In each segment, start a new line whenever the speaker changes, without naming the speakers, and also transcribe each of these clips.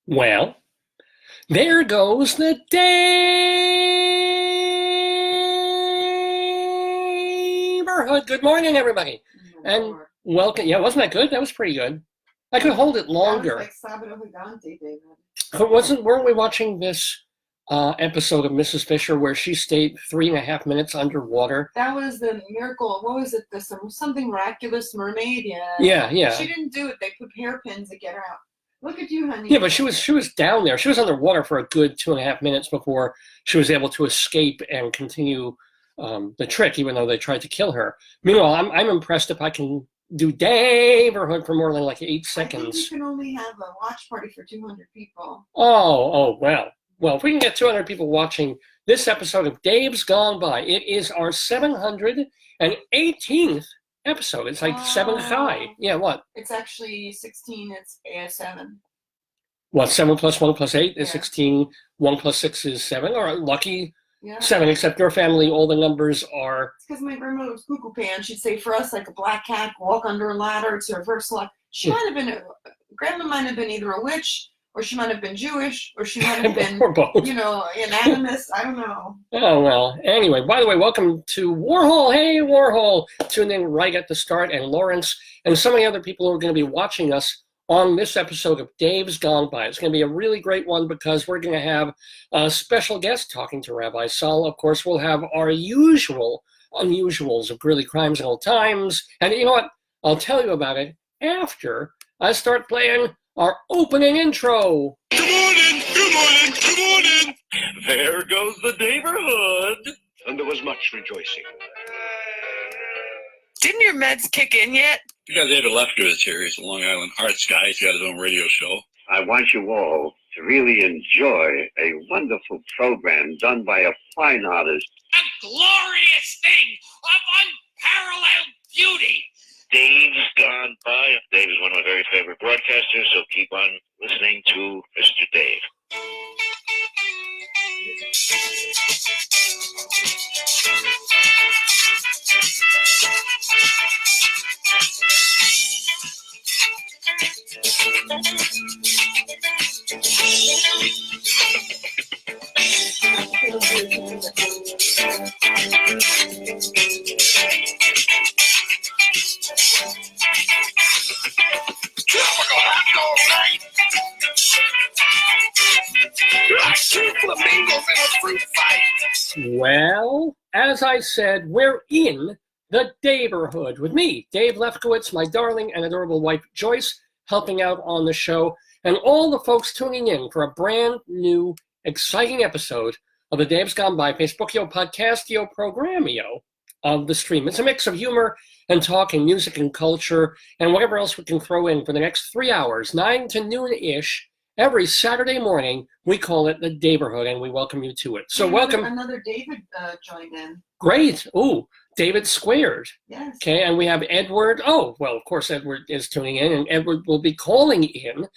Well, there goes the Daverhood. Good morning, everybody. And welcome. Yeah, wasn't that good? That was pretty good. I could hold it longer.
That was like Sabado Gigante, David.
Weren't we watching this episode of Mrs. Fisher where she stayed 3.5 minutes underwater?
That was the miracle. What was it? Something miraculous mermaid?
Yeah.
She didn't do it. They put hairpins to get her out. Look at you, honey.
Yeah, but she was down there. She was underwater for a good 2.5 minutes before she was able to escape and continue the trick, even though they tried to kill her. Meanwhile, I'm impressed if I can do Daverhood for more than like 8 seconds.
I think you can only have a watch party for 200 people.
Oh, well. Well, if we can get 200 people watching this episode of Dave's Gone By, it is our 718th episode. It's like 7 high. Yeah, what?
It's actually 16. It's 7.
What, 7 plus 1 plus 8 is
Yeah.
16. 1 plus 6 is 7. All right, lucky.
Yeah.
7, except your family, all the numbers are...
It's because my grandmother was cuckoo pan. She'd say for us, like a black cat, walk under a ladder. It's reverse luck. She might have been, grandma might have been either a witch, or she might have been Jewish, or she might have been,
or both.
an animist. I don't know.
Oh, well. Anyway, by the way, welcome to Warhol. Hey, Warhol. Tuned in right at the start. And Lawrence and so many other people who are going to be watching us on this episode of Dave's Gone By. It's going to be a really great one because we're going to have a special guest talking to Rabbi Sol. Of course, we'll have our usual unusuals of Greeley Crimes Old Times. And you know what? I'll tell you about it after I start playing our opening intro.
Good morning, good morning, good morning. There goes the neighborhood.
And there was much rejoicing.
Didn't your meds kick in yet?
You got David Lefkowitz here. He's a Long Island arts guy. He's got his own radio show.
I want you all to really enjoy a wonderful program done by a fine artist.
A glorious thing of unparalleled beauty.
Dave's Gone By. Dave is one of my very favorite broadcasters, so keep on listening to Mr. Dave.
Well, as I said, we're in the Daverhood with me, Dave Lefkowitz, my darling and adorable wife, Joyce, helping out on the show, and all the folks tuning in for a brand new, exciting episode of the Dave's Gone By Facebookio Podcastio Programmio of the stream. It's a mix of humor and talk and music and culture and whatever else we can throw in for the next 3 hours, 9 to noon-ish. Every Saturday morning, we call it the Daverhood, and we welcome you to it. So welcome.
Another David joined in.
Great. Ooh, David squared.
Yes.
Okay, and we have Edward. Oh, well, of course, Edward is tuning in, and Edward will be calling in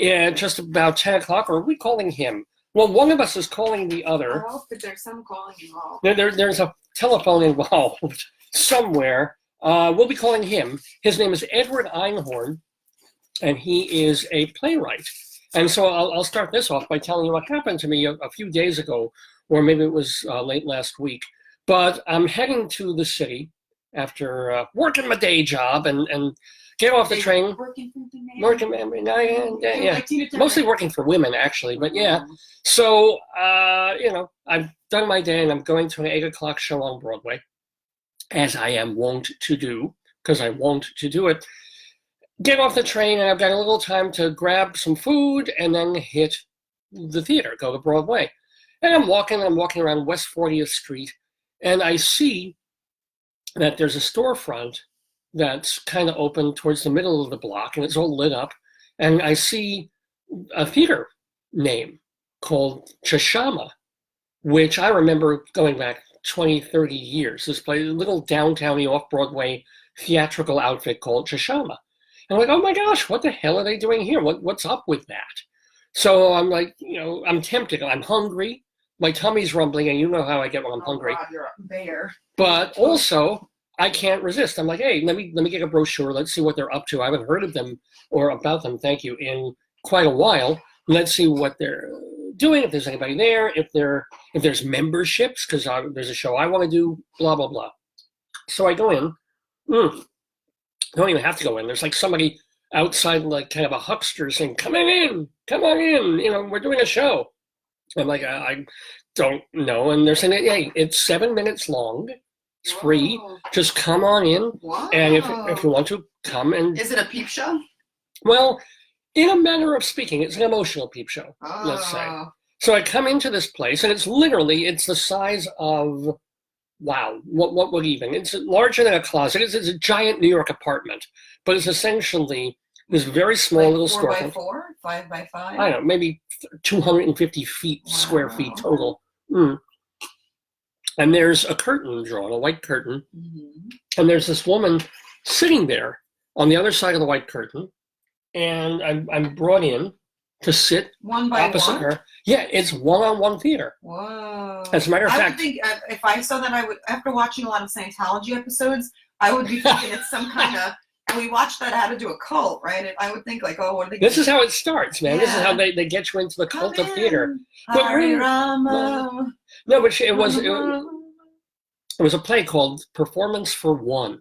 at just about 10 o'clock, or are we calling him? Well, one of us is calling the other.
I hope that there's some calling involved.
There's a telephone involved somewhere. We'll be calling him. His name is Edward Einhorn, and he is a playwright. And so I'll start this off by telling you what happened to me a few days ago, or maybe it was late last week. But I'm heading to the city after working my day job and get off the train. Mostly working for women, actually, but yeah. So, I've done my day and I'm going to an 8 o'clock show on Broadway, as I am wont to do, because I wont to do it. Get off the train, and I've got a little time to grab some food and then hit the theater, go to Broadway. And I'm walking around West 40th Street, and I see that there's a storefront that's kind of open towards the middle of the block, and it's all lit up. And I see a theater name called Chashama, which I remember going back 20, 30 years. This place, a little downtown-y off-Broadway theatrical outfit called Chashama. And I'm like, oh my gosh, what the hell are they doing here? What's up with that? So I'm like, I'm tempted. I'm hungry. My tummy's rumbling, and you know how I get when I'm hungry.
God, you're there.
But also, I can't resist. I'm like, hey, let me get a brochure. Let's see what they're up to. I haven't heard of them or about them, thank you, in quite a while. Let's see what they're doing, if there's anybody there, if there's memberships, because there's a show I want to do, blah, blah, blah. So I go in. Don't even have to go in. There's like somebody outside, like kind of a huckster saying, come on in, we're doing a show. I'm like, I don't know. And they're saying, hey, it's 7 minutes long. It's free. Just come on in.
Wow.
And if you want to, come and...
Is it a peep show?
Well, in a manner of speaking, it's an emotional peep show, let's say. So I come into this place, and it's the size of, wow, what even? It's larger than a closet. It's a giant New York apartment, but it's essentially this very small little storefront.
4x4? 5x5?
I don't know, maybe 250 square feet total. And there's a curtain drawn, a white curtain, and there's this woman sitting there on the other side of the white curtain, and I'm brought in to sit opposite her. Yeah, it's one-on-one theater.
Whoa.
As a matter of fact,
I would think if I saw that, I would, after watching a lot of Scientology episodes, I would be thinking it's some kind of, and we watched that how to do a cult, right? I would think like, oh, what are they
This is how it starts, man. Yeah. This is how they get you into the cult of theater. But really, no, but it was a play called Performance for One.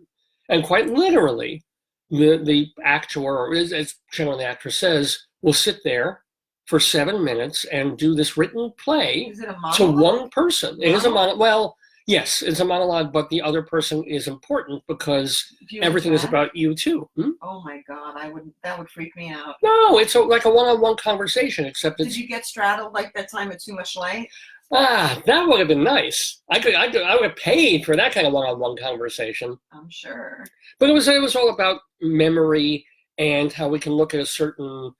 And quite literally, the actor, or as generally the actress says, will sit there for 7 minutes and do this written play to one person. It is a monologue. Well, yes, it's a monologue, but the other person is important because everything is about you too.
Oh my God, that would freak me out.
No, it's like a one-on-one conversation, except it's...
Did you get straddled like that time at Too Much Light?
That would have been nice. I would have paid for that kind of one-on-one conversation.
I'm sure.
But it was all about memory and how we can look at a certain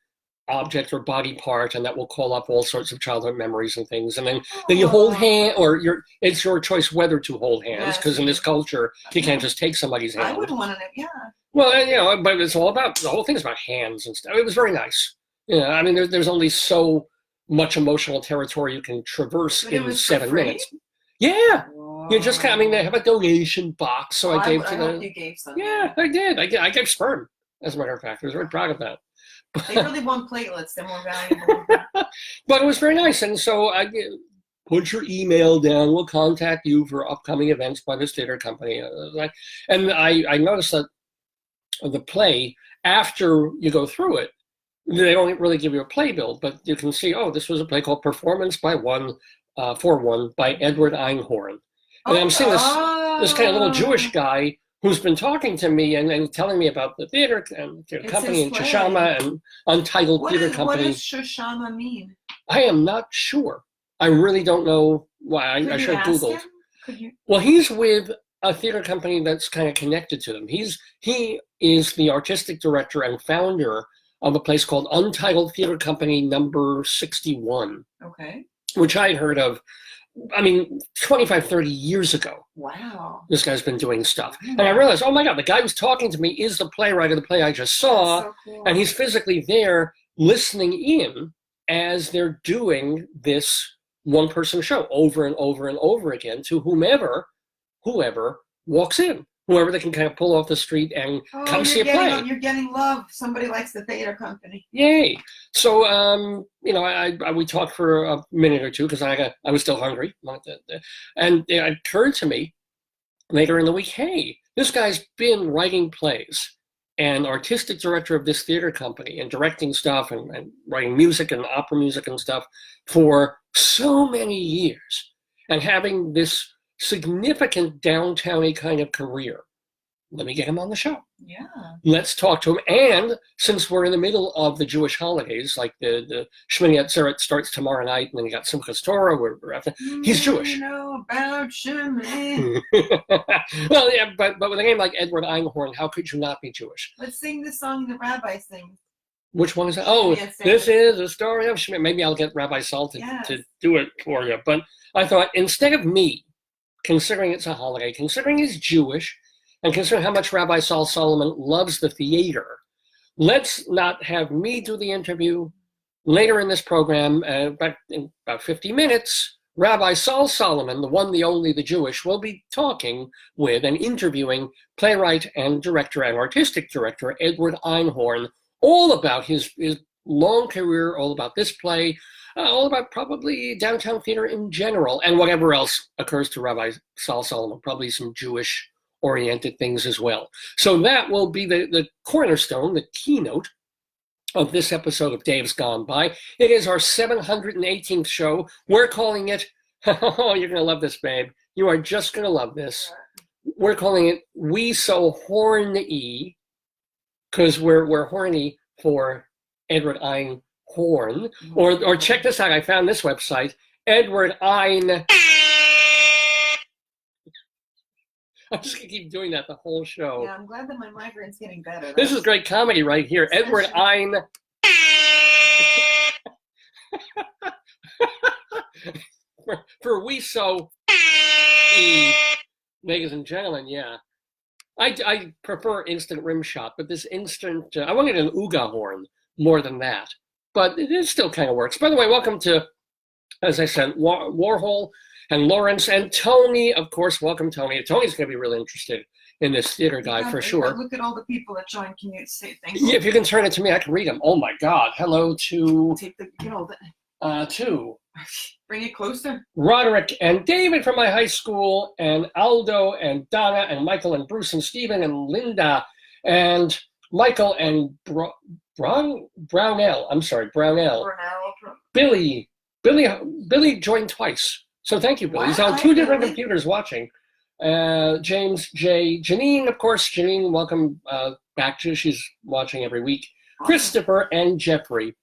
object or body part, and that will call up all sorts of childhood memories and things. And then you hold hand, or it's your choice whether to hold hands, because in this culture you can't just take somebody's hand.
I would want to, yeah.
Well, but it's all about, the whole thing is about hands and stuff. It was very nice. I mean, there's only so much emotional territory you can traverse in 7 minutes. Yeah. Whoa. You just kind of, they have a donation box, so I gave to the...
You gave some.
Yeah, I did. I gave sperm, as a matter of fact. I was very proud of that.
They really want platelets. They're more valuable.
But it was very nice. And so I put your email down. We'll contact you for upcoming events by this theater company. And I noticed that the play, after you go through it, they don't really give you a playbill, but you can see, this was a play called Performance for One by Edward Einhorn. And I'm seeing this kind of little Jewish guy who's been talking to me and telling me about the theater and theater company and Shoshama and Untitled Theater Company.
What does Shoshama mean?
I am not sure. I really don't know why. I should have Googled. Well, he's with a theater company that's kind of connected to them. He is the artistic director and founder of a place called Untitled Theater Company number 61.
Okay.
Which I'd heard of, 25, 30 years ago.
Wow.
This guy's been doing stuff. And I realized, oh my God, the guy who's talking to me is the playwright of the play I just saw.
So cool. And
he's physically there listening in as they're doing this one-person show over and over and over again to whoever walks in. Whoever they can kind of pull off the street and come see a play.
You're getting love. Somebody likes the theater company.
Yay. So, we talked for a minute or two because I was still hungry. And it occurred to me later in the week, hey, this guy's been writing plays and artistic director of this theater company and directing stuff and writing music and opera music and stuff for so many years and having this significant downtown-y kind of career. Let me get him on the show.
Yeah.
Let's talk to him. And since we're in the middle of the Jewish holidays, like the Shmini Atzeret starts tomorrow night, and then you got Simchas Torah, he's Jewish.
You know about Shmini.
Well, yeah, but with a name like Edward Einhorn, how could you not be Jewish?
Let's sing the song the rabbi sings.
Which one is that? Oh, this is a story of Shmini. Maybe I'll get Rabbi Sol to do it for you. But I thought, instead of me, considering it's a holiday, considering he's Jewish, and considering how much Rabbi Sol Solomon loves the theater, let's not have me do the interview. Later in this program, in about 50 minutes, Rabbi Sol Solomon, the one, the only, the Jewish, will be talking with and interviewing playwright and director and artistic director Edward Einhorn, all about his long career, all about this play, all about probably downtown theater in general, and whatever else occurs to Rabbi Sol Solomon, probably some Jewish-oriented things as well. So that will be the cornerstone, the keynote of this episode of Dave's Gone By. It is our 718th show. We're calling it, oh, you're going to love this, babe. You are just going to love this. We're calling it We So Horny, because we're horny for Edward Einhorn. Or check this out. I found this website, Edward Ein. I'm just going to keep doing that the whole show.
Yeah, I'm glad that my migraine's getting better.
This is great comedy right here. Edward Ein. for We So ladies and gentlemen, yeah. I prefer instant rim shot, but this instant, I wanted an Uga horn more than that. But it still kind of works. By the way, welcome to, as I said, Warhol and Lawrence and Tony, of course. Welcome, Tony. Tony's going to be really interested in this theater guide for sure.
Look at all the people that join. Can you say thank you?
Yeah, if you can turn it to me, I can read them. Oh my God. Hello to
Take the, you know,
to
bring it closer.
Roderick and David from my high school, and Aldo and Donna and Michael and Bruce and Stephen and Linda and Michael and Brownell. I'm sorry, Brownell. Billy joined twice. So thank you, Billy.
Wow,
He's on two different
Billy.
computers watching. James J. Janine, of course. Janine, welcome back to. She's watching every week. Christopher and Jeffrey,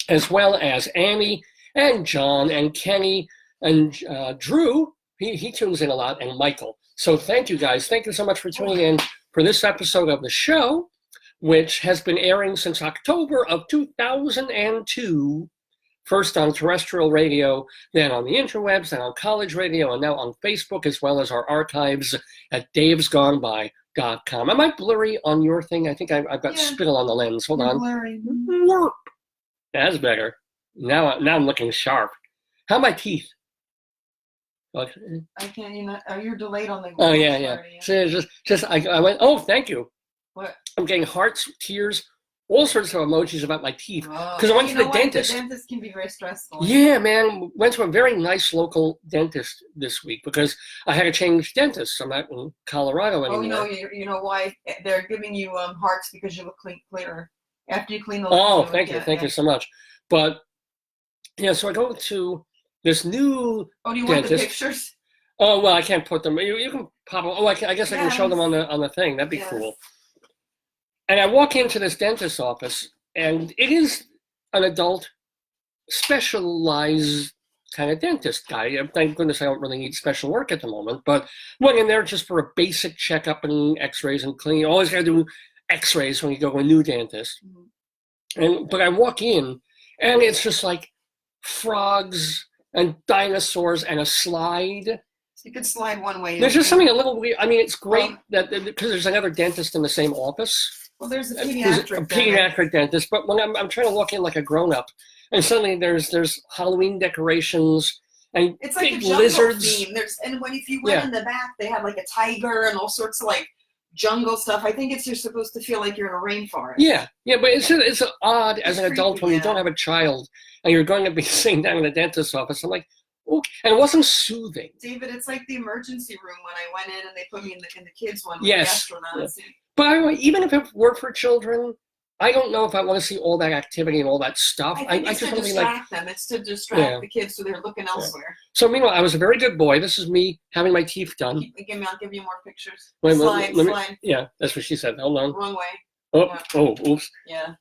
as well as Annie and John and Kenny and Drew. He tunes in a lot, and Michael. So thank you, guys. Thank you so much for tuning in for this episode of the show, which has been airing since October of 2002. First on terrestrial radio, then on the interwebs, then on college radio, and now on Facebook, as well as our archives at davesgoneby.com. Am I blurry on your thing? I think I've got spittle on the lens. Hold on.
Blurry.
Warp. That's better. Now I'm looking sharp. How are my teeth?
I can't, you know, you're delayed on the.
Oh, yeah. So just I went, oh, thank you.
What?
I'm getting hearts, tears, all sorts of emojis about my teeth. Because I went to the dentist.
The dentist can be very stressful.
Yeah, man. Went to a very nice local dentist this week because I had to change dentists. I'm not in Colorado anymore.
Oh, you know why they're giving you hearts, because you look clearer after you clean the.
Oh, thank you so much. But yeah, so I go to this new.
Oh, do you
dentist.
want the pictures?
Oh well, I can't put them. You can pop them. Oh, I guess I can show them on the thing. That'd be cool. And I walk into this dentist's office, and it is an adult, specialized kind of dentist guy. Thank goodness I don't really need special work at the moment, but went in there just for a basic checkup and x-rays and cleaning. Always got to do x-rays when you go to a new dentist. But I walk in, and it's just like frogs and dinosaurs and a slide.
You could slide one way.
There's just something a little weird. I mean, it's great that because there's another dentist in the same office.
Well, there's a pediatric
dentist, but when I'm trying to walk in like a grown-up, and suddenly there's Halloween decorations and
it's like
big
a jungle
lizards.
theme. If you went in the back, they have like a tiger and all sorts of like jungle stuff. I think you're supposed to feel like you're in a rainforest.
Yeah, but it's odd as an adult when you don't have a child and you're going to be sitting down in the dentist's office. I'm like, okay, and it wasn't soothing.
David, it's like the emergency room when I went in and they put me in the kids one.
Yes.
With the astronauts.
But even if it were for children, I don't know if I want to see all that activity and all that stuff.
I think it's to distract them. It's to distract the kids so they're looking elsewhere. So
meanwhile, I was a very good boy. This is me having my teeth done.
I'll give you more pictures.
Slide.
Slide.
Yeah, that's what she said. Hold on.
Wrong way.
Oh, oops.
Yeah.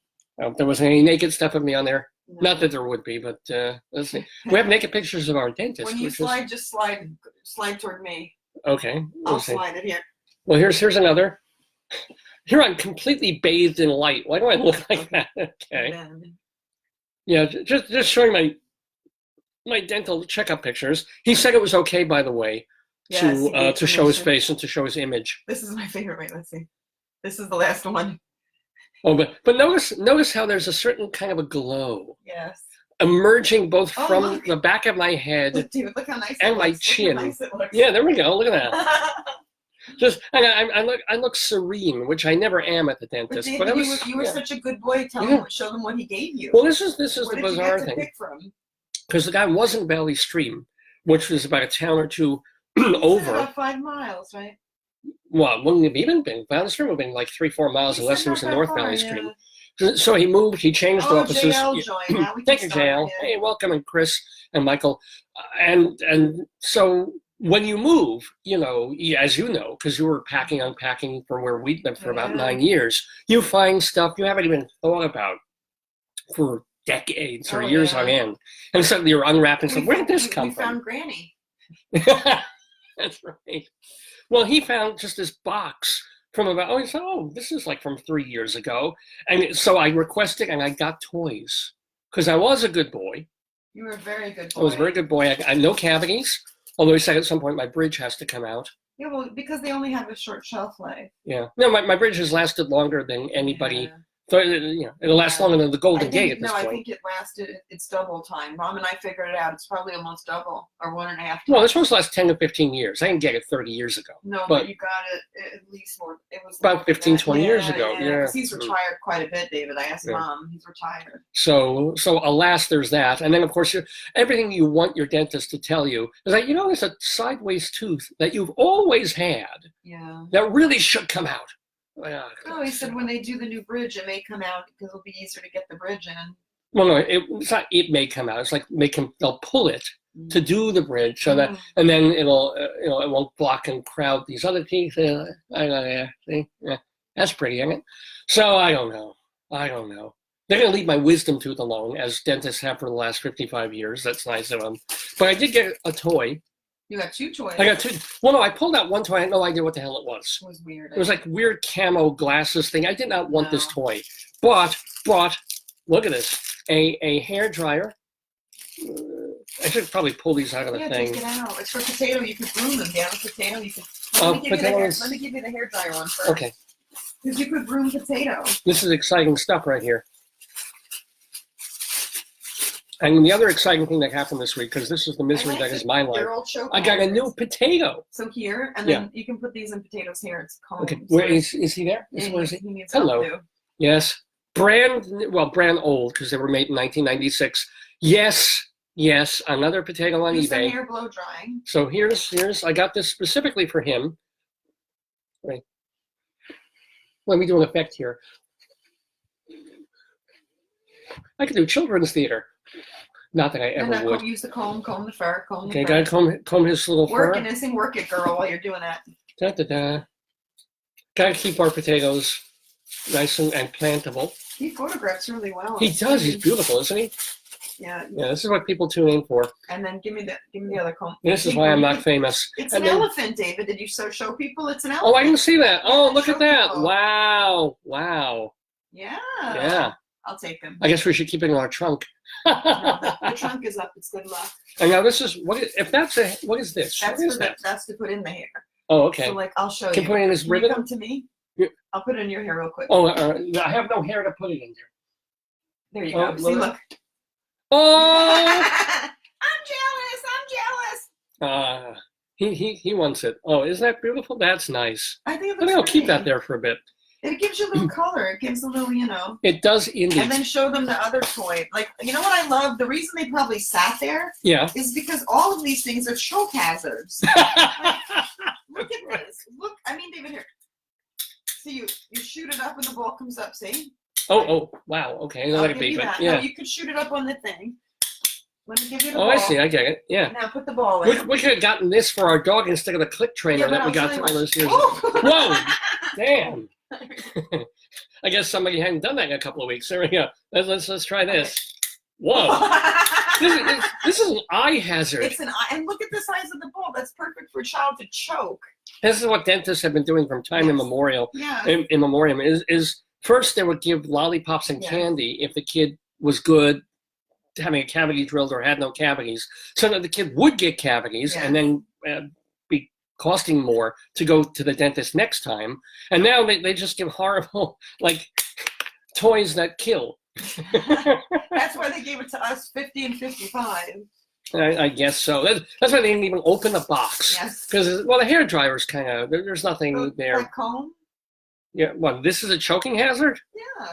There wasn't any naked stuff of me on there.
No.
Not that there would be, but let's see. We have naked pictures of our dentist.
When you slide, just slide toward me.
Okay.
I'll slide it here.
Well, here's another. Here I'm completely bathed in light. Why do I look like that? Okay. Yeah, just showing my dental checkup pictures. He said it was okay, by the way, to show his face and to show his image.
This is my favorite. Wait, let's see. This is the last one.
Oh, but notice how there's a certain kind of a glow.
Yes.
Emerging both from the back of my head
look how nice
and my chin. Yeah, there we go. Look at that. Just I look serene, which I never am at the
But
dentist.
David,
But I was,
you were such a good boy. Show them what he gave you.
Well, this is
Where
the
did you
bizarre
get to
thing,
pick from?
because the guy wasn't Valley Stream, which was about a town or two
You said
over.
about 5 miles, right?
Well, it wouldn't have even been. Valley Stream would have been like 3-4 miles
You
unless
said
it was
not
in
that
North
far,
Valley
yeah.
Stream. So he moved. He changed
Oh,
offices.
JL joined. Now we can
Thank you,
start,
JL.
yeah.
Hey, welcome, and Chris and Michael. And so when you move, as you know, because you were packing, unpacking from where we'd been for about
Yeah.
9 years, you find stuff you haven't even thought about for decades or
Oh,
years
yeah.
on end. And suddenly you're unwrapping stuff. Where did this come
we
from?
found Granny.
That's right. Well, he found just this box from about, he said, this is like from 3 years ago. And so I requested and I got toys because I was a good boy.
You were a very good boy.
I was a very good boy. I no cavities, although he said at some point my bridge has to come out.
Yeah, well, because they only have a short shelf life.
Yeah. No, my bridge has lasted longer than anybody.
Yeah.
So, it'll last longer than the Golden
I
Gate
think,
at this
no, I
point.
think it lasted. It's double time. Mom and I figured it out. It's probably almost double or 1.5 times.
Well, it's supposed to last 10 to 15 years. I didn't get it 30 years ago.
No,
but
but you got it at least more. It was
about
more than
15,
that.
20 years ago. Yeah.
'Cause he's retired quite a bit, David. I asked
Yeah.
Mom. He's retired.
So alas, there's that. And then, of course, everything you want your dentist to tell you is like, there's a sideways tooth that you've always had
Yeah.
that really should come out.
Oh, he said when they do the new bridge, it may come out because it'll be easier to get the bridge in.
Well, no, it's not. It may come out. It's like they'll pull it to do the bridge, so that, and then it'll, it won't block and crowd these other teeth. See, that's pretty, isn't it? So I don't know. They're gonna leave my wisdom tooth alone, as dentists have for the last 55 years. That's nice of them. But I did get a toy.
You got 2 toys.
I got 2. Well, no, I pulled out one toy. I had no idea what the hell it was.
It was weird.
It was like weird camo glasses thing. I did not want this
No.
toy. But look at this. A hair dryer. I should probably pull these out of the thing.
Take it out. It's for potato. You could broom them down. Potato. You could.
Oh,
Let me give you the hair dryer one first.
Okay.
Because you could broom potato.
This is exciting stuff right here. And the other exciting thing that happened this week, because this is the misery that is my life,
Your old choke
I got a
hazards.
new potato.
So here, and then you can put these in potatoes here. It's combs.
Okay, where is he there?
Yeah,
Where is he?
he needs
Hello.
help too.
Yes. Brand old, because they were made in 1996. Yes, another potato on
Do some
eBay.
hair blow drying.
So here's I got this specifically for him. Wait. Let me do an effect here. I could do children's theater. Not that I
And
ever
then
would.
use the comb the fur, comb
Okay,
the fur.
gotta comb his little
Work
fur.
and sing work it, girl, while you're doing that.
Da. Gotta keep our potatoes nice and plantable.
He photographs really well.
He does. He's beautiful, isn't he?
Yeah.
Yeah, this is what people tune in for.
And then give me the other comb.
This is why I'm not famous.
It's
And
an
then-
elephant, David. Did you show people it's an
Oh,
elephant?
I didn't see that. Oh,
Yeah,
look
show
at that.
people.
Wow.
Yeah.
Yeah.
I'll take them.
I guess we should keep it in our trunk.
The trunk is up. It's good luck.
And now this is what is this? What is that?
That's to put in the hair.
Oh, okay.
So like I'll show
Can
you.
put it in this
Can
ribbon?
you come to me?
Yeah.
I'll put it in your hair real quick.
Oh, I have no hair to put it in there.
There you
Oh,
go. See, look.
Oh,
I'm jealous.
he wants it. Oh, isn't that beautiful? That's nice.
I think it
I think
looks
I'll keep that
pretty.
there for a bit.
It gives you a little color. It gives a little,
It does indeed.
And then show them the other toy. Like, you know what I love? The reason they probably sat there
Yeah.
is because all of these things are choke hazards. Look at this. Look, David, here. See, you shoot it up and the ball comes up, see?
Oh, wow. Okay,
I'll
let it
give
be.
you
But
that.
yeah.
No, you could shoot it up on the thing. Let me give you the
Oh,
ball.
I see. I get it. Yeah.
Now put the ball in.
We could have gotten this for our dog instead of the click trainer
Yeah, but
that we
I'll
got
tell you
all those years.
what-
Whoa! Damn. I guess somebody hadn't done that in a couple of weeks. There we go. Let's try this. Whoa! This is an eye hazard.
It's an eye, and look at the size of the ball. That's perfect for a child to choke.
This is what dentists have been doing from time
Yes.
immemorial.
Yeah.
In memoriam is first they would give lollipops and
Yeah.
candy if the kid was good, having a cavity drilled or had no cavities, so that the kid would get cavities
Yeah.
and then be costing more to go to the dentist next time. And now they just give horrible toys that kill.
That's why they gave it to us 50 and 55.
I guess so. That's why they didn't even open the box.
Yes.
Because, well, the hair dryer's kind of, there's nothing there.
That comb?
Yeah, well, this is a choking hazard?
Yeah.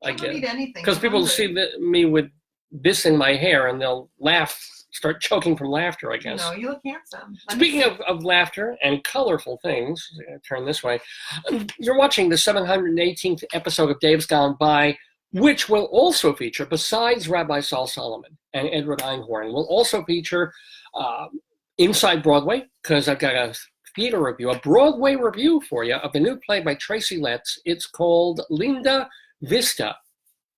I
Don't
guess.
eat anything.
Because people will see me with this in my hair and they'll laugh, start choking from laughter, I guess.
No, you look handsome.
Speaking of laughter and colorful things, I'm gonna turn this way. You're watching the 718th episode of Dave's Gone By, which will also feature, besides Rabbi Sol Solomon and Edward Einhorn, will also feature Inside Broadway, because I've got a theater review, a Broadway review for you of the new play by Tracy Letts. It's called Linda Vista.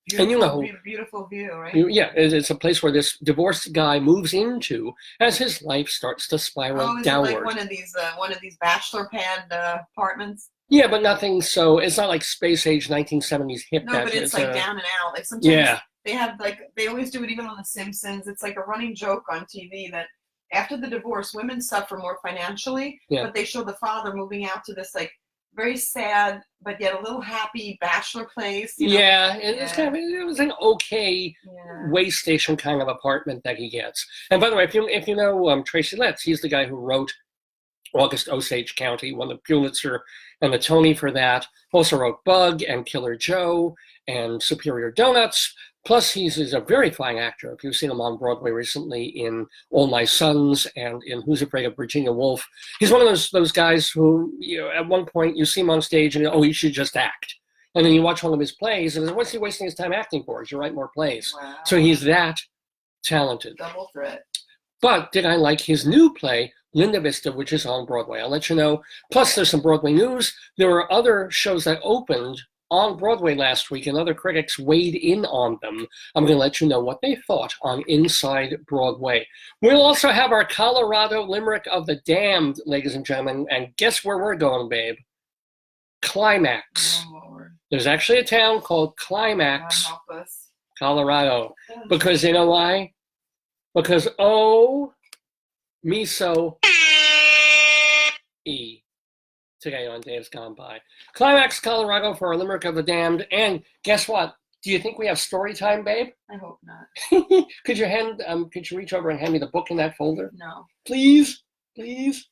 Beautiful,
and you know,
beautiful view, right?
Yeah, it's a place where this divorced guy moves into as his life starts to spiral
is
downward.
it like one of these bachelor pad apartments?
Yeah, but nothing so. It's not like space age 1970s hip.
No, but it's like down and out. Like sometimes they have they always do it even on The Simpsons. It's like a running joke on TV that after the divorce, women suffer more financially, but they show the father moving out to this like very sad but yet a little happy bachelor place. You know?
It was an okay way station kind of apartment that he gets. And by the way, if you know Tracy Letts, he's the guy who wrote August Osage County, won the Pulitzer and the Tony for that. Also wrote Bug and Killer Joe and Superior Donuts. Plus, he's a very fine actor. If you've seen him on Broadway recently in All My Sons and in Who's Afraid of Virginia Woolf, he's one of those guys who, at one point you see him on stage and he should just act. And then you watch one of his plays and what's he wasting his time acting for? He should write more plays.
Wow.
So he's that talented.
Double threat.
But did I like his new play, Linda Vista, which is on Broadway? I'll let you know. Plus, there's some Broadway news. There were other shows that opened on Broadway last week, and other critics weighed in on them. I'm going to let you know what they thought on Inside Broadway. We'll also have our Colorado Limerick of the Damned, ladies and gentlemen, and guess where we're going, babe? Climax.
Oh, Lord.
There's actually a town called Climax,
God help us.
Colorado. Because you know why? Because, miso E. Today on Dave's Gone By. Climax, Colorado for our Limerick of the Damned. And guess what? Do you think we have StoryTime, babe?
I hope not.
Could you reach over and hand me the book in that folder?
No.
Please, please.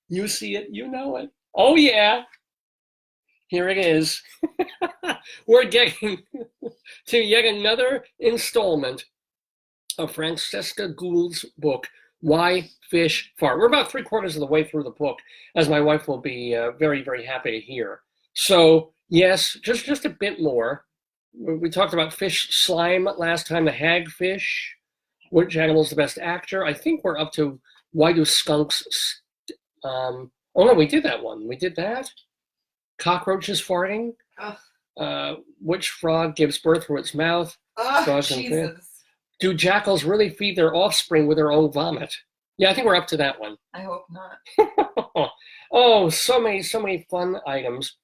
You see it, you know it. Oh yeah. Here it is. We're getting to yet another installment of Francesca Gould's book, Why Fish Fart. We're about 3/4 of the way through the book, as my wife will be very, very happy to hear. So, yes, just a bit more. We talked about fish slime last time, the hagfish. Which animal's the best actor? I think we're up to why do skunks... oh, no, we did that one. We did that. Cockroaches farting. Which frog gives birth through its mouth?
Jesus.
Do jackals really feed their offspring with their own vomit? Yeah, I think we're up to that one.
I hope not.
Oh, so many fun items.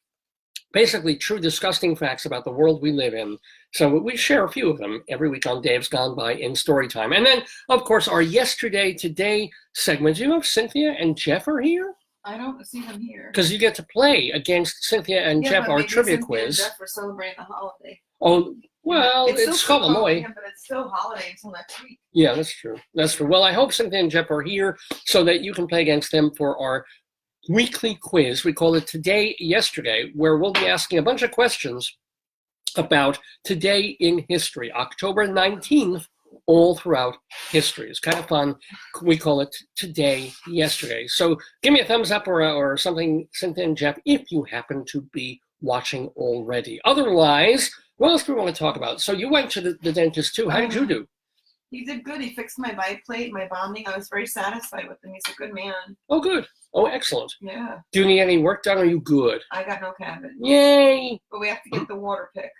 Basically, true disgusting facts about the world we live in. So we share a few of them every week on Dave's Gone By in Storytime. And then, of course, our Yesterday Today segment. Do you know if Cynthia and Jeff are here?
I don't see them here.
Because you get to play against Cynthia and Jeff, our trivia
Cynthia
quiz.
And Jeff are celebrating the holiday.
Oh, well, it's Halloween.
Yeah, but it's still holiday until next week.
Yeah, that's true. That's true. Well, I hope Cynthia and Jeff are here so that you can play against them for our weekly quiz. We call it Today, Yesterday, where we'll be asking a bunch of questions about today in history, October 19th, all throughout history. It's kind of fun. We call it Today, Yesterday. So give me a thumbs up or something, Cynthia and Jeff, if you happen to be watching already. Otherwise, what else do we want to talk about? So you went to the dentist too. How did you do?
He did good. He fixed my biplate, my bonding. I was very satisfied with him. He's a good man.
Oh, good. Oh, excellent.
Yeah.
Do you need any work done? Or are you good?
I got no cabin.
Yay!
But we have to get the water pick.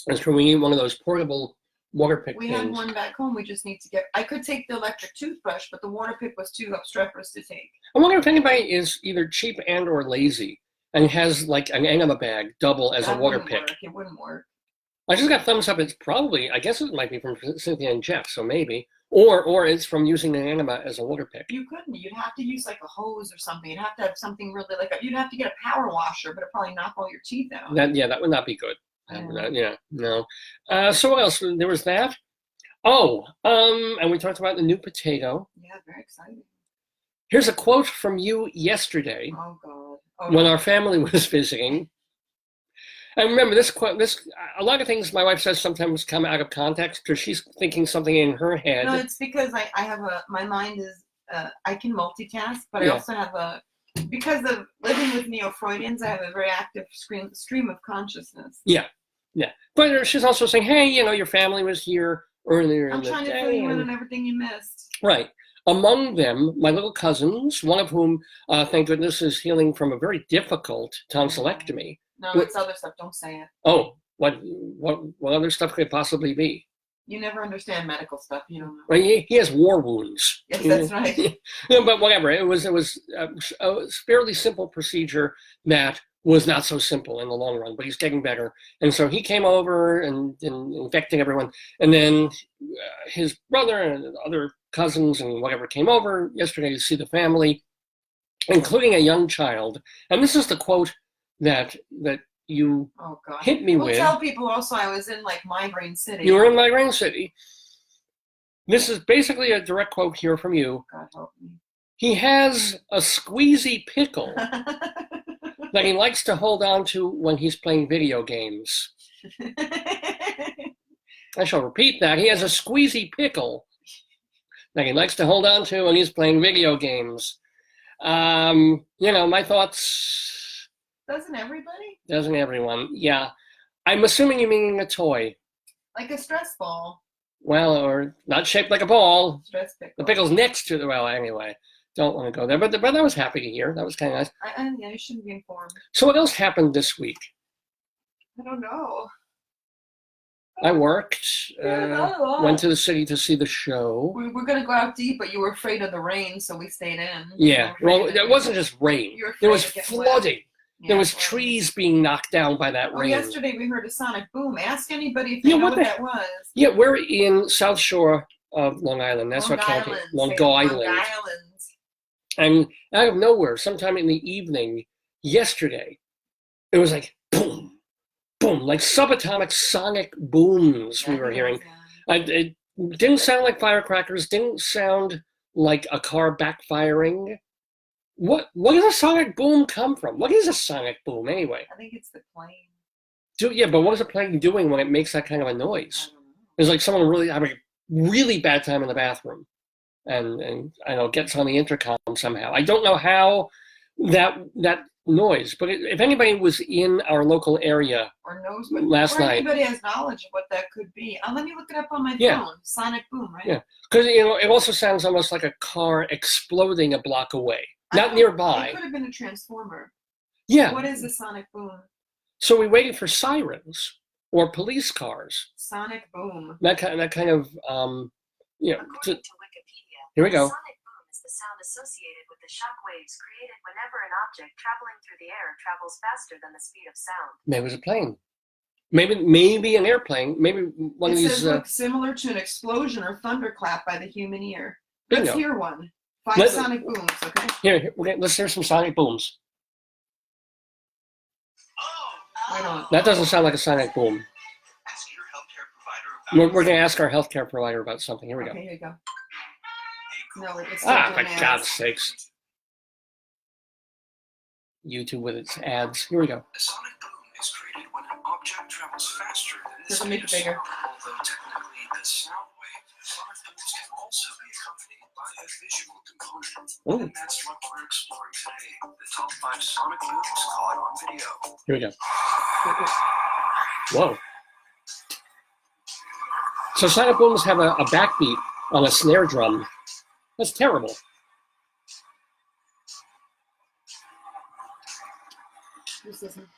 That's true. We need one of those portable water pick
We
things.
had one back home. We just need to get. I could take the electric toothbrush, but the water pick was too obstreperous to take.
I wonder if anybody is either cheap and or lazy and has like an enema bag double as a water pick.
It wouldn't work.
I just got thumbs up. It's probably, I guess it might be from Cynthia and Jeff, so maybe. Or it's from using an enema as a water pick.
You couldn't. You'd have to use like a hose or something. You'd have to have something really you'd have to get a power washer, but it'd probably knock all your teeth out.
That would not be good. No. So what else? There was that. Oh, and we talked about the new potato.
Yeah, very exciting.
Here's a quote from you yesterday.
Oh God. Oh,
when our family was visiting. And remember, this a lot of things my wife says sometimes come out of context because she's thinking something in her head.
No, it's because I have my mind is, I can multitask, but I also have because of living with neo-Freudians, I have a very active stream of consciousness.
Yeah. But she's also saying, hey, your family was here earlier in the day.
I'm trying to fill you in on everything you missed.
Right. Among them, my little cousins, one of whom, thank goodness, is healing from a very difficult tonsillectomy.
No, it's other stuff. Don't say it.
Oh, what other stuff could it possibly be?
You never understand medical stuff. You don't know.
Well, he has war wounds.
Yes, that's right.
But whatever. It was a fairly simple procedure that was not so simple in the long run, but he's getting better. And so he came over and infecting everyone. And then his brother and other cousins and whatever came over yesterday to see the family, including a young child. And this is the quote that you hit me with.
Tell people also I was in Migraine City.
You were in Migraine City. This is basically a direct quote here from you.
God help me.
He has a squeezy pickle that he likes to hold on to when he's playing video games. I shall repeat that. He has a squeezy pickle that he likes to hold on to when he's playing video games. My thoughts...
Doesn't everybody?
Doesn't everyone? Yeah. I'm assuming you mean a toy.
Like a stress ball.
Well, or not shaped like a ball.
Stress pickle.
The pickle's next to the, well, anyway. Don't want to go there. But I was happy to hear. That was kind of nice.
Yeah, you shouldn't be informed.
So what else happened this week?
I don't know.
I worked. Went to the city to see the show.
We were going to go out to eat, but you were afraid of the rain, so we stayed in.
Yeah. Well, it wasn't just rain. There was flooding.
Yeah,
there was trees being knocked down by that rain.
Yesterday we heard a sonic boom. Ask anybody if they know what that was.
Yeah, we're in South Shore of Long Island. That's what county. Long Island. And out of nowhere, sometime in the evening, yesterday, it was like boom, boom, like subatomic sonic booms we were hearing. It didn't sound like firecrackers, didn't sound like a car backfiring. What does a sonic boom come from? What is a sonic boom anyway?
I think it's the plane.
Yeah, but what is a plane doing when it makes that kind of a noise? It's like someone really having a really bad time in the bathroom, and I know gets on the intercom somehow. I don't know how that noise, but if anybody was in our local area
or knows
last night,
anybody has knowledge of what that could be, let me look it up on my phone. Sonic boom, right?
Yeah, because it also sounds almost like a car exploding a block away. Not nearby.
It could have been a transformer.
Yeah.
What is a sonic boom?
So we waited for sirens or police cars.
Sonic boom.
That kind of
According to Wikipedia,
here we go.
Sonic boom is the sound associated with the shock waves created whenever an object traveling through the air travels faster than the speed of sound.
Maybe it was a plane. Maybe an airplane. Maybe one of these.
It says similar to an explosion or thunderclap by the human ear.
Bingo.
Let's hear one. 5 sonic booms, okay?
Here, let's hear some sonic booms.
Right on.
That doesn't sound like a sonic boom.
Ask your healthcare provider about
We're going to ask our healthcare provider about something. Here we go.
Okay, here you go. No, it's
For God's sakes. YouTube with its ads. Here we go.
A sonic boom is created when an object travels faster than the
Doesn't make it bigger.
Although technically a sound wave, sonic booms can also be accompanied by a visual component.
Ooh.
And that's what we're exploring today. The top 5 sonic booms caught on video.
Here we go. Whoa. So sonic booms have a backbeat on a snare drum. That's terrible.
This isn't.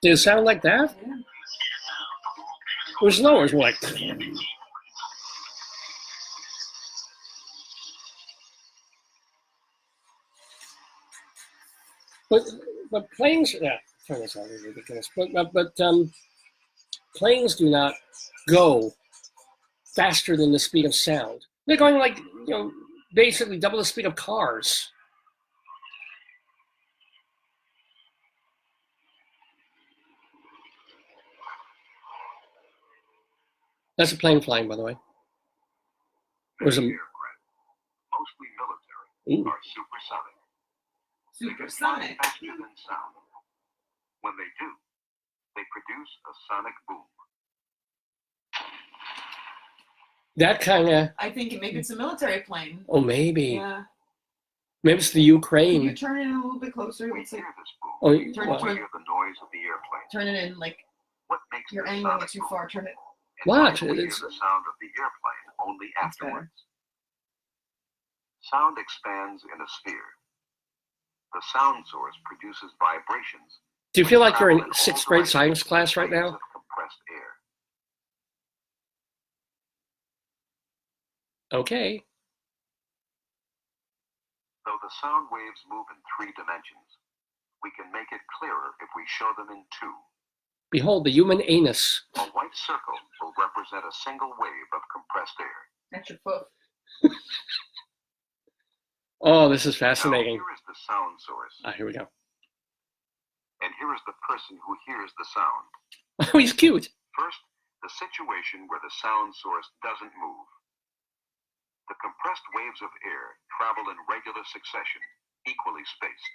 Did it sound like that?
Yeah.
It was no, it was like. But planes, yeah, turn this on, ridiculous. But planes do not go faster than the speed of sound. They're going like, basically double the speed of cars. That's a plane flying, by the way. There's a...
Aircraft, mostly military,
Ooh.
are supersonic.
Supersonic.
Faster than sound. When they do, they produce a sonic boom.
That kind of...
I think maybe it's a military plane.
Oh, maybe.
Yeah.
Maybe it's the
Can you
Ukraine.
turn it in a little bit closer?
We
It's like,
hear this boom.
Oh,
Turn
We
it
what?
hear the noise of the airplane.
turn it in like
What makes
you're
this
angling
sonic
it too
boom?
far. Turn it.
And
What?
why do we hear
It's-
the sound of the airplane only
That's better.
afterwards? Sound expands in a sphere. The sound source produces vibrations.
Do you feel like you're in
travel all
6th grade
directions
science class right
waves
now?
of compressed air.
Okay.
Though the sound waves move in 3 dimensions, we can make it clearer if we show them in 2.
Behold, the human anus.
A white circle will represent a single wave of compressed air.
That's your foot.
Oh, this is
Now,
fascinating.
here is the sound source,
Here we go.
and here is the person who hears the sound.
Oh, he's cute.
First, the situation where the sound source doesn't move. The compressed waves of air travel in regular succession, equally spaced.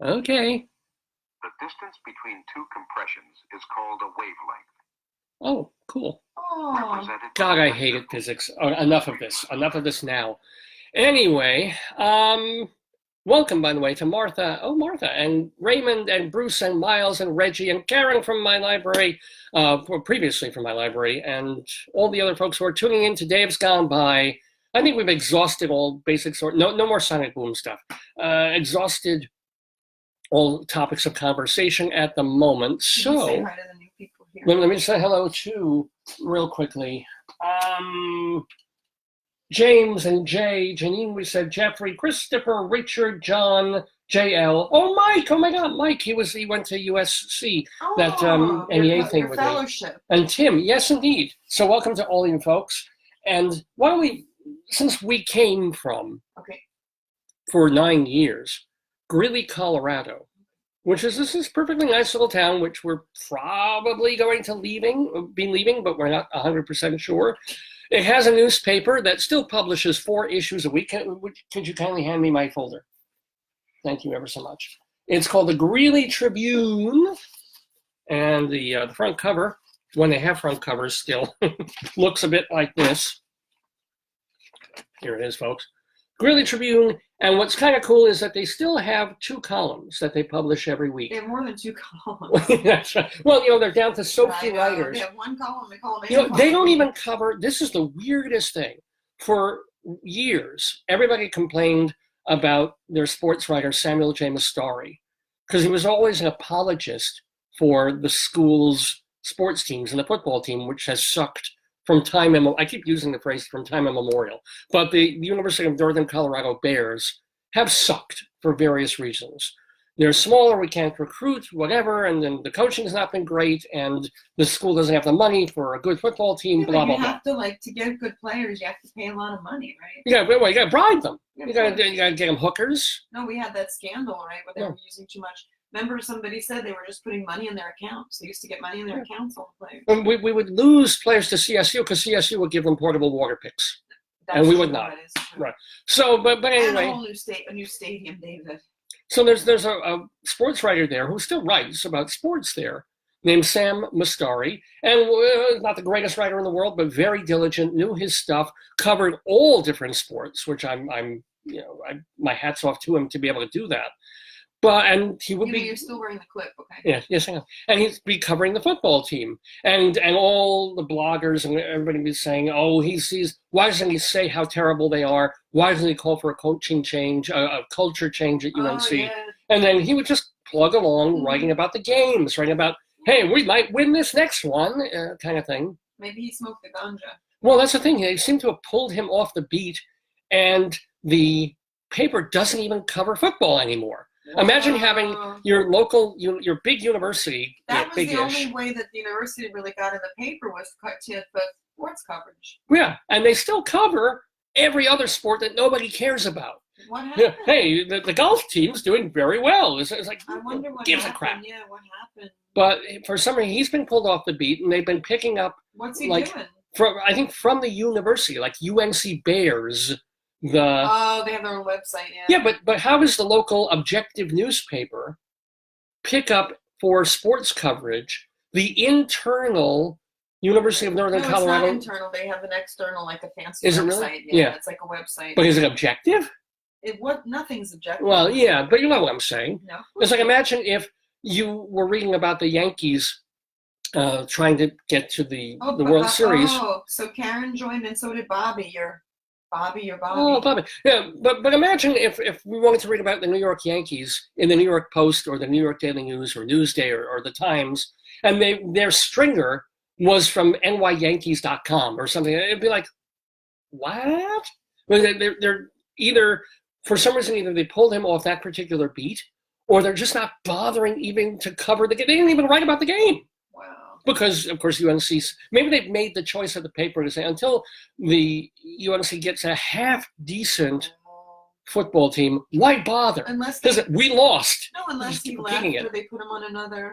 Okay.
The distance between 2 compressions is called a wavelength.
Oh, cool.
Oh.
Represented
God,
by
I
the
hated
symbol
physics. Oh, enough of this. Enough of this now. Anyway, welcome, by the way, to Martha. Oh, Martha, and Raymond, and Bruce, and Miles, and Reggie, and Karen from my library, previously from my library, and all the other folks who are tuning in to Dave's Gone By. I think we've exhausted all basic sort. No more sonic boom stuff. Exhausted all topics of conversation at the moment.
Did you say
So
hi to the new people here?
let me say hello to real quickly. James and Jay, Janine, we said Jeffrey, Christopher, Richard, John, JL. Oh, Mike! Oh my God, Mike! He went to USC. That, NEA thing
your
with me.
fellowship.
And Tim, yes, indeed. So welcome to all you folks. And why don't we, since we came from,
Okay.
for 9 years, Greeley, Colorado, which is this perfectly nice little town, which we're probably going to be leaving, but we're not 100% sure. It has a newspaper that still publishes 4 issues a week. Could you kindly hand me my folder? Thank you ever so much. It's called the Greeley Tribune, and the front cover, when they have front covers still, looks a bit like this. Here it is, folks. Greeley Tribune, and what's kind of cool is that they still have 2 columns that they publish every week.
They have more than 2 columns.
That's right. Well, they're down to so few writers.
They have 1 column. They call
They don't even cover, this is the weirdest thing. For years, everybody complained about their sports writer, Samuel J. Mastari, because he was always an apologist for the school's sports teams and the football team, which has sucked from time immemorial. I keep using the phrase from time immemorial, but the University of Northern Colorado Bears have sucked for various reasons. They're smaller, we can't recruit, whatever, and then the coaching's not been great, and the school doesn't have the money for a good football team,
Yeah,
blah, blah,
you
blah.
have to, to get good players, you have to pay a lot of money, right?
You gotta bribe them. You gotta get them hookers.
No, we had that scandal, right, where they were using too much. Remember, somebody said they were just putting money in their accounts. They used to get money in their accounts, all the players.
And we would lose players to CSU because CSU would give them portable water picks. And we would not.
That is true.
Right. So, but
And a
anyway,
whole new stadium, David.
so there's a sports writer there who still writes about sports there, named Sam Mastari, and not the greatest writer in the world, but very diligent, knew his stuff, covered all different sports, which my hat's off to him to be able to do that. And he would be.
You're still wearing the clip, okay?
Yeah, yes, I am. And he'd be covering the football team, and all the bloggers and everybody be saying, "Oh, why doesn't he say how terrible they are? Why doesn't he call for a coaching change, a culture change at UNC?"
Oh, yeah.
And then he would just plug along, writing about the games, writing about, "Hey, we might win this next one," kind of thing.
Maybe he smoked the ganja.
Well, that's the thing. They seem to have pulled him off the beat, and the paper doesn't even cover football anymore. Imagine having your local, your big university,
That was the
big-ish.
only way that the university really got in the paper was to have sports coverage.
Yeah, and they still cover every other sport that nobody cares about.
What happened?
Hey, the golf team's doing very well. It's like,
I wonder what
gives
happened.
a crap.
Yeah, what happened?
But for some reason, he's been pulled off the beat, and they've been picking up.
What's he
like,
doing?
From the university, like UNC Bears. They
have their own website. Yeah.
Yeah, but how does the local objective newspaper pick up for sports coverage the internal University of Northern Colorado?
It's not internal. They have an external, like a fancy
Is it
website.
really?
Yeah, it's like a website.
But is it objective?
Nothing's objective.
Well, yeah, but you know what I'm saying.
No.
It's like, imagine if you were reading about the Yankees trying to get to the World Series.
Oh, so Karen joined, and so did Bobby. Your Bobby.
Oh, Bobby. Yeah, but imagine if we wanted to read about the New York Yankees in the New York Post or the New York Daily News or Newsday or the Times, and their stringer was from nyyankees.com or something. It'd be like, what? They're either, for some reason, either they pulled him off that particular beat, or they're just not bothering even to cover the game. They didn't even write about the game.
Wow.
Because, of course, UNC's, maybe they've made the choice of the paper to say, until the UNC gets a half-decent football team, why bother?
Unless
we lost.
No, unless he left or they put him on another.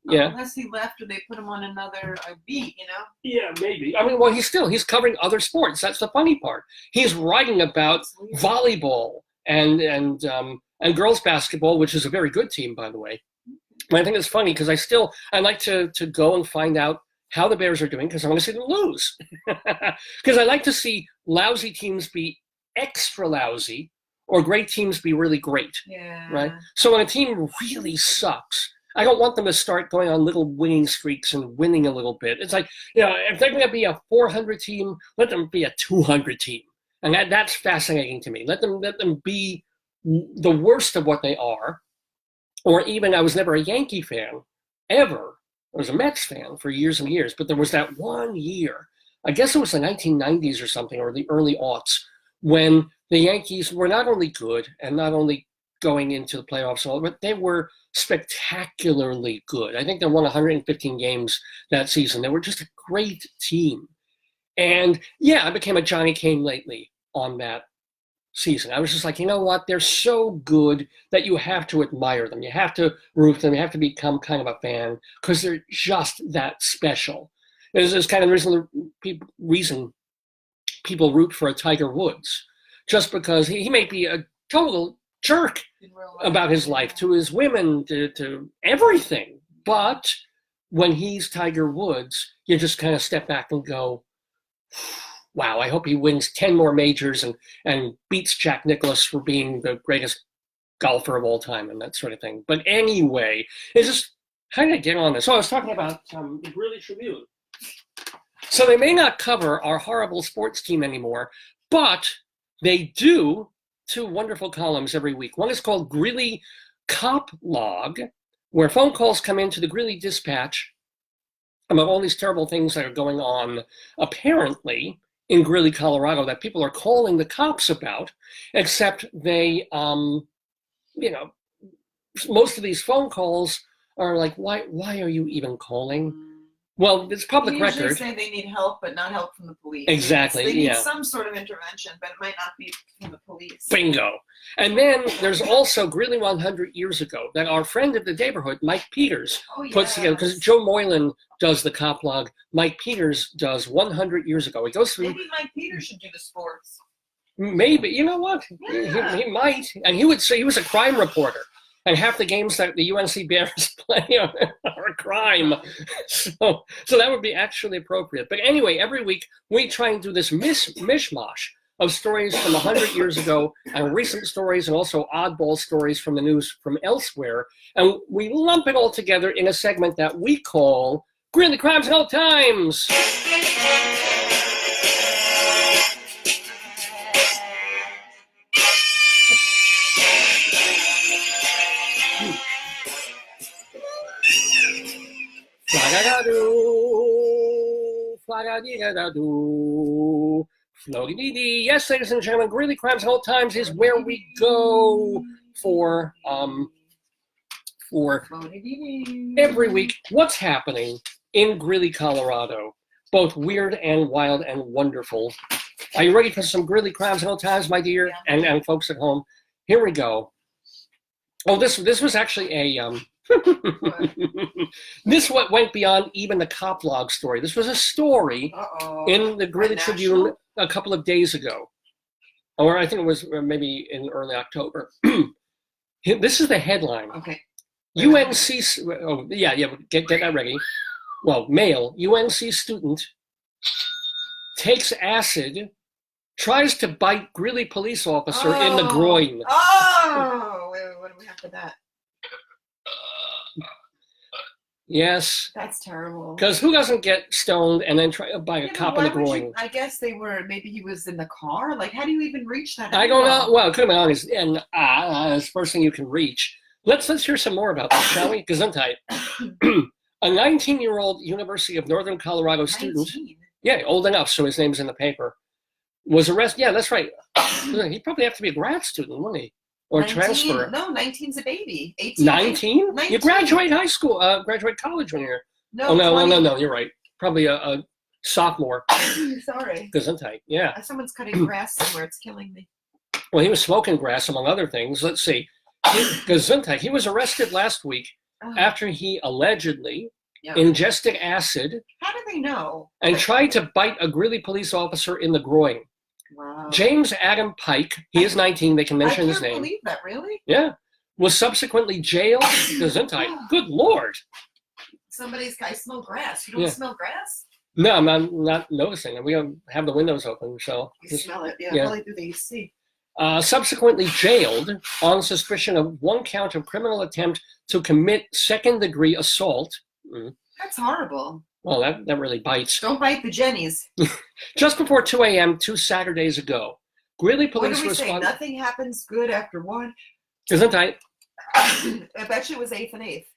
Yeah.
Unless he left or they put him on another beat, you know.
Yeah, maybe. I mean, well, he's covering other sports. That's the funny part. He's writing about volleyball and girls basketball, which is a very good team, by the way. And I think it's funny because I like to go and find out how the Bears are doing because I want to see them lose. Because I like to see lousy teams be extra lousy or great teams be really great.
Yeah.
Right? So when a team really sucks, I don't want them to start going on little winning streaks and winning a little bit. It's like, if they're going to be a 400 team, let them be a 200 team. And that's fascinating to me. Let them be the worst of what they are. Or even, I was never a Yankee fan, ever. I was a Mets fan for years and years. But there was that one year, I guess it was the 1990s or something, or the early aughts, when the Yankees were not only good and not only going into the playoffs, but they were spectacularly good. I think they won 115 games that season. They were just a great team. And yeah, I became a Johnny Kane lately on that season. I was just like, you know what? They're so good that you have to admire them. You have to root for them. You have to become kind of a fan because they're just that special. There's kind of reason people root for a Tiger Woods, just because he may be a total jerk about his life, to his women, to everything. But when he's Tiger Woods, you just kind of step back and go, wow, I hope he wins 10 more majors and beats Jack Nicklaus for being the greatest golfer of all time and that sort of thing. But anyway, it's just kind of get on this. So I was talking about the Greeley Tribune. So they may not cover our horrible sports team anymore, but they do two wonderful columns every week. One is called Greeley Cop Log, where phone calls come into the Greeley Dispatch about all these terrible things that are going on, apparently, in Greeley, Colorado, that people are calling the cops about, except they, most of these phone calls are like, why are you even calling? Well, it's public record.
They usually say they need help, but not help from the police.
Exactly,
They need some sort of intervention, but it might not be from the police.
Bingo. And then there's also Greeley 100 years ago that our friend of the Daverhood, Mike Peters, puts together, because Joe Moylan does the cop log. Mike Peters does 100 years ago. He goes through.
Maybe Mike Peters should do the sports.
Maybe. You know what?
Yeah.
He might. And he would say he was a crime reporter. And half the games that the UNC Bears play are a crime. So that would be actually appropriate. But anyway, every week we try and do this mishmash of stories from 100 years ago and recent stories and also oddball stories from the news from elsewhere. And we lump it all together in a segment that we call Greeley Crimes Old Times. Fla-da-da-doo, flo-dee-dee-dee. Yes, ladies and gentlemen, Greeley Crimes Old Times is where we go for every week what's happening in Greeley, Colorado, both weird and wild and wonderful Are you ready for some Greeley Crimes Old Times, my dear,
Yeah.
and folks at home? Here we go. Oh, this was actually a this went beyond even the cop log story. This was a story in the Greeley Tribune a couple of days ago, or I think it was maybe in early October. This is the headline.
Okay.
UNC. Oh yeah. Get that ready. Well, male UNC student takes acid, tries to bite Greeley police officer in the groin.
Oh, wait, what do we have for that?
Yes.
That's terrible.
Because who doesn't get stoned and then try to bite a cop in the groin?
I guess maybe he was in the car. Like, how do you even reach that?
I don't know. Well, it could have been on his, and it's the first thing you can reach. Let's hear some more about this, shall we? Gesundheit. A 19-year-old University of Northern Colorado student,
19?
yeah, old enough, so his name's in the paper, was arrested. Yeah, that's right. He'd probably have to be a grad student, wouldn't he? Or
19?
transfer.
No, 19's a baby. 18.
19?
19.
You graduate high school, graduate college when you're.
No,
Oh, no,
20.
no, you're right. Probably a sophomore.
Sorry.
Gesundheit, yeah.
Someone's cutting grass somewhere. It's killing me.
Well, he was smoking grass, among other things. Let's see. Gesundheit. He was arrested last week after he allegedly ingested acid.
How do they know?
And tried to bite a Greeley police officer in the groin.
Wow.
James Adam Pike, he is 19, they can mention his name.
I can't believe that, really?
Yeah. Was subsequently jailed. Gesundheit. Good Lord.
I smell grass. You don't smell grass?
No, I'm not noticing it. We don't have the windows open, so.
You smell it,
yeah.
Probably through the AC.
Subsequently jailed on suspicion of one count of criminal attempt to commit second-degree assault.
That's horrible.
Well, that really bites.
Don't bite the Jennies.
Just before 2 a.m. 2 Saturdays ago, Greeley police
What do we say?
responded.
Nothing happens good after one.
Gesundheit.
I bet you it was 8th and 8th.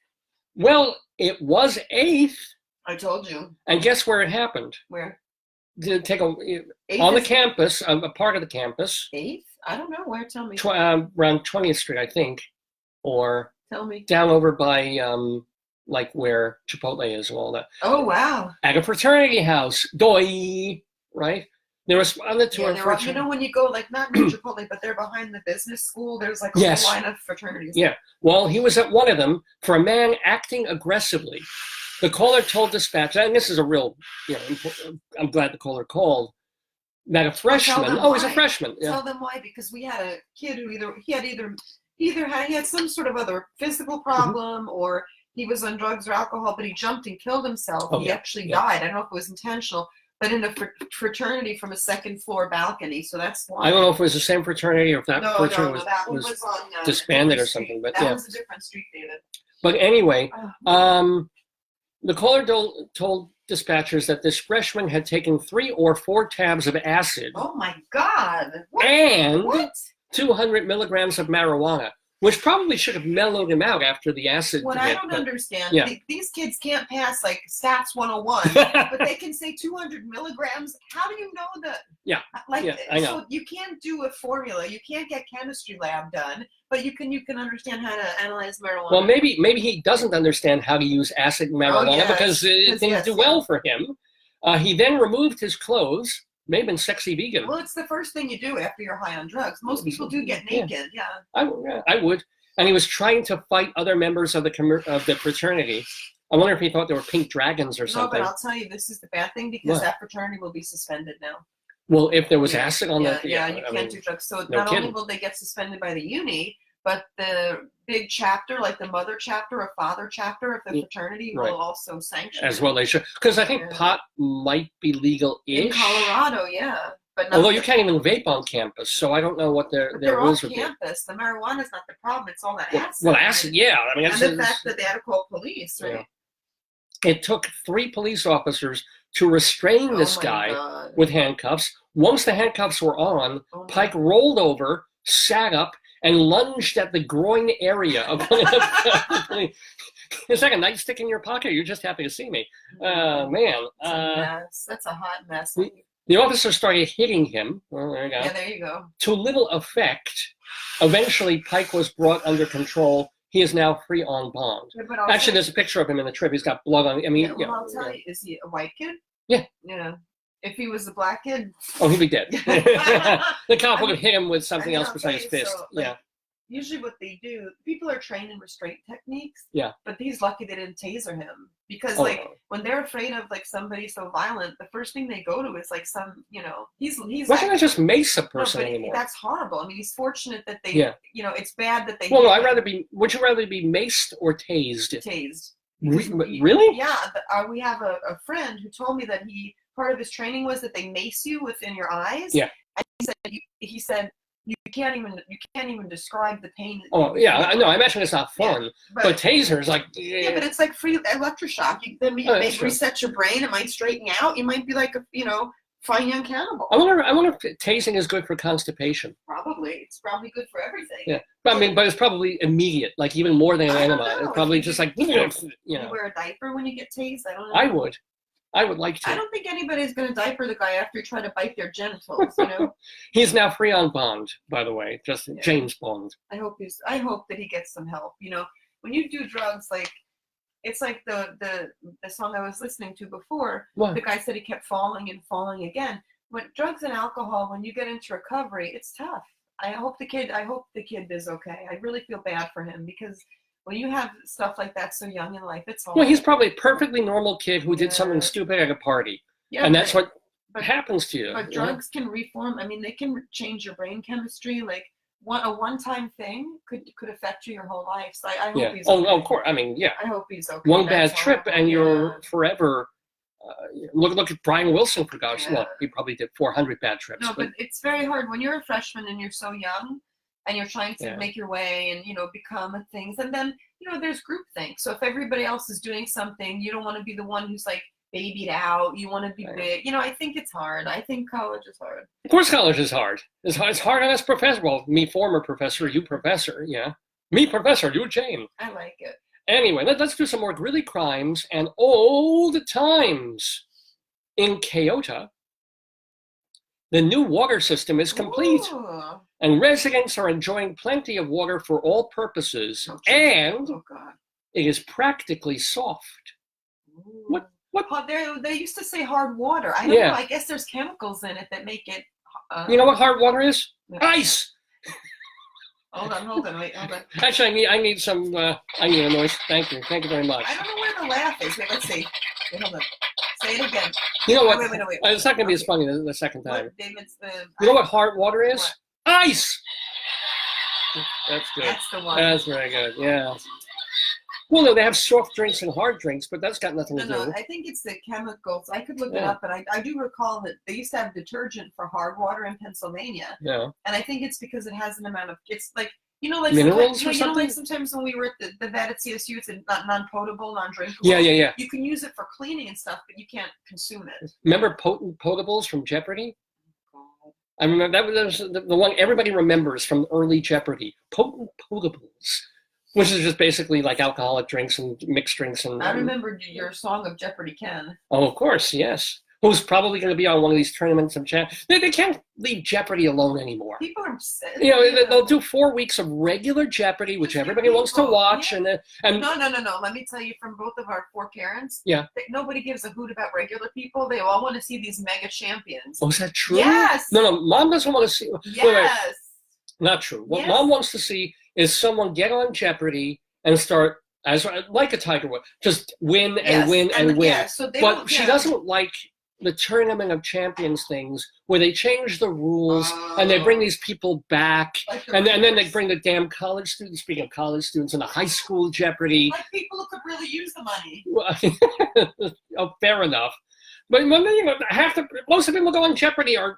Well, it was 8th.
I told you.
And guess where it happened?
Where?
On the campus, a part of the campus.
8th? I don't know. Where? Tell me.
Around 20th Street, I think. Or
Tell me.
down over by, like where Chipotle is and all that.
Oh, wow.
At a fraternity house. Doi! Right? They responded to a fraternity.
You know when you go, like, not near Chipotle, but they're behind the business school, there's like a whole line of fraternities.
Yeah. Well, he was at one of them for a man acting aggressively. The caller told dispatch, and this is a real, I'm glad the caller called, that a freshman, he's a freshman.
Tell them why, because we had a kid who he had some sort of other physical problem, or he was on drugs or alcohol, but he jumped and killed himself. He actually died. I don't know if it was intentional, but in a fraternity from a second floor balcony. So that's why.
I don't know if it was the same fraternity or if that fraternity
that one
was
on
disbanded or something. But
that was a different street, David.
But anyway, the caller told dispatchers that this freshman had taken 3 or 4 tabs of acid.
Oh my God! What?
And 200 milligrams of marijuana, which probably should have mellowed him out after the acid.
What I don't understand, these kids can't pass like stats 101, but they can say 200 milligrams. How do you know that?
Yeah. I know.
So you can't do a formula. You can't get chemistry lab done, but you can understand how to analyze marijuana.
Well, maybe he doesn't understand how to use acid and marijuana because it didn't do well for him. He then removed his clothes. Maybe been sexy vegan.
Well, it's the first thing you do after you're high on drugs. Most people do get naked. Yeah.
I would. And he was trying to fight other members of the fraternity. I wonder if he thought they were pink dragons or something.
No, but I'll tell you, this is the bad thing because that fraternity will be suspended now.
Well, if there was acid on that.
Yeah, you can't do drugs. So not only will they get suspended by the uni, but the big chapter, like the mother chapter or father chapter of the fraternity, will also sanction
as well. They should, because I think pot might be legal-ish
in Colorado. Yeah, but
although you can't even vape on campus, so I don't know what their rules would be.
They're off campus. The marijuana is not the problem; it's all that acid.
Well, acid, yeah. I mean,
and the fact that they had to call police, right?
Yeah. It took 3 police officers to restrain this guy with handcuffs. Once the handcuffs were on, Pike rolled over, sat up, and lunged at the groin area of one of the It's like a nightstick in your pocket. You're just happy to see me. Man.
That's a mess. That's a hot mess.
The officer started hitting him. Well, there you go.
Yeah, there you go.
To little effect. Eventually, Pike was brought under control. He is now free on bond. Yeah, actually, there's a picture of him in the trip. He's got blood on him. I mean,
I'll tell you, is he a white kid?
Yeah.
Yeah. If he was a black kid,
oh, he'd be dead. The cop would have hit him with something else besides his fist.
So,
yeah.
Usually what they do, people are trained in restraint techniques.
Yeah.
But he's lucky they didn't taser him. Because
Oh.
when they're afraid of somebody so violent, the first thing they go to is some, he's
Why can't I just mace a
no,
person
but
anymore?
that's horrible. I mean, he's fortunate that they,
Yeah.
it's bad that they
Well, no,
hit
would you rather be maced or tased?
him, tased.
Really?
Yeah, we have a friend who told me that part of his training was that they mace you within your eyes.
Yeah.
And he said you can't even describe the pain.
Oh, yeah, I know. I imagine it's not fun.
Yeah,
but tasers, like...
Yeah, but it's like free electroshock. Then it may reset your brain. It might straighten you out. You might be like a, fine young cannibal.
I wonder if tasing is good for constipation.
Probably. It's probably good for everything.
Yeah. But it's probably immediate, like even more than an enema. It's probably just like,
You wear a diaper when you get tased? I don't know.
I would like to.
I don't think anybody's going to diaper the guy after you try to bite their genitals,
He's now free on bond, by the way, just James Bond.
I hope that he gets some help. When you do drugs, it's like the song I was listening to before.
What?
The guy said he kept falling and falling again. When drugs and alcohol, when you get into recovery, it's tough. I hope the kid is okay. I really feel bad for him because when you have stuff like that so young in life, it's hard.
Well, he's probably a perfectly normal kid who did something stupid at a party. Yeah, and that's what happens to you.
But drugs can reform. I mean, they can change your brain chemistry. Like a one-time thing could affect you your whole life. So I hope he's okay.
Oh, of course. I mean, yeah.
I hope he's okay.
One bad trip and you're forever. Look at Brian Wilson, for gosh. Well, he probably did 400 bad trips.
No, but it's very hard when you're a freshman and you're so young. And you're trying to make your way and, become things. And then, there's groupthink. So if everybody else is doing something, you don't want to be the one who's babied out. You want to be big. I think it's hard. I think college is hard.
Of course college is hard. It's hard on us professor. Well, me former professor, you professor, yeah. Me professor, you Jane.
I like it.
Anyway, let's do some more Greeley Crimes and Old Times. In Kyoto, the new water system is complete.
Ooh.
And residents are enjoying plenty of water for all purposes, and it is practically soft.
Ooh. What? They used to say hard water. I don't know. I guess there's chemicals in it that make it.
You know what hard water is? No. Ice.
Hold on. Wait, hold on.
Actually, I need some. I need a noise. Thank you very much.
I don't know where the laugh is. Wait, let's see. Wait, hold on. Say it again.
You know what?
Wait.
It's not going to be as funny the second time.
David's
you know what hard water is?
What?
Ice! That's good.
That's the one.
That's very good, yeah. Well, no, they have soft drinks and hard drinks, but that's got nothing to do.
No, I think it's the chemicals. I could look it up, but I do recall that they used to have detergent for hard water in Pennsylvania.
Yeah.
And I think it's because it has an amount of, it's like,
minerals or something?
Sometimes when we were at the vet at CSU, it's non-potable, non-drinkable.
Yeah.
You can use it for cleaning and stuff, but you can't consume it.
Remember potables from Jeopardy? I remember that was the one everybody remembers from early Jeopardy. Potables, which is just basically like alcoholic drinks and mixed drinks. And
I remember your song of Jeopardy Ken.
Oh, of course, yes. Who's probably going to be on one of these tournaments of They can't leave Jeopardy alone anymore.
People are upset.
They'll do 4 weeks of regular Jeopardy, which everybody wants to watch.
Yeah. No. Let me tell you from both of our 4 parents.
Yeah.
Nobody gives a hoot about regular people. They all want to see these mega champions.
Oh, is that true?
Yes.
No. Mom doesn't want to see.
Yes.
Wait. Not true. What Mom wants to see is someone get on Jeopardy and start as like a Tiger Woods, just win and win and win.
Yeah, so
but she doesn't like the Tournament of Champions things where they change the rules and they bring these people back and then they bring the damn college students, speaking of college students, in the high school Jeopardy.
Like people who could really use the money.
Oh, fair enough. But most of the people go on Jeopardy are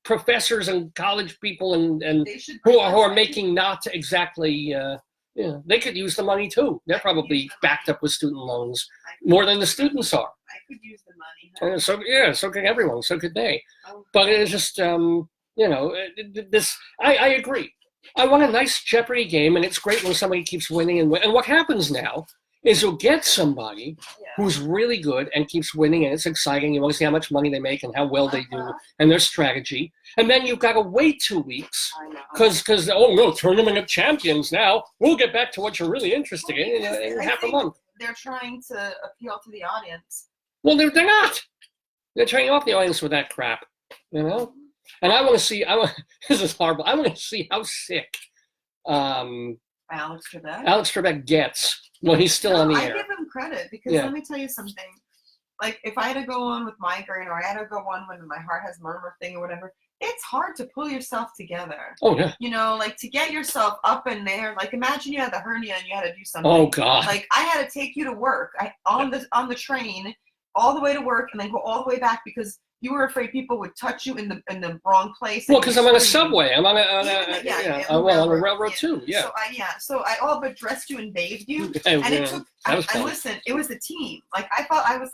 professors and college people and who are making not exactly they could use the money too. They're probably backed up with student loans more than the students are.
I could use the money.
Huh? So could everyone. So could they. But it's just this. I agree. I want a nice Jeopardy game, and it's great when somebody keeps winning and what happens now is you'll get somebody who's really good and keeps winning, and it's exciting. You want to see how much money they make and how well they do and their strategy. And then you've got to wait 2 weeks because Tournament of Champions now. We'll get back to what you're really interested in half a month.
They're trying to appeal to the audience.
Well, they're not. They're turning off the audience with that crap, you know? And I want to see, this is horrible, I want to see how sick
Alex
Trebek gets when he's still on the air.
I give him credit because let me tell you something. Like, if I had to go on with migraine or I had to go on when my heart has murmur thing or whatever, it's hard to pull yourself together.
Oh, yeah.
You know, like, to get yourself up in there. Like, imagine you had the hernia and you had to do something.
Oh, God.
Like, I had to take you to work on the train all the way to work and then go all the way back because you were afraid people would touch you in the wrong place.
Well, because I'm on a subway. I'm on a railroad too. Yeah.
So I all but dressed you and bathed you,
and
it took. And listen, it was a team. Like I thought, I was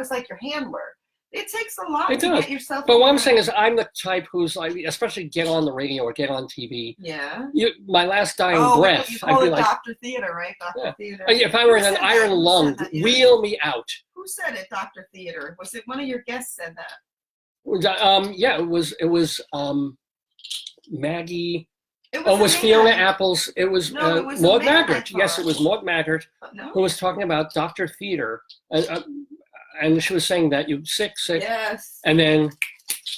like your handler. It takes a lot to get yourself.
But what I'm saying is, I'm the type who's like, especially get on the radio or get on TV.
Yeah.
My last dying breath.
You call it Dr. Theater, right? Dr. Theater.
If I were in an iron lung, wheel me out.
Who said it, Dr. Theater? Was it one of your guests said that?
It was Maggie. It was Fiona Apple's. It was Maud Maggart. Yes, it was Maud Maggart who was talking about Dr. Theater, and she was saying that you're sick,
yes,
and then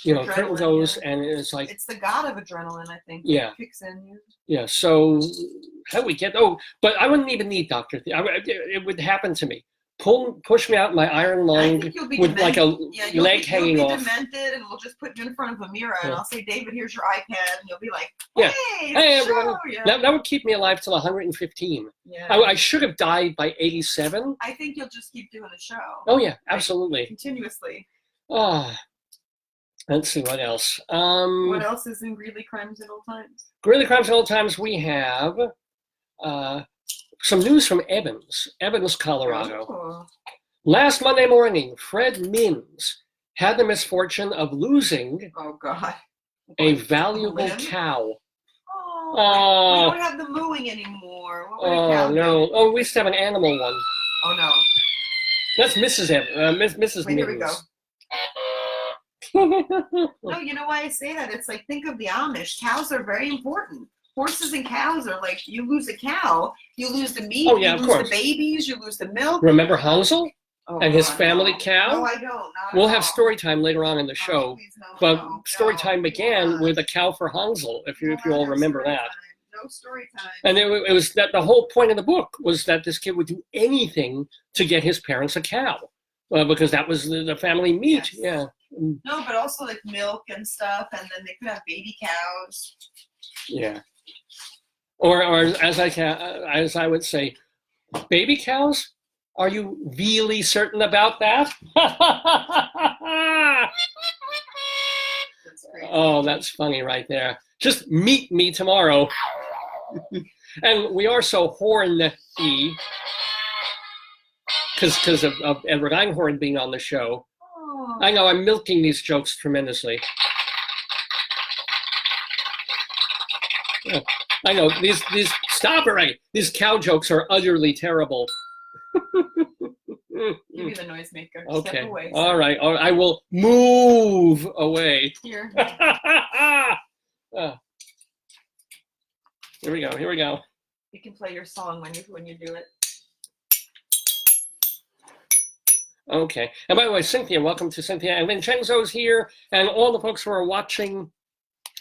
curtain goes, and it's like
it's the god of adrenaline, I think.
Yeah,
it kicks in you.
Yeah. So how do we get? Oh, but I wouldn't even need Dr. Theater. It would happen to me. Push me out my iron lung with like a leg hanging off.
You'll be demented, and we'll just put you in front of a mirror, and I'll say, "David, here's your iPad," and you'll be like, "Hey,
everyone!" That would keep me alive till 115.
Yeah.
I should have died by 87.
I think you'll just keep doing the show.
Oh yeah, absolutely,
continuously.
Let's see what else.
What else is in Greeley Crimes Old Times?
Greeley Crimes Old Times. We have. Some news from Evans, Colorado.
Oh.
Last Monday morning, Fred Minns had the misfortune of losing a valuable cow.
Oh, we don't have the mooing anymore. What would a cow
no. Oh, we used to have an animal one.
Oh, no.
That's Mrs. Mrs.
Wait,
Minns.
here we go. No, you know why I say that? It's like, think of the Amish. Cows are very important. Horses and cows are like, you lose a cow, you lose the meat, you lose the babies, you lose the milk.
Remember Hansel and his family cow?
No, I don't.
We'll have story time later on in the show. But story time began with a cow for Hansel, if you all remember that.
No story time.
And it was that the whole point of the book was that this kid would do anything to get his parents a cow. Because that was the family meat.
Yes.
Yeah.
No, but also like milk and stuff, and then they could have baby cows.
Yeah. Or as I would say, baby cows? Are you really certain about that? That's funny right there. Just meet me tomorrow. And we are so horny because of Edward Einhorn being on the show. Oh. I know I'm milking these jokes tremendously. Yeah. I know these stop already. These cow jokes are utterly terrible.
Give me the noisemaker.
Okay.
Step away.
All right. I will move away.
Here.
Here we go.
You can play your song when you do it.
Okay. And by the way, Cynthia, welcome to Cynthia. And Vincenzo's here, and all the folks who are watching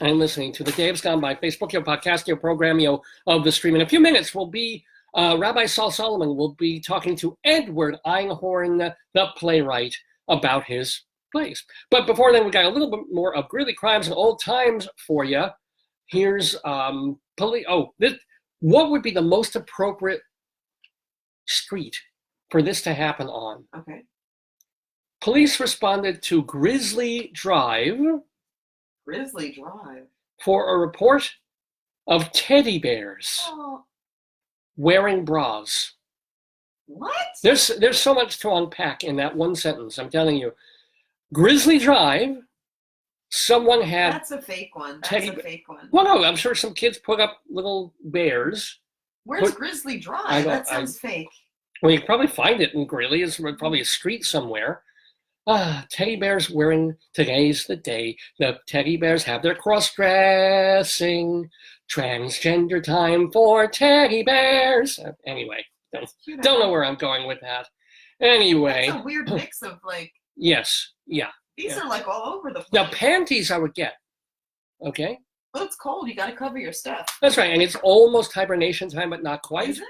and listening to the Dave's Gone By Facebook, podcast, program, of the stream. In a few minutes, will be Rabbi Sol Solomon will be talking to Edward Einhorn, the playwright, about his plays. But before then, we got a little bit more of Greeley Crimes and Old Times for you. Here's what would be the most appropriate street for this to happen on?
Okay.
Police responded to Grizzly Drive.
Grizzly Drive.
For a report of teddy bears wearing bras.
What?
There's so much to unpack in that one sentence, I'm telling you. Grizzly Drive, someone had...
That's a fake one.
Well, no, I'm sure some kids put up little bears.
Where's Grizzly Drive? That sounds fake.
Well, you can probably find it in Greeley. It's probably a street somewhere. Teddy bears wearing, today's the day. The teddy bears have their cross-dressing. Transgender time for teddy bears. Anyway, don't know where I'm going with that. Anyway.
That's a weird mix of like...
Yes, yeah.
These are like all over the place.
Now, panties I would get. Okay?
Well, it's cold. You got to cover your stuff.
That's right. And it's almost hibernation time, but not quite.
Is it?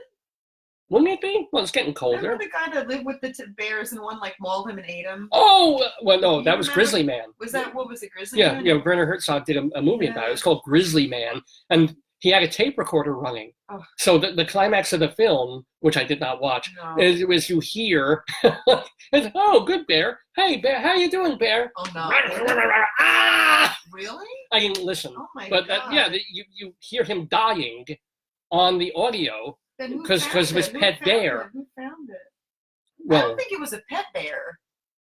Wouldn't it be? Well, it's getting colder.
Remember the guy that lived with the bears and one like mauled him and ate him?
Oh, well, no,
You
that was
remember?
Grizzly Man.
What was it, Grizzly
Yeah,
Man?
yeah. Werner Herzog did a movie about it. It was called Grizzly Man, and he had a tape recorder running.
Oh.
So the climax of the film, which I did not watch, is you hear, oh, good bear. Hey, bear, how you doing, bear?
Oh, no.
Ah!
Really?
I didn't listen.
Oh, my
but
God.
You hear him dying on the audio because of his pet bear.
Who found it? I
Well,
don't think it was a pet bear.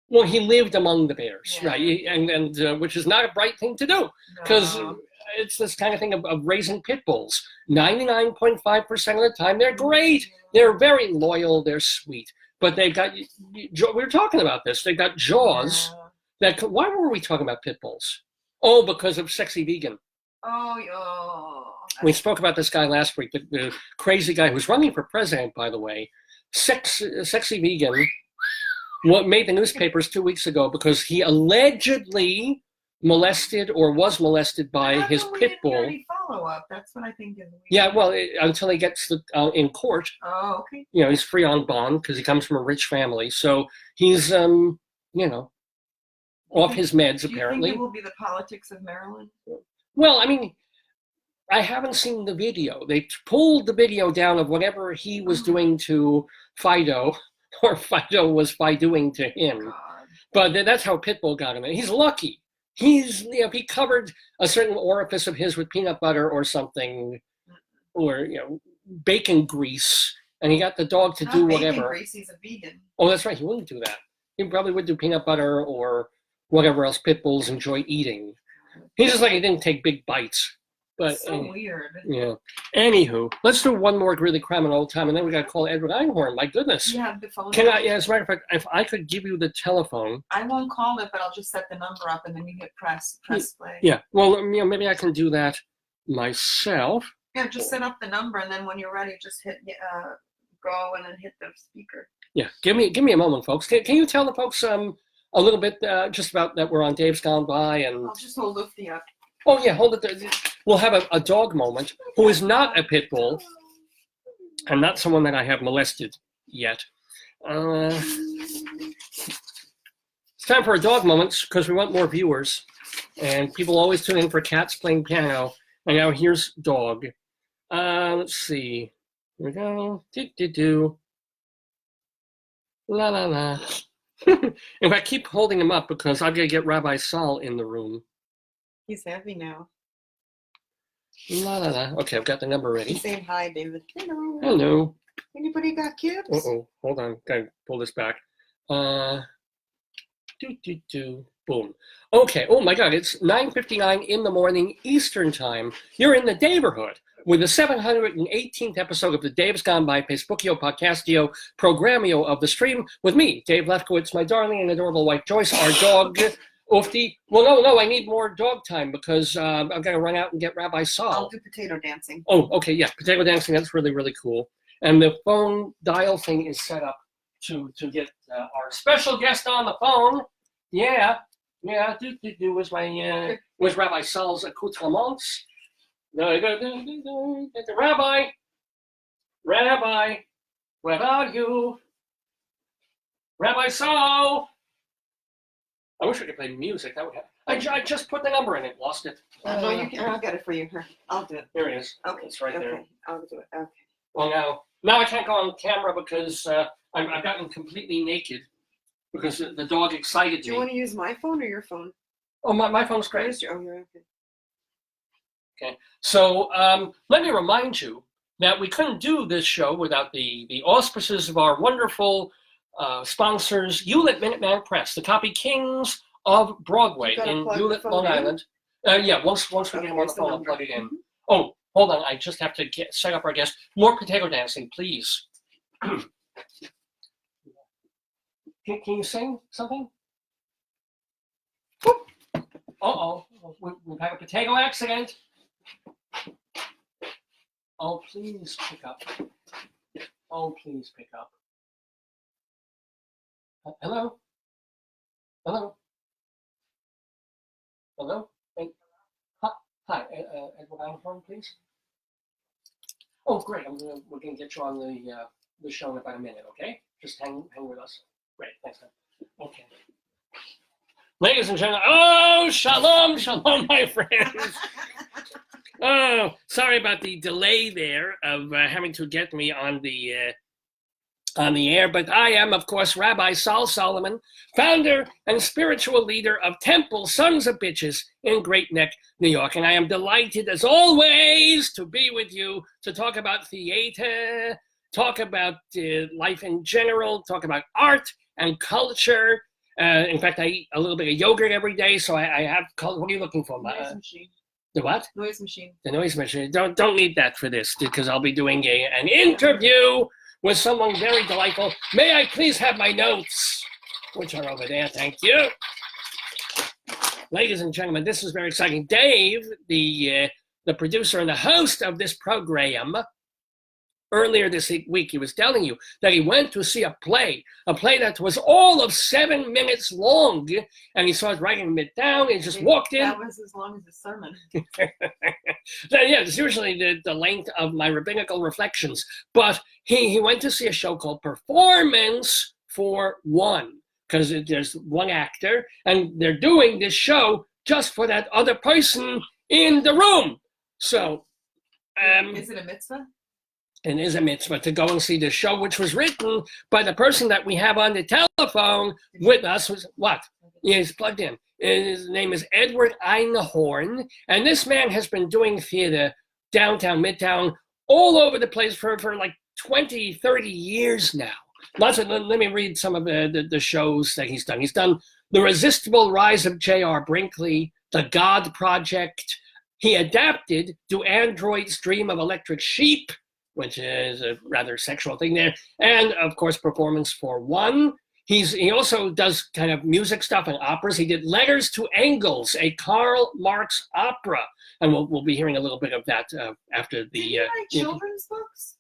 well, he lived among the bears,
Yeah.
right? And which is not a bright thing to do because
No.
it's this kind of thing of raising pit bulls. 99.5% of the time, they're great. They're very loyal. They're sweet. But they've got, we were talking about this, they've got jaws. Why were we talking about pit bulls? Oh, because of Sexy Vegan.
Oh.
We spoke about this guy last week, the crazy guy who's running for president, by the way. Sexy Vegan made the newspapers 2 weeks ago because he allegedly molested or was molested by his pit bull.
Follow up. That's what I think is weird.
Yeah, well, until he gets in court.
Oh, okay.
You know, he's free on bond because he comes from a rich family. So he's, off his meds, apparently.
Do you think it will be the politics of Maryland?
Well, I mean, I haven't seen the video. They pulled the video down of whatever he was doing to Fido, or Fido was Fidoing to him.
God.
But that's how Pitbull got him. He's lucky. He covered a certain orifice of his with peanut butter or something, or bacon grease, and he got the dog to do whatever.
Bacon grease, he's a vegan.
Oh, that's right. He wouldn't do that. He probably would do peanut butter or whatever else pit bulls enjoy eating. He's just like he didn't take big bites. But
so weird.
Yeah. Anywho, let's do one more Greeley Crime in Old Time, and then we got to call Edward Einhorn. My goodness.
You have the phone.
Can I? Yeah, as a matter of fact, if I could give you the telephone.
I won't call it, but I'll just set the number up, and then you hit press play.
Yeah. Well, maybe I can do that myself.
Yeah, just set up the number, and then when you're ready, just hit go, and then hit the speaker.
Yeah. Give me a moment, folks. Can you tell the folks a little bit just about that we're on Dave's Gone By and.
I'll just hold Lufty up.
Oh yeah, hold it there. We'll have a dog moment who is not a pit bull and not someone that I have molested yet. It's time for a dog moment because we want more viewers. And people always tune in for cats playing piano. And now here's dog. Let's see. Here we go. Do. La la la. In fact, keep holding him up because I've got to get Rabbi Sol in the room.
He's happy now.
La la la. Okay, I've got the number ready.
He's saying hi, David. Hello.
Hello.
Anybody got kids?
Uh-oh. Hold on. Gotta pull this back. Boom. Okay. Oh my God. It's 9:59 in the morning Eastern Time. You're in the Daverhood with the 718th episode of the Dave's Gone By Facebookio Podcastio Programmio of the Stream with me, Dave Lefkowitz, my darling and adorable wife Joyce, our dog. Oofty. Well, no, I need more dog time because I'm going to run out and get Rabbi Sol.
I'll do potato dancing.
Oh, okay, yeah, potato dancing, that's really, really cool. And the phone dial thing is set up to get our special guest on the phone. Yeah, was Rabbi Sol's accoutrements. The Rabbi, where are you? Rabbi Sol. I wish we could play music. That would have. I just put the number in it. Lost it.
No, you can. I'll get it for you. Here, I'll do it.
Here it is.
Okay,
It's right there.
Okay, I'll do it. Okay.
Well, now I can't go on camera because I've gotten completely naked because the dog excited
Do you
me.
want to use my phone or your phone?
Oh, my phone's great.
Oh, you're okay.
Okay. So let me remind you that we couldn't do this show without the auspices of our wonderful sponsors, Hewlett Minuteman Press, the copy kings of Broadway in Hewlett, Long Island. Yeah, once we get him on the phone, I'll plug it in. Mm-hmm. Oh, hold on. I just have to set up our guest. More potato dancing, please. Can you sing something? Uh-oh. We've had a potato accident. Oh, please pick up. Oh, please pick up. Hello? Hello? Hello? Hi, Edward Einhorn, please. Oh, great. We're gonna get you on the show in about a minute, okay? Just hang with us. Great, thanks, man. Okay. Ladies and gentlemen, oh, shalom, my friends. Oh, sorry about the delay there of having to get me on the air, but I am, of course, Rabbi Sol Solomon, founder and spiritual leader of Temple Sons of Bitches in Great Neck, New York. And I am delighted, as always, to be with you to talk about theater, talk about life in general, talk about art and culture. In fact, I eat a little bit of yogurt every day, so I have. What are you looking for?
Noise machine.
The what?
Noise machine.
The noise machine. Don't need that for this, because I'll be doing an interview with someone very delightful. May I please have my notes, which are over there. Thank you. Ladies and gentlemen, this is very exciting. Dave, the producer and the host of this program, earlier this week, he was telling you that he went to see a play that was all of 7 minutes long, and he started writing it down and just walked in.
That was as long as the sermon.
Yeah, it's usually the length of my rabbinical reflections, but he went to see a show called Performance for One, because there's one actor, and they're doing this show just for that other person in the room. So,
is it a mitzvah?
It is a mitzvah to go and see the show, which was written by the person that we have on the telephone with us. What? Yeah, he's plugged in. His name is Edward Einhorn, and this man has been doing theater downtown, midtown, all over the place for like 20, 30 years now. Let me read some of the shows that he's done. He's done The Irresistible Rise of J.R. Brinkley, The God Project. He adapted Do Androids Dream of Electric Sheep, which is a rather sexual thing there, and of course, Performance for One. He also does kind of music stuff and operas. He did Letters to Engels, a Karl Marx opera, and we'll be hearing a little bit of that after the.
Did he write children's books?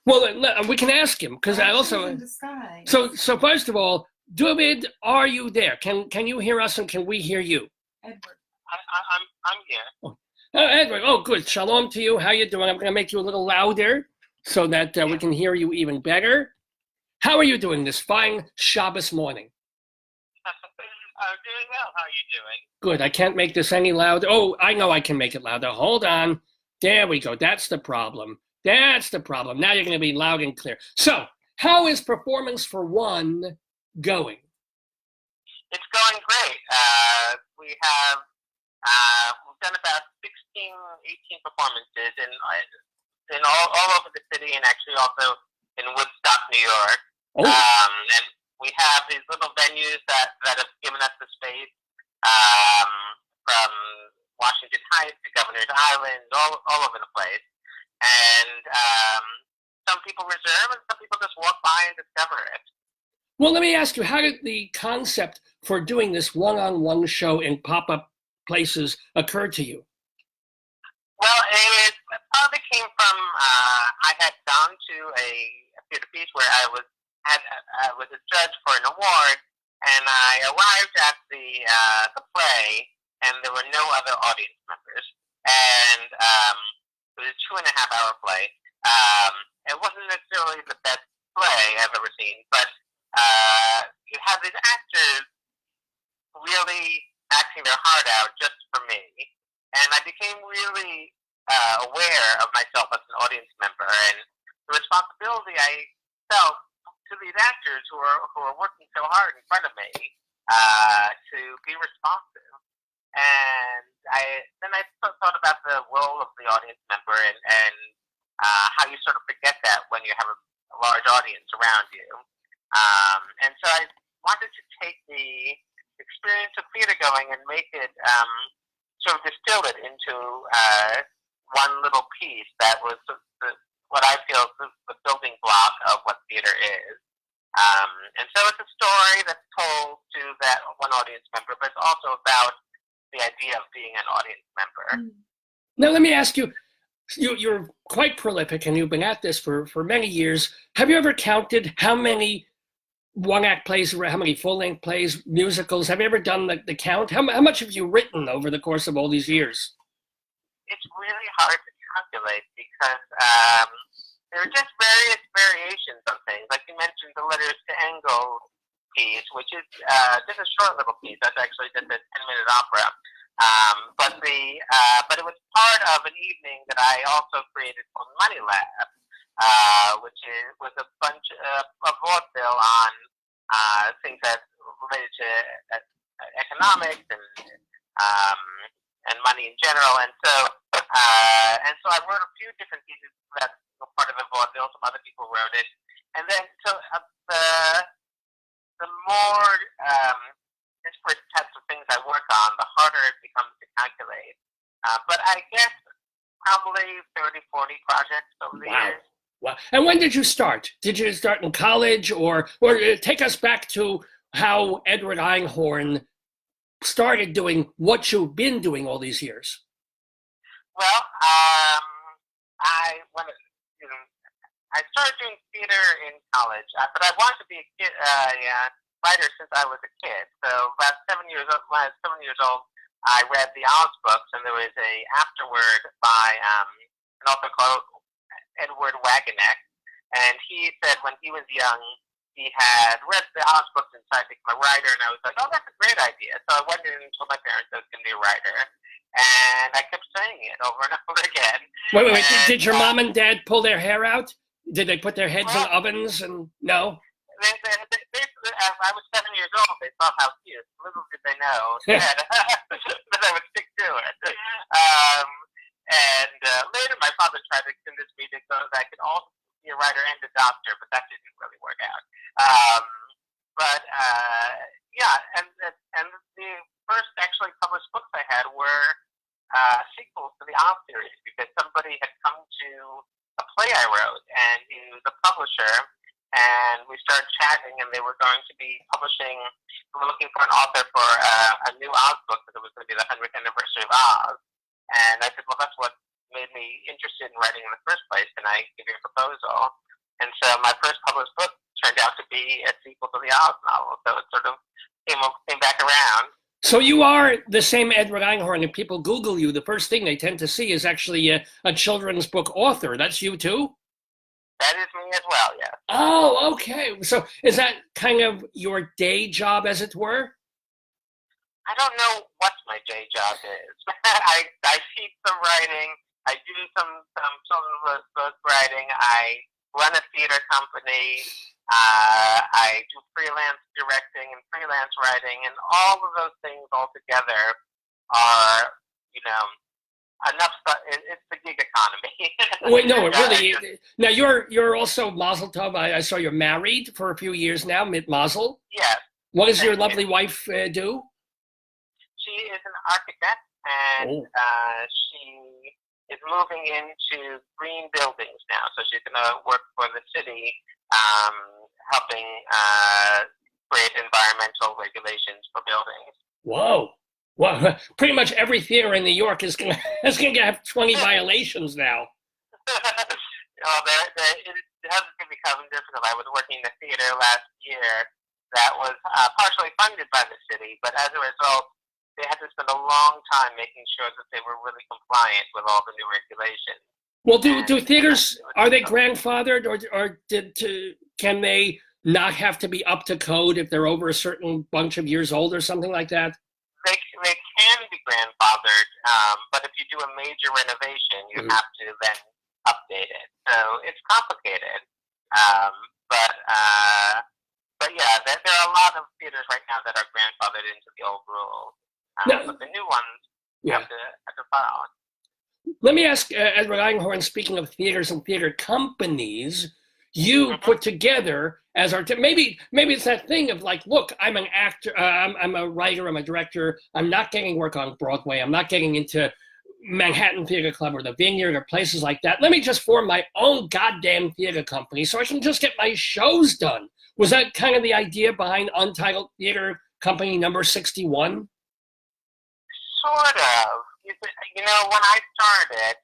Well, we can ask him, because I also.
In disguise.
So first of all, David, are you there? Can you hear us, and can we hear you?
Edward.
I'm here.
Oh, Edward. Oh, good. Shalom to you. How you doing? I'm going to make you a little louder so that we can hear you even better. How are you doing this fine Shabbos morning?
I'm doing well. How are you doing?
Good. I can't make this any louder. Oh, I know I can make it louder. Hold on. There we go. That's the problem. Now you're going to be loud and clear. So, how is Performance for One going?
It's going great. We've done about 16, 18 performances in all over the city, and actually also in Woodstock, New York.
Oh.
And we have these little venues that have given us the space, from Washington Heights to Governor's Island, all over the place. And some people reserve, and some people just walk by and discover it.
Well, let me ask you, how did the concept for doing this one-on-one show in pop-up places occur to you?
Well, it probably came from I had gone to a theater piece where I was a judge for an award, and I arrived at the play, and there were no other audience members, and it was a 2.5-hour play. It wasn't necessarily the best play I've ever seen, but you had these actors really acting their heart out just for me, and I became really aware of myself as an audience member and the responsibility I felt to these actors who are working so hard in front of me to be responsive. And then I thought about the role of the audience member and how you sort of forget that when you have a large audience around you. And so I wanted to take the experience of theater going and make it sort of distill it into one little piece that was what I feel is the building block of what theater is. And so it's a story that's told to that one audience member, but it's also about the idea of being an audience member.
Now, let me ask you, you're quite prolific, and you've been at this for many years. Have you ever counted how many one-act plays, how many full-length plays, musicals? Have you ever done the count? How much have you written over the course of all these years?
It's really hard to calculate because there are just various variations on things. Like you mentioned, the Letters to Engel piece, which is just a short little piece. That's actually just a 10-minute opera. But it was part of an evening that I also created called Money Lab, which was a bunch of vaudeville on things that related to economics and money in general. And so I wrote a few different pieces that were part of the vaudeville. Some other people wrote it, and then the more disparate types of things I work on, the harder it becomes to calculate. But I guess probably 30, 40 projects over the years.
Wow. And when did you start? Did you start in college or take us back to how Edward Einhorn started doing what you've been doing all these years?
Well, I started doing theater in college, but I wanted to be a writer since I was a kid. So about 7 years old, when I was 7 years old, I read the Oz books, and there was a afterword by an author called Edward Wageneck, and he said when he was young, he had read the Oz books and decided to become a writer, and I was like, oh, that's a great idea. So I went in and told my parents I was going to be a writer, and I kept saying it over and over again.
Wait. Did your mom and dad pull their hair out? Did they put their heads in ovens? And no?
I was 7 years old. They thought how cute. Little did they know that I would stick to it. And later, my father tried to convince me to go that I could also be a writer and a doctor, but that didn't really work out. And the first actually published books I had were sequels to the Oz series because somebody had come to a play I wrote, and he was a publisher. And we started chatting, and they were going to be publishing. We were looking for an author for a new Oz book because it was going to be the 100th anniversary of Oz. And I said, well, that's what made me interested in writing in the first place. Can I give you a proposal? And so my first published book turned out to be a sequel to the Oz novel. So it sort of came back around.
So you are the same Edward Einhorn. If people Google you, the first thing they tend to see is actually a children's book author. That's you too?
That is me as well, yes.
Oh, okay. So is that kind of your day job, as it were?
I don't know what my day job is. I teach some writing. I do some children's book writing. I run a theater company. I do freelance directing and freelance writing, and all of those things all together are, enough stuff. It's the gig economy.
Wait, no, it really. Now you're also Mazel Tov. I saw you're married for a few years now, mit Mazel.
Yes.
What does your lovely wife do?
She is an architect, and she is moving into green buildings now. So she's going to work for the city, helping create environmental regulations for buildings.
Whoa. Well, pretty much every theater in New York is going to have 20 violations now.
It hasn't become difficult. I was working in a theater last year that was partially funded by the city, but as a result, they had to spend a long time making sure that they were really compliant with all the new regulations.
Well, do theaters, are they grandfathered, or can they not have to be up to code if they're over a certain bunch of years old or something like that?
They can be grandfathered, but if you do a major renovation, you have to then update it. So it's complicated. But yeah, there are a lot of theaters right now that are grandfathered into the old rules. But the new ones have to follow.
Let me ask Edward Einhorn, speaking of theaters and theater companies, you put together as maybe it's that thing of like, look, I'm an actor, I'm a writer, I'm a director, I'm not getting work on Broadway, I'm not getting into Manhattan Theater Club or the Vineyard or places like that. Let me just form my own goddamn theater company so I can just get my shows done. Was that kind of the idea behind Untitled Theater Company number 61?
Sort of. When I started,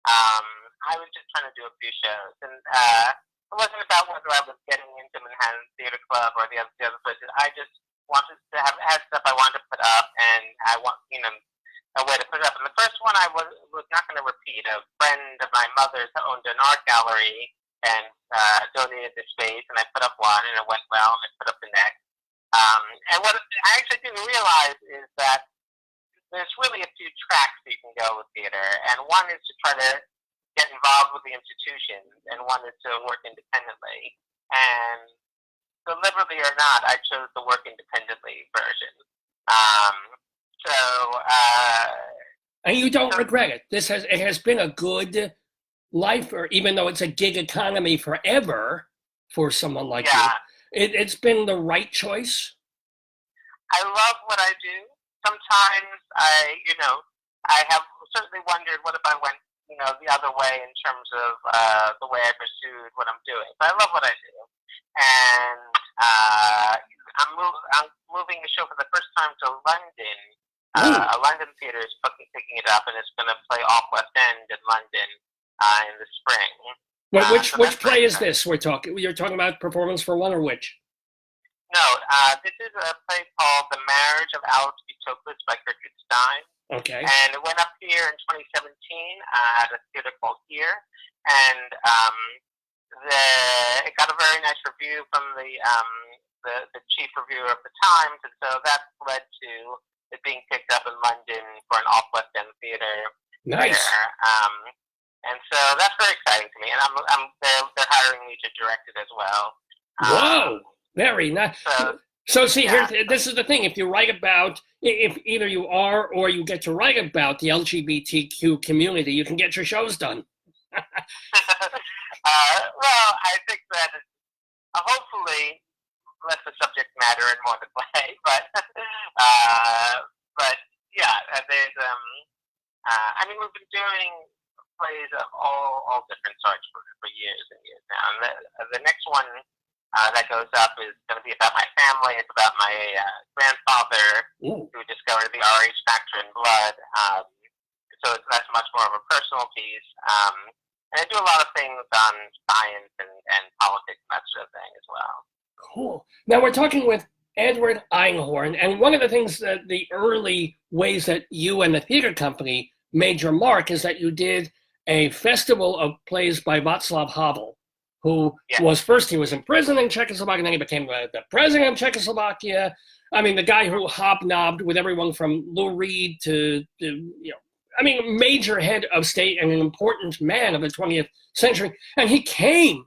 I was just trying to do a few shows, and it wasn't about whether I was getting into Manhattan Theater Club or the other places. I just wanted to had stuff I wanted to put up, and I want, a way to put it up. And the first one I was not going to repeat. A friend of my mother's owned an art gallery and donated the space, and I put up one, and it went well, and I put up the next. And what I actually didn't realize is that there's really a few tracks you can go with theater, and one is to try to get involved with the institutions, and one is to work independently. And deliberately or not, I chose the work independently version.
And you don't regret it. It has been a good life, or even though it's a gig economy forever for someone like you, it's been the right choice.
I love what I do. Sometimes I have certainly wondered, what if I went, the other way in terms of the way I pursued what I'm doing. But I love what I do, and I'm moving the show for the first time to London. A London theater is picking it up, and it's going to play off West End in London in the spring.
Which play is this? You're talking about performance for one, or which?
No, this is a play called The Marriage of Alex Vitopoulos by Gertrude Stein.
Okay.
And it went up here in 2017 at a theater called Here, and it got a very nice review from the chief reviewer of the Times, and so that led to it being picked up in London for an off-West End theater.
Nice.
And so that's very exciting to me, and they're hiring me to direct it as well.
Wow, very nice. So see, here, this is the thing. If you write about, if either you are or you get to write about the LGBTQ community, you can get your shows done.
Well, I think that hopefully less the subject matter and more the play, but yeah, there's we've been doing plays of all different sorts for years and years now, and the next one that goes up is going to be about my family. It's about my grandfather who discovered the Rh factor in blood. So that's much more of a personal piece. And I do a lot of things on science and politics and that sort of thing as well.
Cool. Now we're talking with Edward Einhorn, and one of the things that the early ways that you and the theater company made your mark is that you did a festival of plays by Václav Havel, who he was in prison in Czechoslovakia, and then he became the president of Czechoslovakia. I mean, the guy who hobnobbed with everyone from Lou Reed to major head of state and an important man of the 20th century. And he came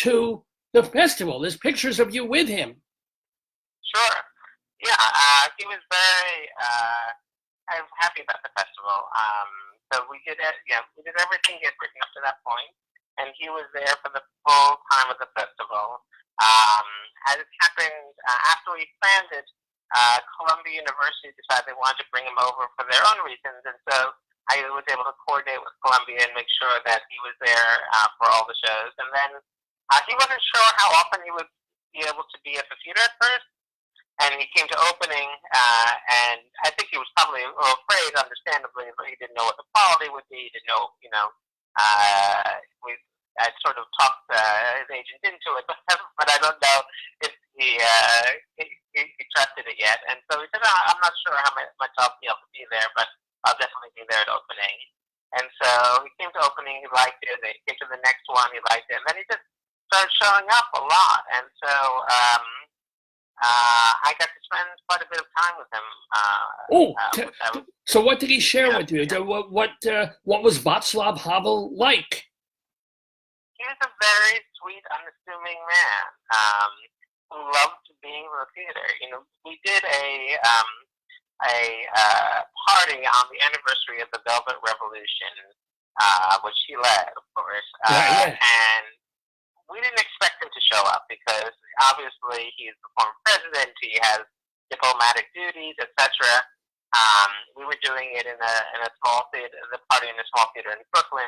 to the festival. There's pictures of you with him.
Sure. Yeah, he was very I was happy about the festival. So we did everything he had written up to that point, and he was there for the full time of the festival. As it happened, after we planned it, Columbia University decided they wanted to bring him over for their own reasons, and so I was able to coordinate with Columbia and make sure that he was there for all the shows. And then he wasn't sure how often he would be able to be at the theater at first, and he came to opening, and I think he was probably a little afraid, understandably, but he didn't know what the quality would be. He didn't know, I sort of talked his agent into it, but I don't know if he trusted it yet. And so he said, I'm not sure how much I'll be able to be there, but I'll definitely be there at opening. And so he came to opening, he liked it. He came to the next one, he liked it. And then he just started showing up a lot. And so I got to spend quite a bit of time with him.
So what did he share with you? What was Václav Havel like?
He was a very sweet, unassuming man who loved being in the theater. We did a party on the anniversary of the Velvet Revolution, which he led, of course. And we didn't expect him to show up because obviously he's the former president. He has diplomatic duties, etc. We were doing it in a small theater, the party in a small theater in Brooklyn,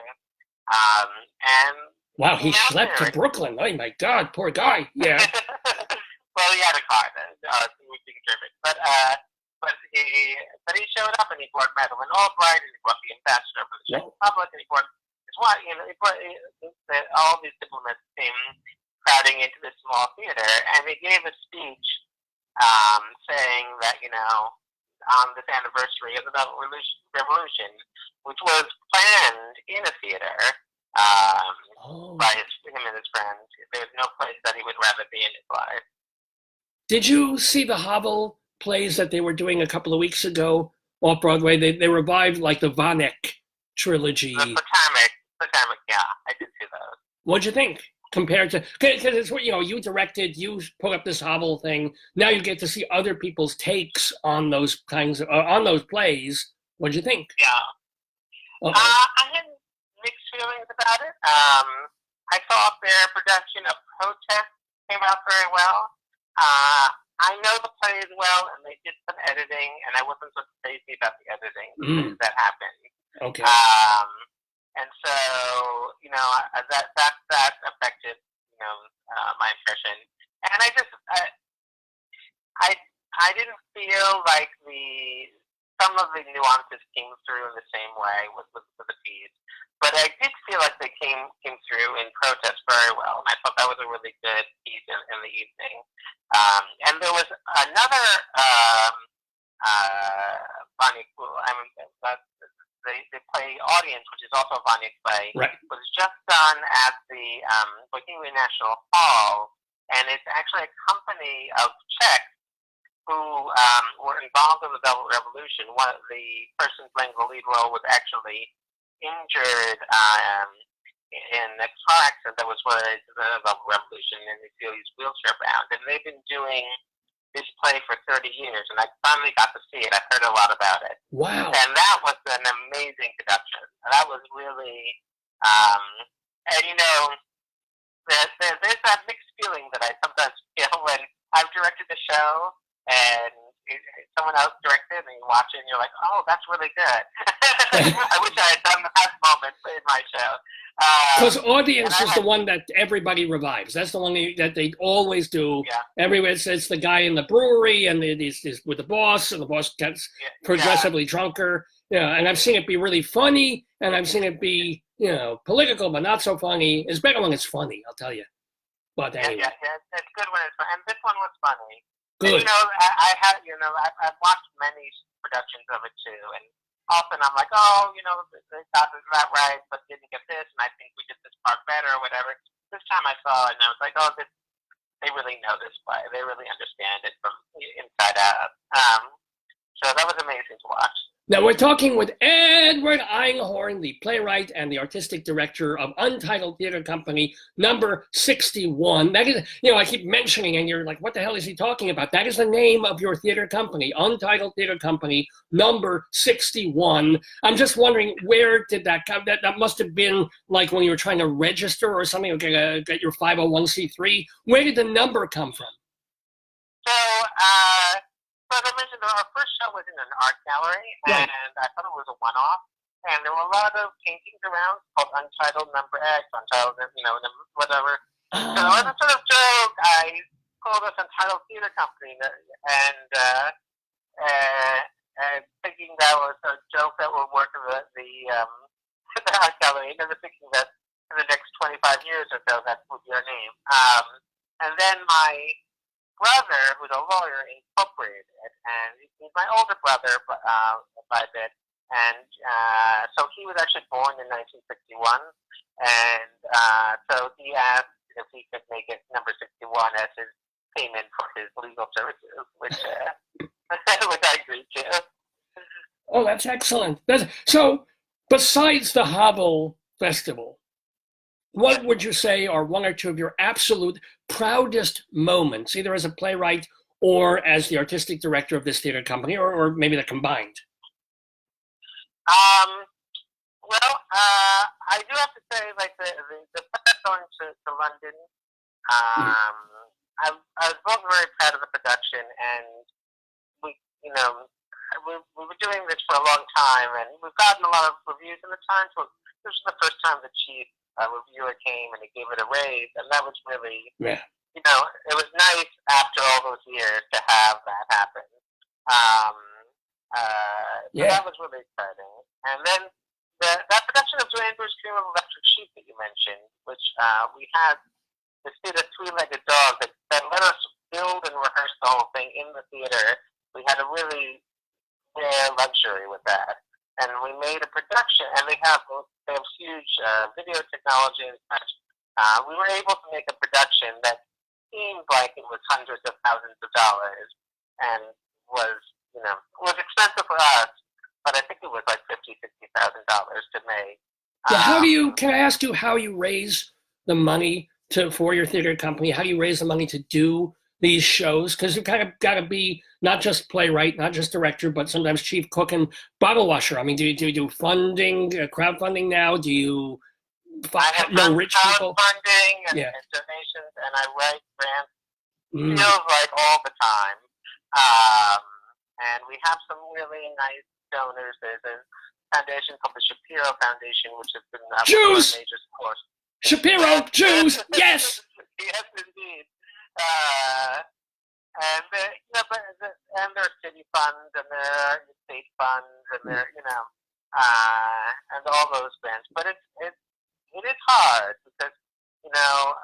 and.
Wow, he schlepped to Brooklyn. Oh my God, poor guy. Yeah.
Well, he had a car then. He was being driven, but he showed up and he brought Madeleine Albright and he brought the ambassador for the Czech Republic and he brought his wife. He brought all these diplomats came, crowding into this small theater, and they gave a speech saying that, on this anniversary of the Velvet Revolution, which was planned in a theater by him and his friends. There's no place that he would rather be in his life.
Did you see the Havel plays that they were doing a couple of weeks ago off Broadway? They revived like the Vanek trilogy.
The Potomac, yeah, I did see those.
What'd you think? Compared to, because it's what, you directed, you put up this Havel thing. Now you get to see other people's takes on those on those plays. What'd you think?
Yeah. I had mixed feelings about it. I thought their production of Protest came out very well. I know the plays well, and they did some editing, and I wasn't so crazy about the editing that happened.
Okay.
And so, that affected, my impression. And I didn't feel like some of the nuances came through in the same way with the piece, but I did feel like they came through in Protest very well, and I thought that was a really good piece in the evening. And there was another Bonnie Poole. The play Audience, which is also a Bonnie play,
right,
was just done at the Bohemian National Hall, and it's actually a company of Czechs who were involved in the Velvet Revolution. One of the person playing the lead role was actually injured in a car accident that was related to the Velvet Revolution, and he's wheelchair bound. And they've been doing this play for 30 years, and I finally got to see it. I heard a lot about it.
Wow.
And that was an amazing production. That was really, there's that mixed feeling that I sometimes feel when I've directed a show and someone else directed and you watch it and you're like, oh, that's really good. I wish I had done that moment in my show.
Because Audience is the one that everybody revives. That's the one that they always do.
Yeah.
Everywhere it's the guy in the brewery and he's with the boss, and the boss gets progressively drunker. Yeah, and I've seen it be really funny, and I've seen it be, political, but not so funny. It's better when it's funny, I'll tell you. But anyway.
Yeah, it's good when it's funny. And this one was funny.
Good.
And, I've watched many productions of it too, and often I'm like, oh, they got that right, but didn't get this, and I think we did this part better or whatever. This time I saw it, and I was like, oh, they really know this play. They really understand it from inside out. So that was amazing to watch.
Now we're talking with Edward Einhorn, the playwright and the artistic director of Untitled Theater Company, number 61. That is, I keep mentioning, and you're like, what the hell is he talking about? That is the name of your theater company, Untitled Theater Company, number 61. I'm just wondering, where did that come? That must have been like when you were trying to register or something, get your 501c3. Where did the number come from?
So, as I mentioned, our first show was in an art gallery, and I thought it was a one-off. And there were a lot of paintings around called Untitled Number X, Untitled, whatever. So as a sort of joke, I called us Untitled Theater Company, and thinking that was a joke that would work in the art gallery, never thinking that in the next 25 years or so that would be our name. And then my brother, who's a lawyer, incorporated it, and he's my older brother by a bit, and so he was actually born in 1961, and so he asked if he could make it number 61 as his payment for his legal services, which I agreed to.
Oh, that's excellent. So, besides the Havel Festival, what would you say are one or two of your absolute proudest moments, either as a playwright or as the artistic director of this theater company, or maybe they're combined?
I do have to say, like, the first going to London, I was both very proud of the production, and we were doing this for a long time, and we've gotten a lot of reviews in the time, so this was the first time the chief reviewer came and he gave it a raise, and that was really, it was nice after all those years to have that happen. So that was really exciting. And then that production of Joanne Bruce Dream of Electric Sheep that you mentioned, which we had the theater three-legged dog that let us build and rehearse the whole thing in the theater. We had a really rare luxury with that. And we made a production, and they have huge video technology and such. We were able to make a production that seemed like it was hundreds of thousands of dollars, and was expensive for us, but I think it was like $50,000 to make.
Yeah, can I ask you how you raise the money for your theater company? How do you raise the money to do these shows? Because you kind of got to be not just playwright, not just director, but sometimes chief cook and bottle washer. I mean, do you do funding, crowdfunding now? Do you know rich people?
Crowdfunding and donations, and I write grants. Feels like all the time. And we have some really nice donors. There's a foundation called the Shapiro Foundation, which has been a major support.
Shapiro, Jews, yes!
Yes, indeed. And there are city funds, and there are state funds, and there, and all those grants. But it is hard because,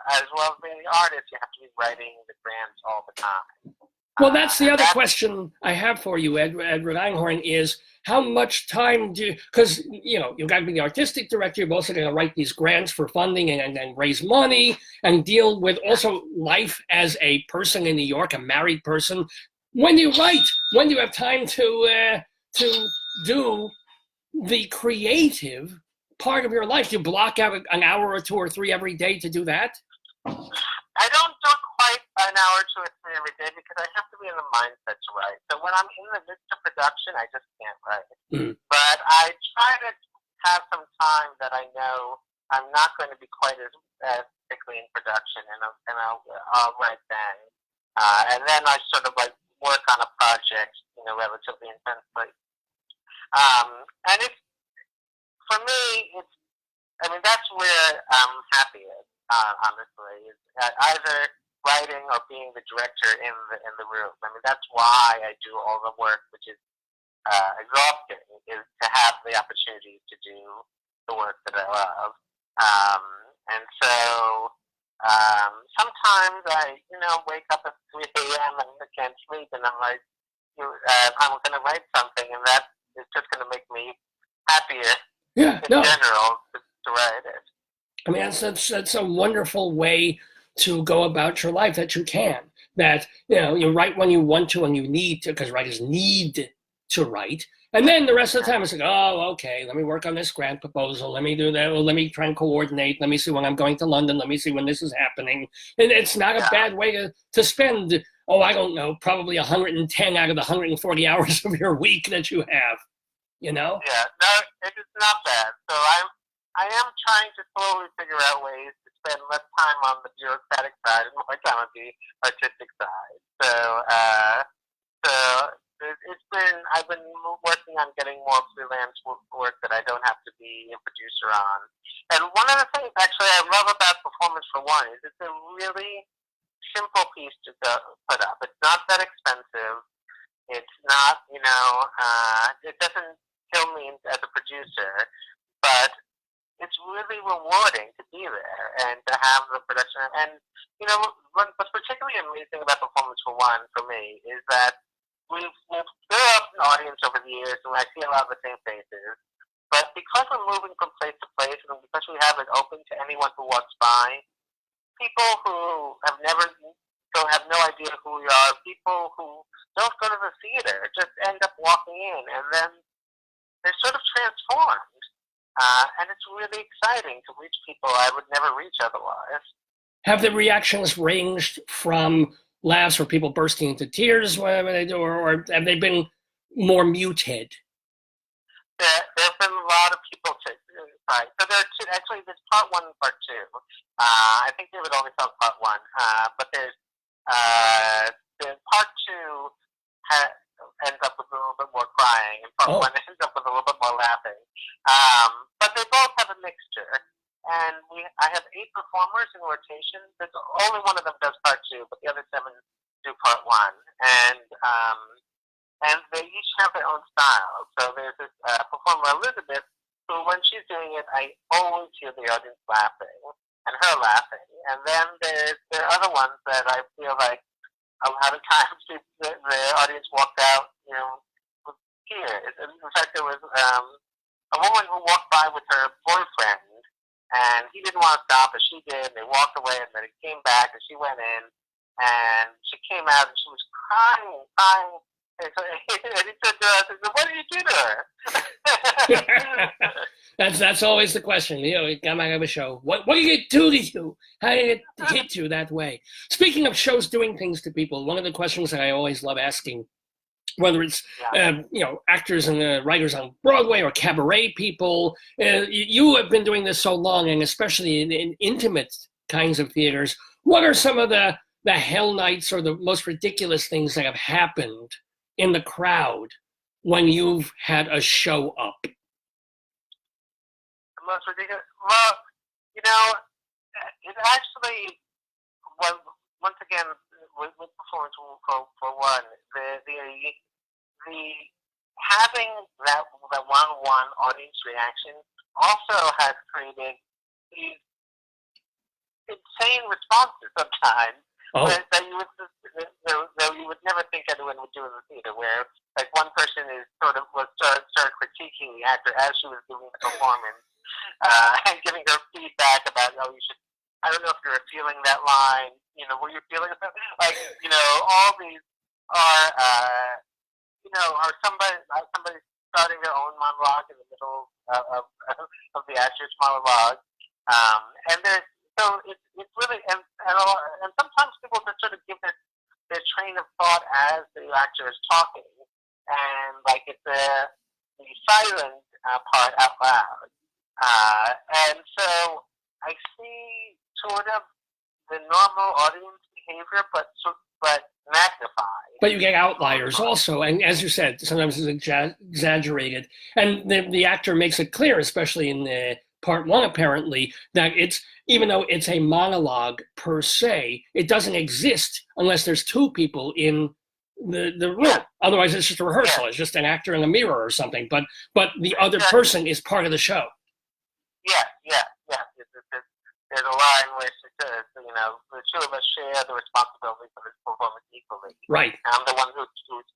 as well as being the artist, you have to be writing the grants all the time.
Well, that's the other question I have for you, Edward Einhorn, is how much time because, you've got to be the artistic director, you've also got to write these grants for funding and raise money and deal with also life as a person in New York, a married person. When do you write? When do you have time to do the creative part of your life? Do you block out an hour or two or three every day to do that?
I don't do quite an hour or two or three every day because I have to be in the mindset to write. So when I'm in the midst of production, I just can't write. But I try to have some time that I know I'm not going to be quite as thickly in production, and I'll write then. And then I sort of like work on a project, relatively intensely. And it's, for me, that's where I'm happiest. Honestly, is either writing or being the director in the room. That's why I do all the work, which is exhausting, is to have the opportunity to do the work that I love. And so sometimes I, wake up at 3 a.m. and I can't sleep, and I'm like, I'm going to write something, and that is just going to make me happier in general to write it.
I mean, that's a wonderful way to go about your life, that you can. That, you write when you want to and you need to, because writers need to write. And then the rest of the time it's like, oh, okay, let me work on this grant proposal. Let me do that. Well, let me try and coordinate. Let me see when I'm going to London. Let me see when this is happening. And it's not a bad way to spend, I don't know, probably 110 out of the 140 hours of your week that you have,
Yeah, no, it is not bad. So I am trying to slowly figure out ways to spend less time on the bureaucratic side and more time on the artistic side. I've been working on getting more freelance work that I don't have to be a producer on. And one of the things actually I love about Performance for One is it's a really simple piece to put up. It's not that expensive. It's not, it doesn't kill me as a producer, but it's really rewarding to be there and to have the production. And, what's particularly amazing about Performance for One for me is that we've built up an audience over the years, and I see a lot of the same faces. But because we're moving from place to place, and because we have it open to anyone who walks by, people who have no idea who we are, people who don't go to the theater, just end up walking in, and then they're sort of transformed. And it's really exciting to reach people I would never reach otherwise.
Have the reactions ranged from laughs or people bursting into tears, whatever they do, or have they been more muted?
There have been a lot of people right. So there are two. Actually, there's part one and part two. I think David only saw part one, but there's part two ends up with a little bit more crying, and part one ends up with a little bit more laughing. But they both have a mixture. And I have 8 performers in rotation. There's only one of them does part two, but the other 7 do part one. And they each have their own style. So there's this performer, Elizabeth, who when she's doing it, I always hear the audience laughing and her laughing. And then there's there are other ones that I feel like a lot of times the audience walked out, with tears. In fact, there was a woman who walked by with her boyfriend, and he didn't want to stop, but she did. And they walked away, and then he came back, and she went in, and she came out, and she was crying. And he said to us, "What did you do to her?"
That's always the question. Come out of a show. What did it do to you? How did it hit you that way? Speaking of shows doing things to people, one of the questions that I always love asking, whether it's actors and writers on Broadway or cabaret people, you have been doing this so long, and especially in intimate kinds of theaters. What are some of the hell nights or the most ridiculous things that have happened in the crowd when you've had a show up?
The most ridiculous? Well, it actually was, once again, with performance for one, the having that one-on-one audience reaction also has created these insane responses sometimes.
Oh.
That you would never think anyone would do in the theater, where like one person started critiquing the actor as she was doing the performance, and giving her feedback about, you should, I don't know if you were feeling that line, were you feeling it? Like, all these are somebody starting their own monologue in the middle of the actor's monologue, and there's. So it's really, and sometimes people just sort of give their train of thought as the actor is talking, and like it's the silent part out loud. And so I see sort of the normal audience behavior, but magnified.
But you get outliers also, and as you said, sometimes it's exaggerated, and the actor makes it clear, especially in the part one, apparently, that it's, even though it's a monologue per se, it doesn't exist unless there's two people in the room.
Yeah.
Otherwise, it's just a rehearsal. Yeah. It's just an actor in a mirror or something. But the other person is part of the show.
Yeah. There's a line which it says, the two of us share the responsibility for this performance equally.
Right.
I'm the one who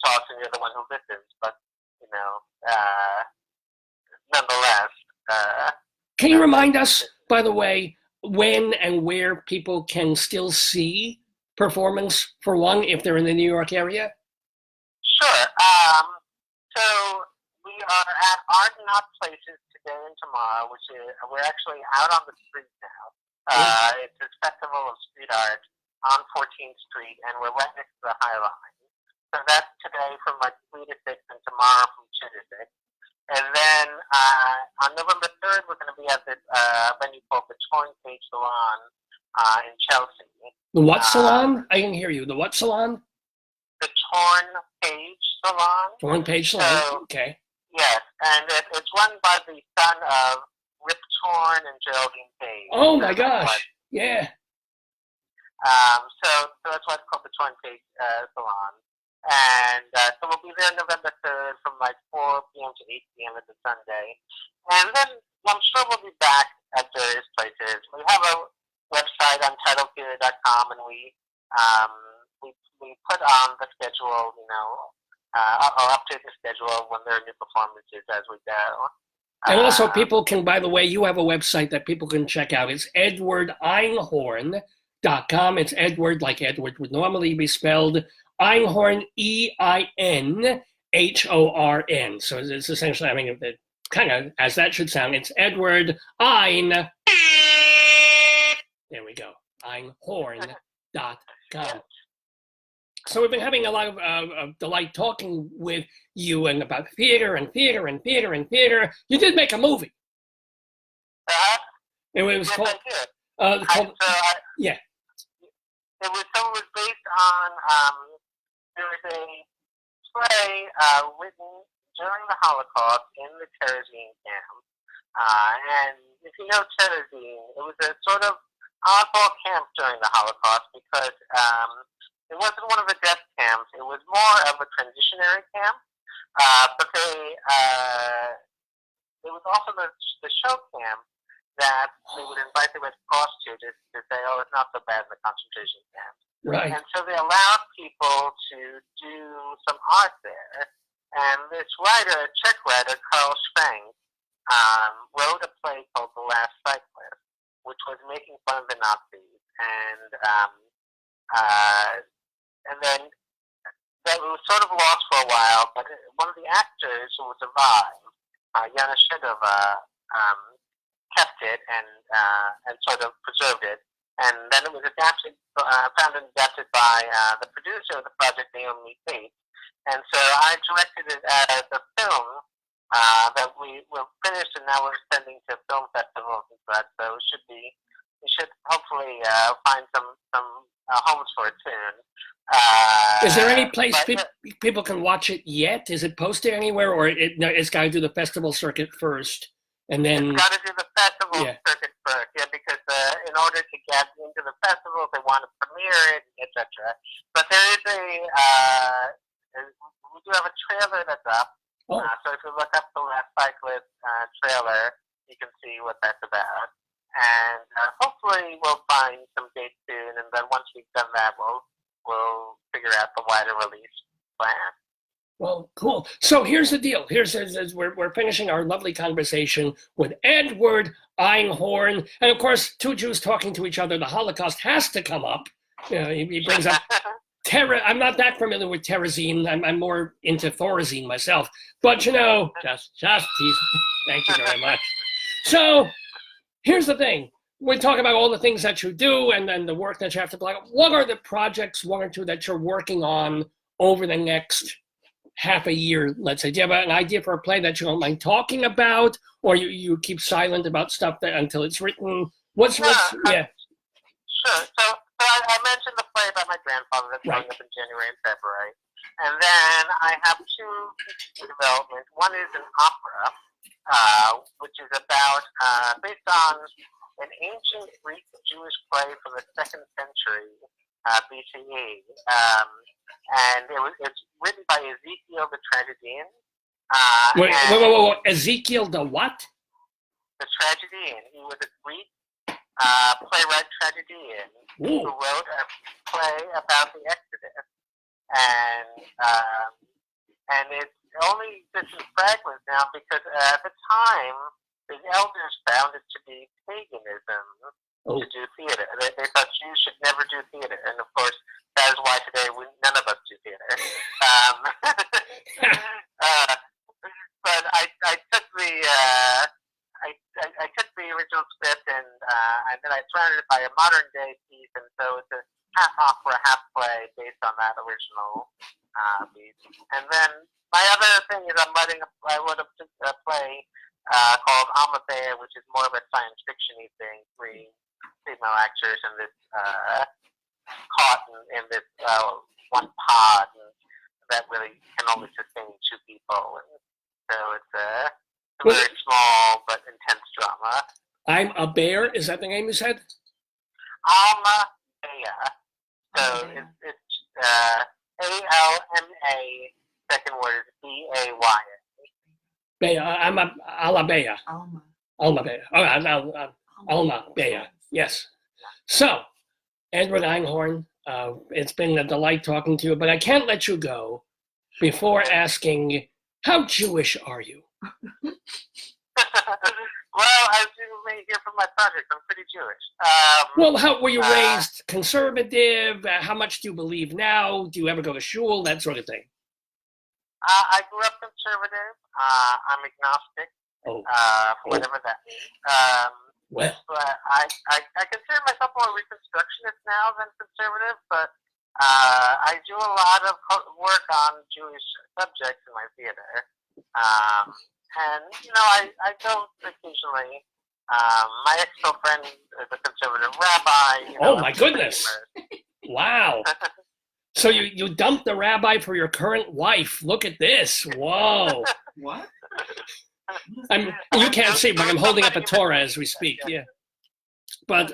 talks, and you're the one who listens. But nonetheless.
Can you remind us, by the way, when and where people can still see performance for one, if they're in the New York area?
Sure. So we are at Art Not Places today and tomorrow, which is, we're actually out on the street now. It's a festival of street art on 14th Street, and we're right next to the High Line. So that's today from 3 to 6, and tomorrow from 2 to 6. And then on November 3rd, we're going to be at this venue called the Torn Page Salon in Chelsea.
The what salon? I didn't hear you. The what salon?
The Torn Page Salon.
Torn Page Salon, so, okay.
Yes, and it's run by the son of Rip Torn and Geraldine Page.
Oh my gosh, yeah.
So that's why it's called the Torn Page Salon. And so we'll be there November 3rd from 4 p.m. to 8 p.m. at the Sunday. And then I'm sure we'll be back at various places. We have a website, UntitledCheater.com, and we put on the schedule, or update the schedule when there are new performances as we go.
And also people can, by the way, you have a website that people can check out. It's Edward Einhorn.com. It's Edward, like Edward would normally be spelled, Einhorn, E-I-N-H-O-R-N. So it's essentially, kind of, as that should sound, it's Edward Ein. There we go. Einhorn.com. So we've been having a lot of delight talking with you and about theater and theater and theater and theater. You did make a movie. It was
yes,
called...
I did.
Yeah.
It was based on... there was a play written during the Holocaust in the Terezin camp. And if you know Terezin, it was a sort of oddball camp during the Holocaust because it wasn't one of the death camps. It was more of a transitionary camp. But it was also the show camp that they would invite the Red Cross to say, oh, it's not so bad in the concentration camp.
Right.
And so they allowed people to do some art there. And this writer, a Czech writer, Karl Schwenk, wrote a play called The Last Cyclist, which was making fun of the Nazis. And then that was sort of lost for a while, but one of the actors who survived, Yana Shedova, kept it and sort of preserved it. And then it was adapted, found and adapted by the producer of the project, Naomi Tate. And so I directed it as a film that we finished, and now we're sending to film festivals and such. So we should hopefully find some homes for it soon.
Is there any place people can watch it yet? Is it posted anywhere, or it's got to do the festival circuit first, and then?
It's got to do the festival circuit first, because in order to get into the festivals, they want to premiere it, etc. But there is we do have a trailer that's up.
Oh.
So if you look up the Last Cyclist trailer, you can see what that's about. And hopefully we'll find some dates soon, and then once we've done that, we'll figure out the wider release plan.
Well, cool. So here's the deal. We're finishing our lovely conversation with Edward Einhorn, and of course, two Jews talking to each other. The Holocaust has to come up. He brings up terror. I'm not that familiar with terrazine. I'm more into thorazine myself. But just tease. Thank you very much. So here's the thing. We talk about all the things that you do and then the work that you have to play. What are the projects, one or two, that you're working on over the next half a year, let's say? Do you have an idea for a play that you don't mind talking about, or you keep silent about stuff until it's written? Yeah.
Sure. So I mentioned the play about my grandfather that's coming up in January and February. And then I have two in development. One is an opera, which is about, based on an ancient Greek Jewish play from the 2nd century BCE. And it's written by Ezekiel the Tragedian.
Wait. Ezekiel the what?
The Tragedian. He was a Greek playwright tragedian who wrote a play about the Exodus. And it's only just in fragments now because at the time, the elders found it to be paganism to do theater. They thought Jews should never do theater. And of course, that is why today none of us do theater. But I took the original script and then I surrounded it by a modern day piece, and so it's a half opera, half play based on that original piece. And then my other thing is I wrote a play called Alma Bea, which is more of a science fiction-y thing. 3 female actors in this caught in this one pod that really can only sustain 2 people. And so it's a very small but intense drama. I'm a Bear? Is that the name you said? Alma Bea. So it's A-L-M-A, second word is B-A-Y. Bea, I'm a Alabea. Alma Bea. Alma Bea, yes. So, Edward Einhorn, it's been a delight talking to you, but I can't let you go before asking, how Jewish are you? Well, as you may hear from my project, I'm pretty Jewish. Well, how were you raised? Conservative? How much do you believe now? Do you ever go to shul? That sort of thing. I grew up conservative. I'm agnostic. Whatever that means. Well, but I consider myself more Reconstructionist now than conservative, but I do a lot of work on Jewish subjects in my theater. And, I go occasionally. My ex-girlfriend is a conservative rabbi. Oh, my goodness. Wow. So you dumped the rabbi for your current wife. Look at this. Whoa. What? You can't see, but I'm holding up a Torah as we speak. Yeah. But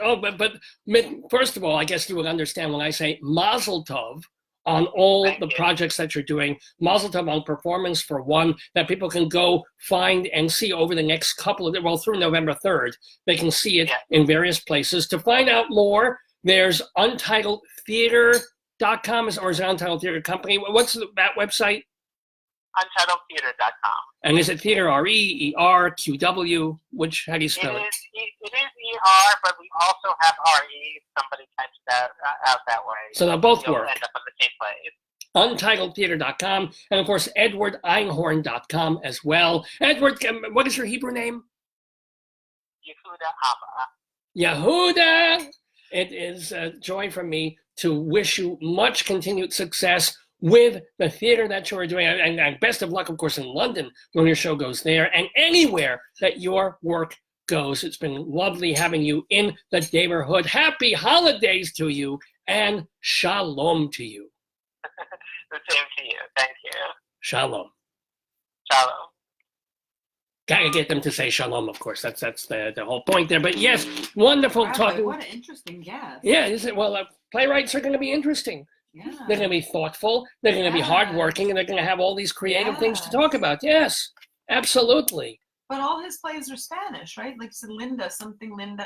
first of all, I guess you would understand when I say Mazel Tov
on all
Thank
the
you.
projects that you're doing. Mazel tov on Performance for One, that people can go find and see over the next couple of, well, through November 3rd. They can see it in various places. To find out more, there's UntitledTheater.com, or is it Untitled Theater Company? What's that website?
UntitledTheater.com.
And is it theater, R-E-E-R-Q-W? Which, how do you spell it?
It is ER, but we also have RE. Somebody types that out that way.
So they'll both
You'll
work.
end up on the same place.
UntitledTheater.com, and of course, EdwardEinhorn.com as well. Edward, what is your Hebrew name?
Yehuda Abba.
Yehuda! It is a joy for me to wish you much continued success with the theater that you are doing. And best of luck, of course, in London when your show goes there, and anywhere that your work goes. It's been lovely having you in the Daverhood. Happy holidays to you, and shalom to you.
The same to you. Thank you.
Shalom.
Shalom.
Gotta get them to say shalom, of course. That's the whole point there. But yes, wonderful
Rabbi,
talking.
what an interesting guest.
Yeah, isn't it? Well, playwrights are going to be interesting.
Yeah.
They're going to be thoughtful. They're going to be hardworking, and they're going to have all these creative things to talk about. Yes, absolutely.
But all his plays are Spanish, right? Like Linda.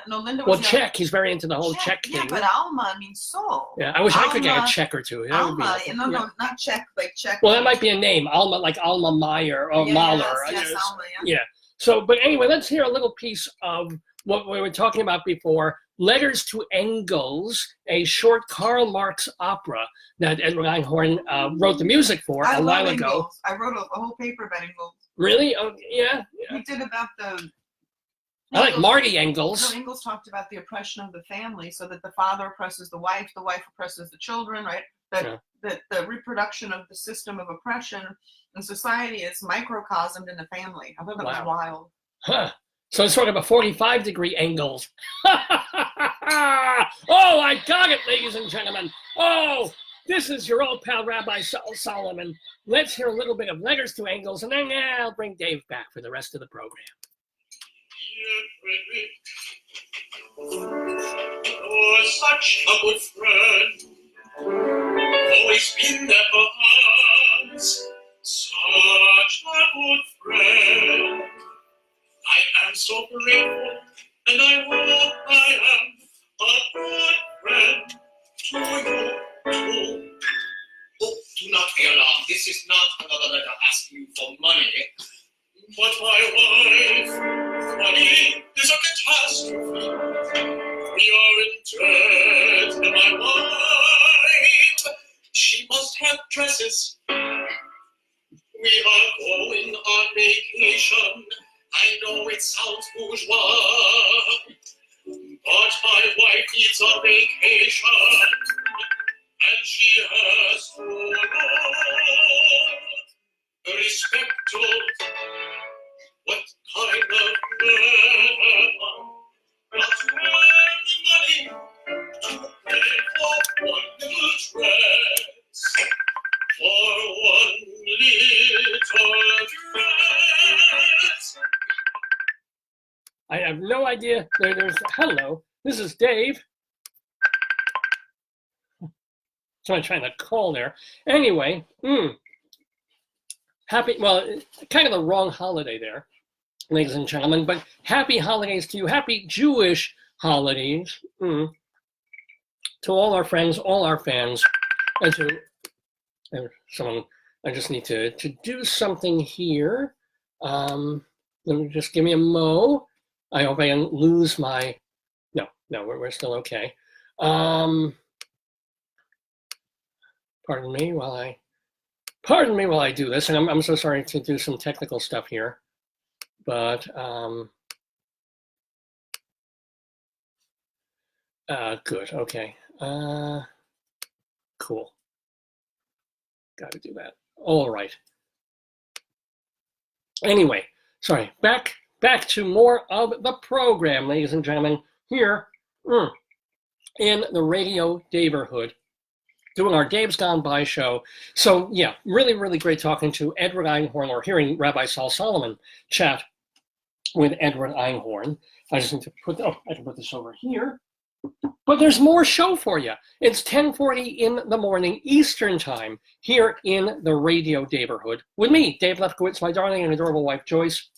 No, Linda was
Well, Czech. He's very into the whole Czech thing.
Yeah, but Alma means soul.
Yeah, I wish I could get a Czech or two. That would be
Alma,
awesome.
no, not Czech, like Czech.
Well, that might be a name. Alma, like Alma Meyer or Mahler.
Yes, Alma, yeah.
Yeah. So, but anyway, let's hear a little piece of what we were talking about before. Letters to Engels, a short Karl Marx opera that Edward Einhorn wrote the music for a while ago.
Engels. I wrote a whole paper about Engels.
Really? Oh, yeah.
We did about the...
I like Marty Engels.
No, Engels talked about the oppression of the family, so that the father oppresses the wife oppresses the children, right? That the reproduction of the system of oppression in society is microcosmed in the family. I thought that was wild.
Huh. So it's sort of a 45-degree Engels. Oh, I got it, ladies and gentlemen. Oh, this is your old pal, Rabbi Sol Solomon. Let's hear a little bit of Letters to Engels, and then I'll bring Dave back for the rest of the program.
Oh, such a good friend, always been there for us. Such a good friend. I am so grateful, and I hope I am a good friend to you too. Oh, do not be alarmed. This is not another letter asking you for money. But my wife, money is a catastrophe. We are in debt, and my wife, she must have dresses. We are going on vacation. I know it sounds bourgeois, but my wife needs a vacation, and she has to know respect to what kind of man, not money to pay for one little dress, for one little dress.
I have no idea. Hello, this is Dave. So I'm trying to call there. Anyway, happy, well, kind of the wrong holiday there, ladies and gentlemen, but happy holidays to you. Happy Jewish holidays to all our friends, all our fans, and to someone. I just need to do something here. Let me just give me a mo. I hope I didn't lose my, no, we're still okay. Pardon me while I do this, and I'm so sorry to do some technical stuff here, but good, okay, cool. Got to do that. All right. Anyway, sorry, back to more of the program, ladies and gentlemen, here in the Radio Daverhood, doing our Dave's Gone By show. So yeah, really, really great talking to Edward Einhorn, or hearing Rabbi Sol Solomon chat with Edward Einhorn. I just need to I can put this over here. But there's more show for you. It's 10:40 in the morning Eastern Time here in the Radio Daverhood with me, Dave Lefkowitz, my darling and adorable wife, Joyce,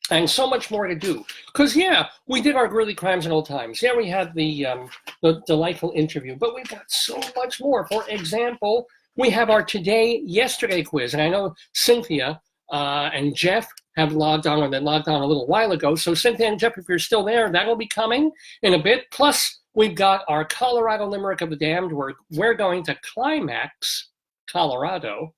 and so much more to do. Because, yeah, we did our Greeley Crimes Old Times. Yeah, we had the delightful interview, but we've got so much more. For example, we have our Today, Yesterday quiz, and I know Cynthia and Jeff have logged on, or they logged on a little while ago. So Cynthia and Jeff, if you're still there, that'll be coming in a bit. Plus, we've got our Colorado Limerick of the Damned. We're going to Climax, Colorado.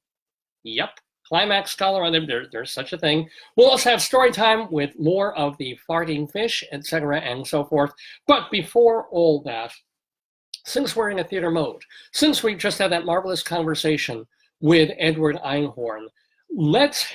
Yep, Climax, Colorado. There's such a thing. We'll also have story time with more of the farting fish, etc., and so forth. But before all that, since we're in a theater mode, since we just had that marvelous conversation with Edward Einhorn, let's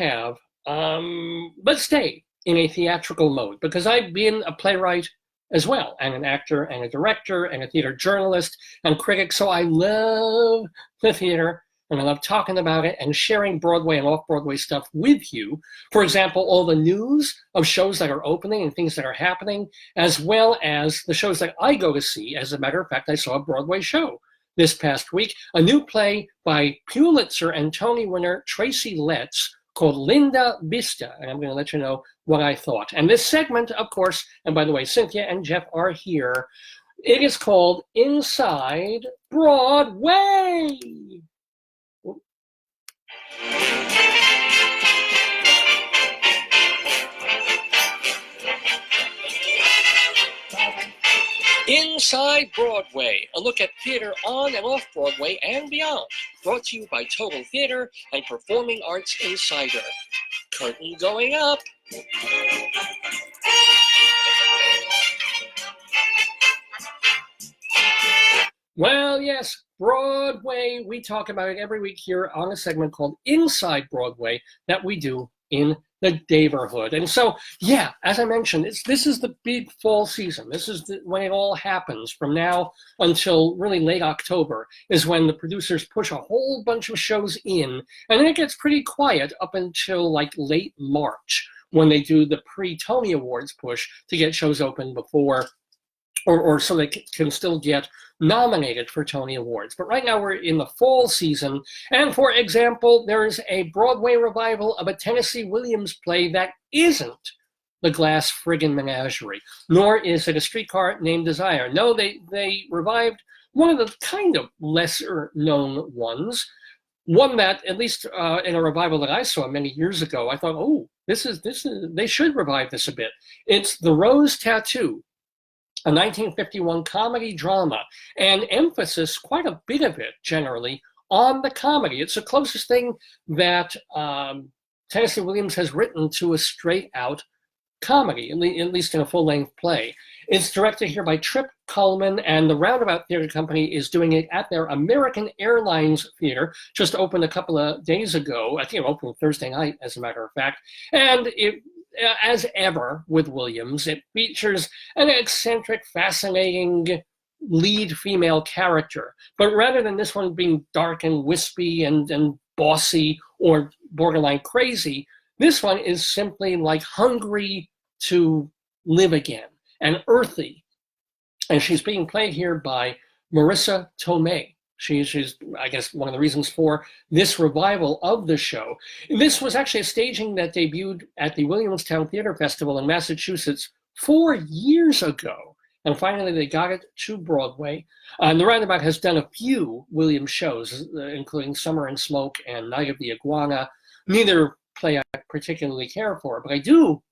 stay in a theatrical mode, because I've been a playwright as well, and an actor and a director and a theater journalist and critic. So I love the theater, and I love talking about it and sharing Broadway and off-Broadway stuff with you. For example, all the news of shows that are opening and things that are happening, as well as the shows that I go to see. As a matter of fact, I saw a Broadway show this past week, a new play by Pulitzer and Tony winner Tracy Letts called Linda Vista, and I'm going to let you know what I thought. And this segment, of course, and by the way, Cynthia and Jeff are here, it is called Inside Broadway. Inside Broadway, a look at theater on and off Broadway and beyond. Brought to you by Total Theater and Performing Arts Insider. Curtain going up. Well, yes, Broadway. We talk about it every week here on a segment called Inside Broadway that we do in the Daverhood. And so, yeah, as I mentioned, this is the big fall season. This is when it all happens. From now until really late October is when the producers push a whole bunch of shows in, and then it gets pretty quiet up until like late March, when they do the pre-Tony Awards push to get shows open before, or so they can still get nominated for Tony Awards. But right now we're in the fall season, and for example, there is a Broadway revival of a Tennessee Williams play that isn't The Glass Friggin' Menagerie, nor is it A Streetcar Named Desire. No, they revived one of the kind of lesser known ones, one that, at least in a revival that I saw many years ago, I thought, oh, this is they should revive this a bit. It's The Rose Tattoo, a 1951 comedy drama, and emphasis, quite a bit of it generally, on the comedy. It's the closest thing that Tennessee Williams has written to a straight-out comedy, at least in a full-length play. It's directed here by Trip Cullman, and the Roundabout Theater Company is doing it at their American Airlines Theater, just opened a couple of days ago. I think it opened Thursday night, as a matter of fact. And it, as ever with Williams, it features an eccentric, fascinating lead female character. But rather than this one being dark and wispy and bossy or borderline crazy, this one is simply like hungry to live again and earthy. And she's being played here by Marissa Tomei. She's, I guess, one of the reasons for this revival of the show. This was actually a staging that debuted at the Williamstown Theater Festival in Massachusetts 4 years ago. And finally, they got it to Broadway. And the Roundabout has done a few Williams shows, including Summer and Smoke and Night of the Iguana. Neither play I particularly care for, but I do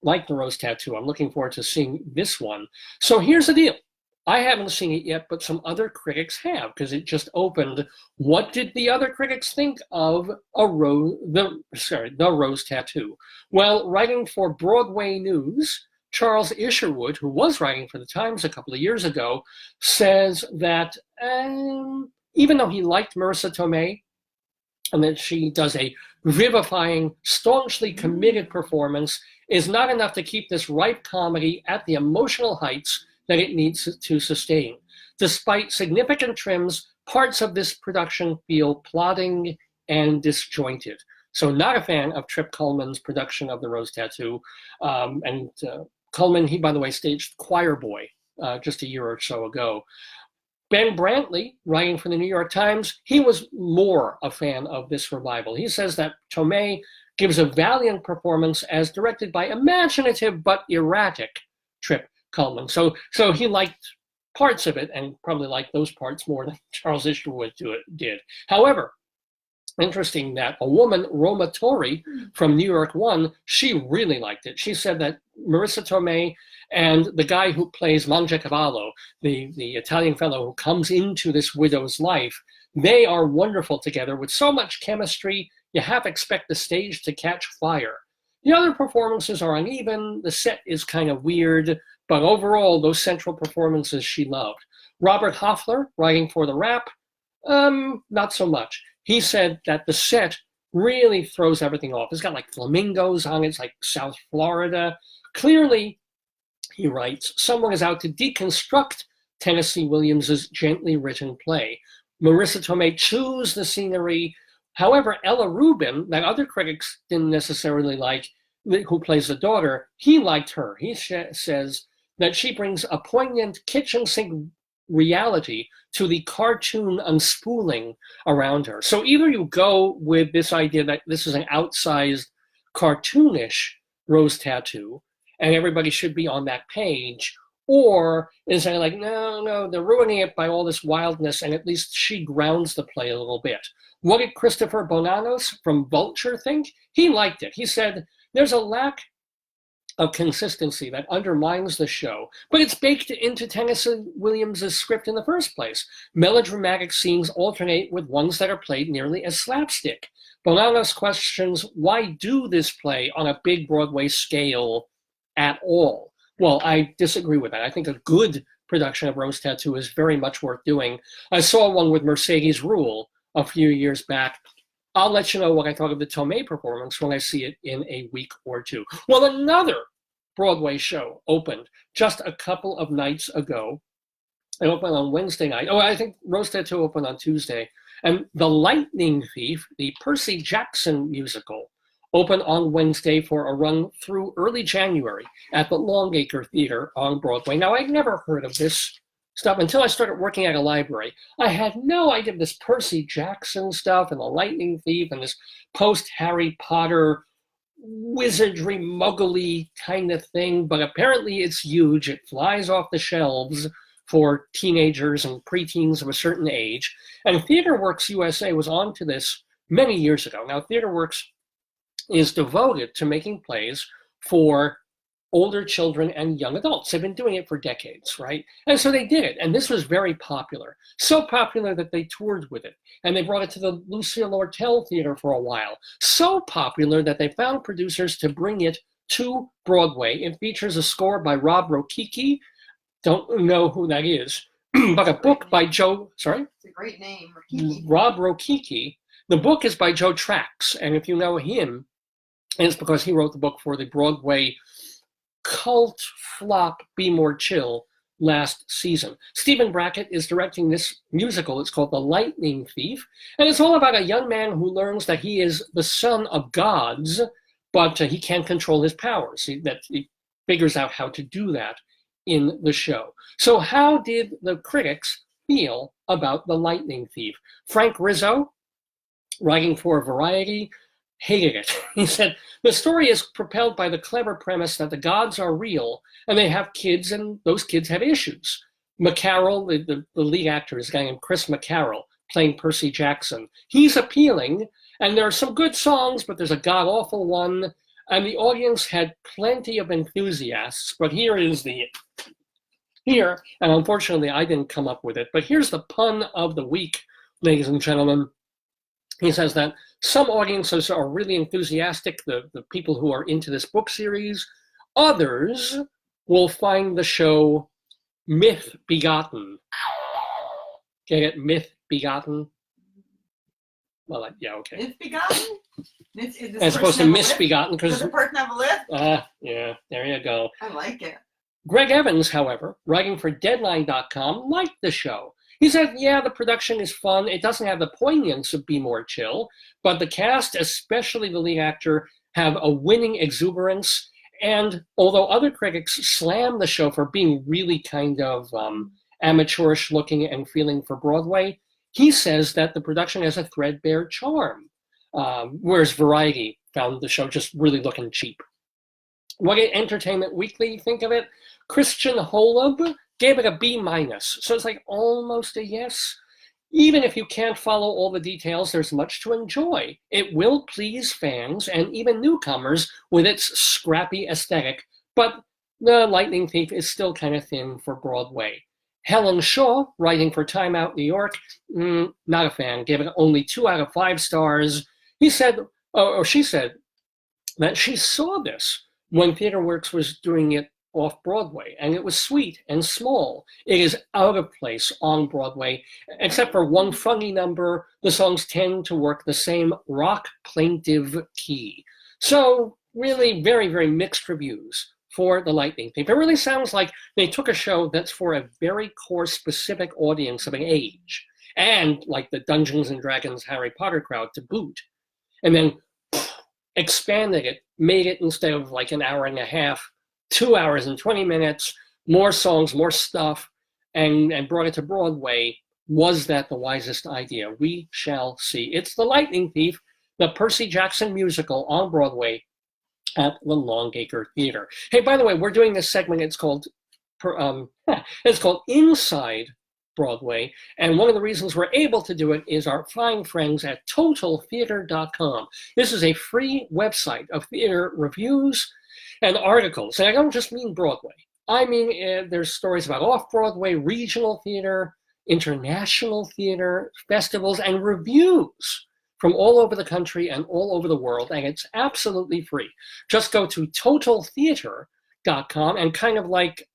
like The Rose Tattoo. I'm looking forward to seeing this one. So here's the deal. I haven't seen it yet, but some other critics have, because it just opened. What did the other critics think of The Rose Tattoo? Well, writing for Broadway News, Charles Isherwood, who was writing for the Times a couple of years ago, says that even though he liked Marissa Tomei, and that she does a vivifying, staunchly committed performance, is not enough to keep this ripe comedy at the emotional heights that it needs to sustain. Despite significant trims, parts of this production feel plodding and disjointed. So not a fan of Trip Cullman's production of The Rose Tattoo. Cullman, he, by the way, staged Choir Boy just a year or so ago. Ben Brantley, writing for the New York Times, he was more a fan of this revival. He says that Tomei gives a valiant performance as directed by imaginative but erratic Trip Cullman. So he liked parts of it and probably liked those parts more than Charles Isherwood did. However, interesting that a woman, Roma Torre from New York One, she really liked it. She said that Marissa Tomei and the guy who plays Mangiacavallo, the Italian fellow who comes into this widow's life, they are wonderful together with so much chemistry, you half expect the stage to catch fire. The other performances are uneven, the set is kind of weird, but overall, those central performances she loved. Robert Hoffler, writing for The Wrap, not so much. He said that the set really throws everything off. It's got like flamingos on it, it's like South Florida. Clearly, he writes, someone is out to deconstruct Tennessee Williams's gently written play. Marissa Tomei chews the scenery. However, Ella Rubin, that other critics didn't necessarily like, who plays the daughter, he liked her. He says that she brings a poignant kitchen sink reality to the cartoon unspooling around her. So either you go with this idea that this is an outsized, cartoonish rose tattoo, and everybody should be on that page, or is it like, no, they're ruining it by all this wildness, and at least she grounds the play a little bit. What did Christopher Bonanos from Vulture think? He liked it. He said, there's a lack of consistency that undermines the show, but it's baked into Tennessee Williams's script in the first place. Melodramatic scenes alternate with ones that are played nearly as slapstick. Bonanos questions, why do this play on a big Broadway scale at all? Well, I disagree with that. I think a good production of Rose Tattoo is very much worth doing. I saw one with Mercedes Ruehl a few years back. I'll let you know what I thought of the Tomei performance when I see it in a week or two. Well, another Broadway show opened just a couple of nights ago. It opened on Wednesday night. Oh, I think Rose Tattoo opened on Tuesday. And The Lightning Thief, the Percy Jackson musical, opened on Wednesday for a run through early January at the Longacre Theater on Broadway. Now, I'd never heard of this stuff until I started working at a library. I had no idea of this Percy Jackson stuff and The Lightning Thief and this post-Harry Potter wizardry, muggly kind of thing, but apparently it's huge. It flies off the shelves for teenagers and preteens of a certain age. And TheaterWorks USA was onto this many years ago. Now, TheaterWorks is devoted to making plays for older children and young adults. They've been doing it for decades, right? And so they did it, and this was very popular. So popular that they toured with it, and they brought it to the Lucille Lortel Theater for a while. So popular that they found producers to bring it to Broadway. It features a score by Rob Rokicki. Don't know who that is, but a book by Joe, sorry?
It's a great name, Rokicki.
Rob Rokicki. The book is by Joe Trax, and if you know him, it's because he wrote the book for the Broadway cult flop Be More Chill last season. Stephen Brackett is directing this musical. It's called The Lightning Thief, and it's all about a young man who learns that he is the son of gods, but he can't control his powers. He figures out how to do that in the show. So how did the critics feel about The Lightning Thief? Frank Rizzo, writing for Variety, hated it. He said, the story is propelled by the clever premise that the gods are real and they have kids and those kids have issues. McCarroll, the lead actor, is a guy named Chris McCarroll, playing Percy Jackson. He's appealing, and there are some good songs, but there's a god-awful one, and the audience had plenty of enthusiasts, but here, and unfortunately I didn't come up with it, but here's the pun of the week, ladies and gentlemen. He says that some audiences are really enthusiastic, the people who are into this book series. Others will find the show myth begotten. Get it? Myth begotten? Well, yeah, okay.
Myth begotten?
As opposed to misbegotten.
Does the person have a lift?
Yeah, there you go.
I like it.
Greg Evans, however, writing for Deadline.com, liked the show. He said, yeah, the production is fun. It doesn't have the poignance of Be More Chill, but the cast, especially the lead actor, have a winning exuberance. And although other critics slam the show for being really kind of amateurish looking and feeling for Broadway, he says that the production has a threadbare charm, whereas Variety found the show just really looking cheap. What did Entertainment Weekly think of it? Christian Holub gave it a B-, so it's like almost a yes. Even if you can't follow all the details, there's much to enjoy. It will please fans and even newcomers with its scrappy aesthetic, but The Lightning Thief is still kind of thin for Broadway. Helen Shaw, writing for Time Out New York, not a fan, gave it only 2 out of 5 stars. She said that she saw this when TheaterWorks was doing it off-Broadway, and it was sweet and small. It is out of place on Broadway, except for one funny number. The songs tend to work the same rock plaintive key. So really very, very mixed reviews for The Lightning Thief. It really sounds like they took a show that's for a very core specific audience of an age, and like the Dungeons and Dragons Harry Potter crowd to boot, and then expanded it, made it instead of like an hour and a half, 2 hours and 20 minutes, more songs, more stuff, and brought it to Broadway. Was that the wisest idea? We shall see. It's The Lightning Thief, the Percy Jackson musical on Broadway at the Longacre Theater. Hey, by the way, we're doing this segment. It's called Inside Broadway, and one of the reasons we're able to do it is our fine friends at TotalTheater.com. This is a free website of theater reviews and articles, and I don't just mean Broadway. I mean, there's stories about off-Broadway, regional theater, international theater, festivals, and reviews from all over the country and all over the world, and it's absolutely free. Just go to TotalTheater.com, and kind of like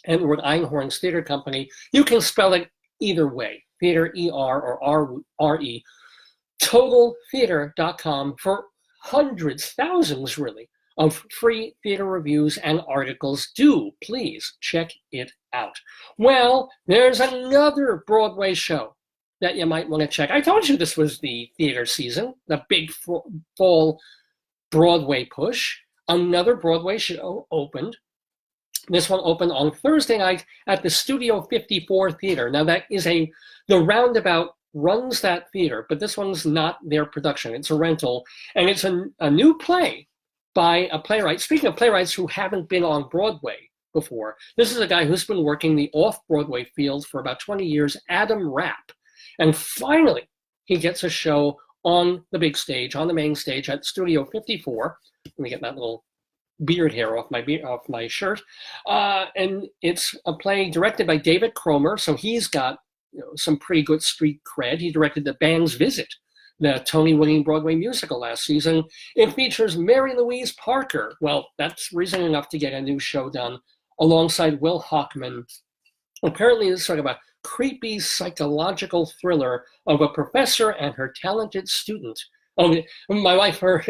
Edward Einhorn's theater company, you can spell it either way, theater, E-R or R-E, TotalTheater.com for hundreds, thousands really, of free theater reviews and articles. Do please check it out. Well, there's another Broadway show that you might want to check. I told you this was the theater season, the big fall Broadway push. Another Broadway show opened. This one opened on Thursday night at the Studio 54 Theater. Now that is the Roundabout runs that theater, but this one's not their production. It's a rental, and it's a new play by a playwright. Speaking of playwrights who haven't been on Broadway before, this is a guy who's been working the off-Broadway field for about 20 years, Adam Rapp. And finally, he gets a show on the big stage, on the main stage at Studio 54. Let me get that little beard hair off my shirt. And it's a play directed by David Cromer, so he's got some pretty good street cred. He directed The Band's Visit, the Tony-winning Broadway musical last season. It features Mary Louise Parker. Well, that's reason enough to get a new show done alongside Will Hockman. Apparently, it's sort of a creepy psychological thriller of a professor and her talented student. Oh, my wife, her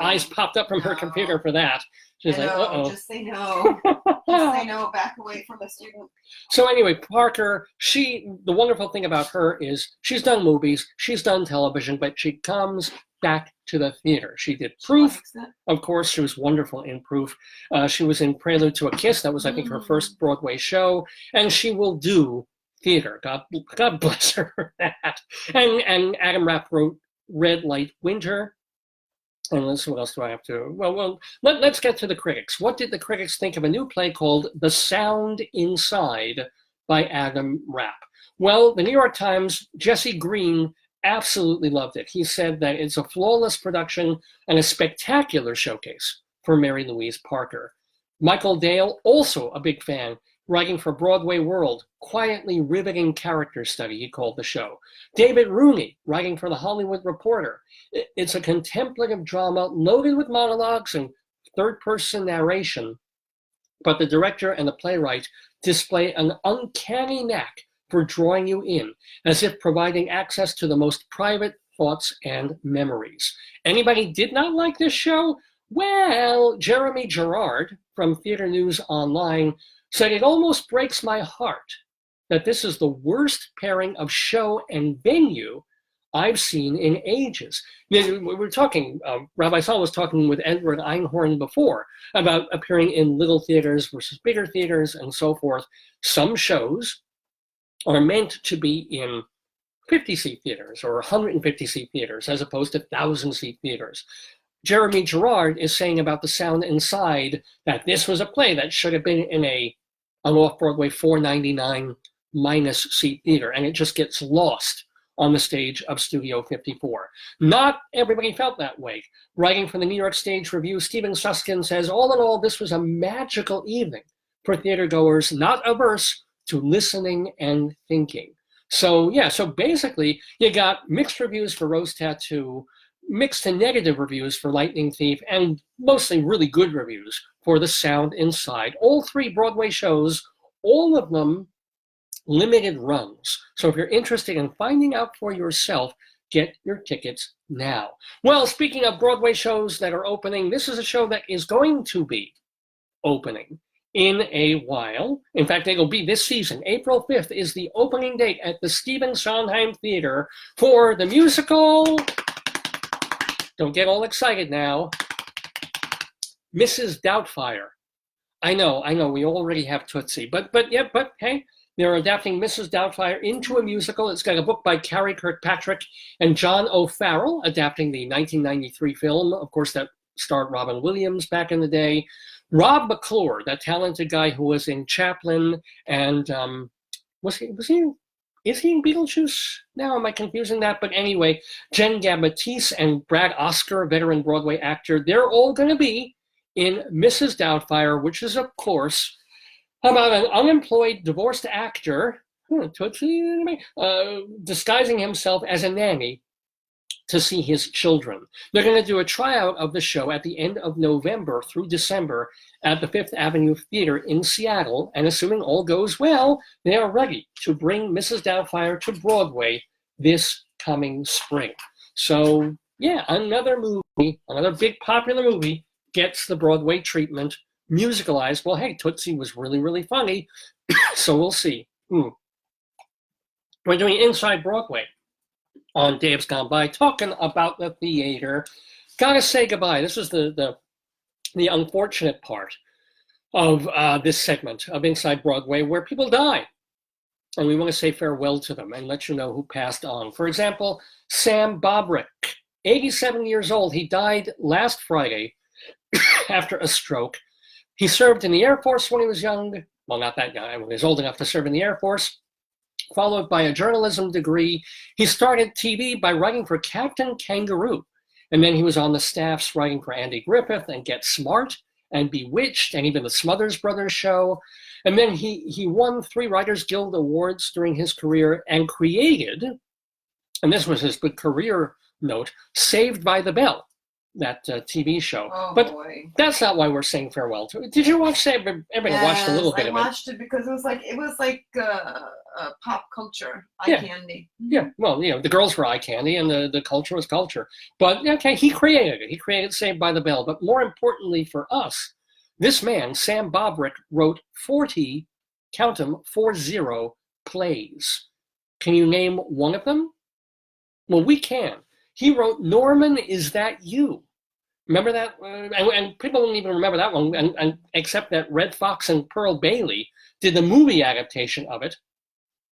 eyes popped up from her computer for that. She's like, uh-oh.
Just say no. Just say no, back away from the student.
So anyway, Parker, the wonderful thing about her is she's done movies, she's done television, but she comes back to the theater. She did Proof. Of course, she was wonderful in Proof. She was in Prelude to a Kiss. That was, I think, her first Broadway show. And she will do theater. God bless her for that. And Adam Rapp wrote Red Light Winter. And let's see, what else do I have to? Well, let's get to the critics. What did the critics think of a new play called The Sound Inside by Adam Rapp? Well, the New York Times, Jesse Green absolutely loved it. He said that it's a flawless production and a spectacular showcase for Mary Louise Parker. Michael Dale, also a big fan, writing for Broadway World, quietly riveting character study, he called the show. David Rooney, writing for The Hollywood Reporter. It's a contemplative drama loaded with monologues and third-person narration, but the director and the playwright display an uncanny knack for drawing you in, as if providing access to the most private thoughts and memories. Anybody did not like this show? Well, Jeremy Gerard from Theater News Online said, "It almost breaks my heart that this is the worst pairing of show and venue I've seen in ages. We were talking, Rabbi Sol was talking with Edward Einhorn before about appearing in little theaters versus bigger theaters and so forth. Some shows are meant to be in 50-seat theaters or 150-seat theaters as opposed to 1,000-seat theaters. Jeremy Gerard is saying about The Sound Inside that this was a play that should have been in an off-Broadway $4.99 minus seat theater, and it just gets lost on the stage of Studio 54. Not everybody felt that way. Writing for the New York Stage Review, Stephen Susskind says, all in all, this was a magical evening for theatergoers not averse to listening and thinking. So yeah, so basically you got mixed reviews for Rose Tattoo, mixed to negative reviews for Lightning Thief, and mostly really good reviews for The Sound Inside. All three Broadway shows, all of them limited runs. So if you're interested in finding out for yourself, get your tickets now. Well, speaking of Broadway shows that are opening, this is a show that is going to be opening in a while. In fact, it'll be this season. April 5th is the opening date at the Stephen Sondheim Theater for the musical, don't get all excited now, Mrs. Doubtfire. I know, we already have Tootsie, but hey, they're adapting Mrs. Doubtfire into a musical. It's got a book by Carrie Kirkpatrick and John O'Farrell, adapting the 1993 film, of course, that starred Robin Williams back in the day. Rob McClure, that talented guy who was in Chaplin and is he in Beetlejuice? Now am I confusing that? But anyway, Jen Gabatisse and Brad Oscar, veteran Broadway actor, they're all going to be in Mrs. Doubtfire, which is, of course, about an unemployed divorced actor disguising himself as a nanny to see his children. They're going to do a tryout of the show at the end of November through December at the Fifth Avenue Theater in Seattle, and assuming all goes well, they are ready to bring Mrs. Doubtfire to Broadway this coming spring. So yeah, another movie, another big popular movie gets the Broadway treatment, musicalized. Well, hey, Tootsie was really, really funny, so we'll see. We're doing Inside Broadway on Dave's Gone By, talking about the theater. Gotta say goodbye. This is the unfortunate part of this segment of Inside Broadway where people die. And we want to say farewell to them and let you know who passed on. For example, Sam Bobrick, 87 years old. He died last Friday after a stroke. He served in the Air Force when he was young. Well, not that young. When he was old enough to serve in the Air Force. Followed by a journalism degree. He started TV by writing for Captain Kangaroo. And then he was on the staffs writing for Andy Griffith and Get Smart and Bewitched and even the Smothers Brothers show. And then he won 3 Writers Guild Awards during his career and created, and this was his big career note, Saved by the Bell, that TV show.
Oh,
but
boy. That's
not why we're saying farewell to it. Did you watch Everybody watched a little bit of it.
I watched it because it was like pop culture, eye candy.
Yeah, well, the girls were eye candy and the culture was culture. But okay, he created it. He created Saved by the Bell. But more importantly for us, this man, Sam Bobrick, wrote 40, count them, 40 plays. Can you name one of them? Well, we can. He wrote Norman, Is That You? Remember that? And people don't even remember that one, and except that Red Fox and Pearl Bailey did the movie adaptation of it.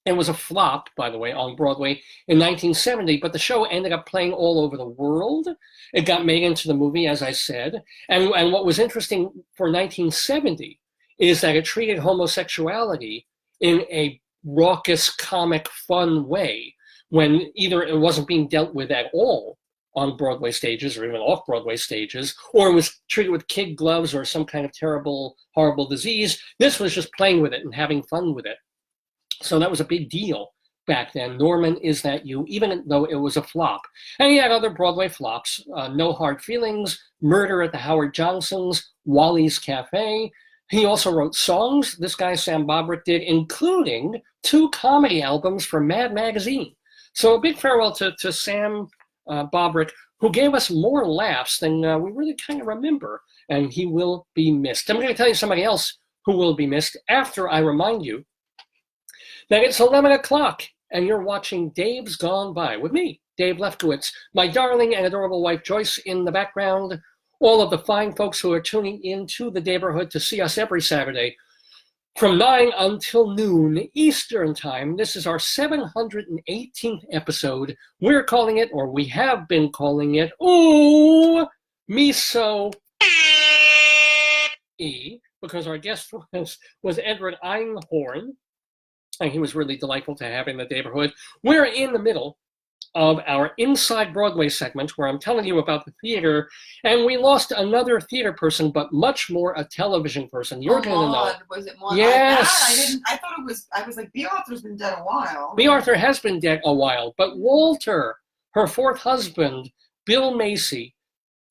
It was a flop, by the way, on Broadway in 1970, but the show ended up playing all over the world. It got made into the movie, as I said. And what was interesting for 1970 is that it treated homosexuality in a raucous, comic, fun way, when either it wasn't being dealt with at all on Broadway stages or even off-Broadway stages, or it was treated with kid gloves or some kind of terrible, horrible disease. This was just playing with it and having fun with it. So that was a big deal back then. Norman, Is That You? Even though it was a flop. And he had other Broadway flops, No Hard Feelings, Murder at the Howard Johnsons, Wally's Cafe. He also wrote songs, this guy Sam Bobrick did, including 2 comedy albums for Mad Magazine. So a big farewell to Sam Bobrick, who gave us more laughs than we really kind of remember, and he will be missed. I'm going to tell you somebody else who will be missed after I remind you that it's 11 o'clock and you're watching Dave's Gone By with me, Dave Lefkowitz, my darling and adorable wife Joyce in the background, all of the fine folks who are tuning into the Daverhood to see us every Saturday from 9 until noon Eastern Time. This is our 718th episode. We're calling it, or we have been calling it, Ooh, Miso E, because our guest was Edward Einhorn, and he was really delightful to have in the Daverhood. We're in the middle of our Inside Broadway segment where I'm telling you about the theater, and we lost another theater person, but much more a television person. You're going to know.
Was it Maud?
Yes.
I thought it was, I was like, B. Arthur's been dead a while.
B. Arthur has been dead a while, but Walter, her fourth husband, Bill Macy,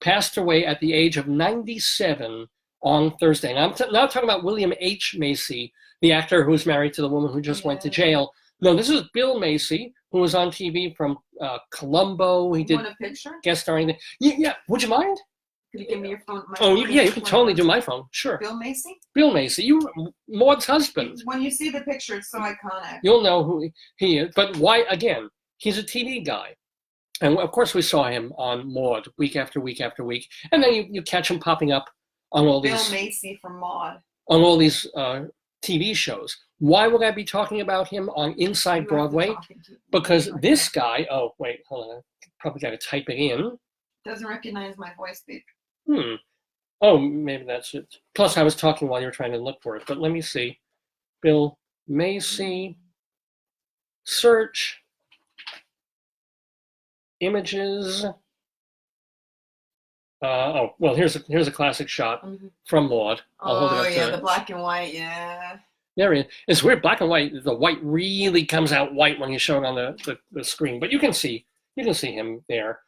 passed away at the age of 97 on Thursday. And I'm not talking about William H. Macy, the actor who was married to the woman who just went to jail. No, this is Bill Macy, who was on TV from Columbo. He did
want a picture?
Guest starring. Yeah, would you mind?
Could you give me your phone?
You can totally do my phone. Sure.
Bill Macy?
Bill Macy, Maud's husband.
When you see the picture, it's so iconic.
You'll know who he is. But why, again, he's a TV guy. And of course we saw him on Maud week after week after week. And then you catch him popping up on all these.
Bill Macy from Maud.
On all these TV shows. Why would I be talking about him on Inside Broadway? Because this guy, oh, wait, hold on. I probably got to type it in.
Doesn't recognize my voice, babe.
Oh, maybe that's it. Plus, I was talking while you were trying to look for it. But let me see. Bill Macy. Search. Images. Well, here's a classic shot from Maud. I'll hold it up to
the black and white, yeah.
There it is. It's weird. Black and white. The white really comes out white when you show it on the screen, but you can see him there.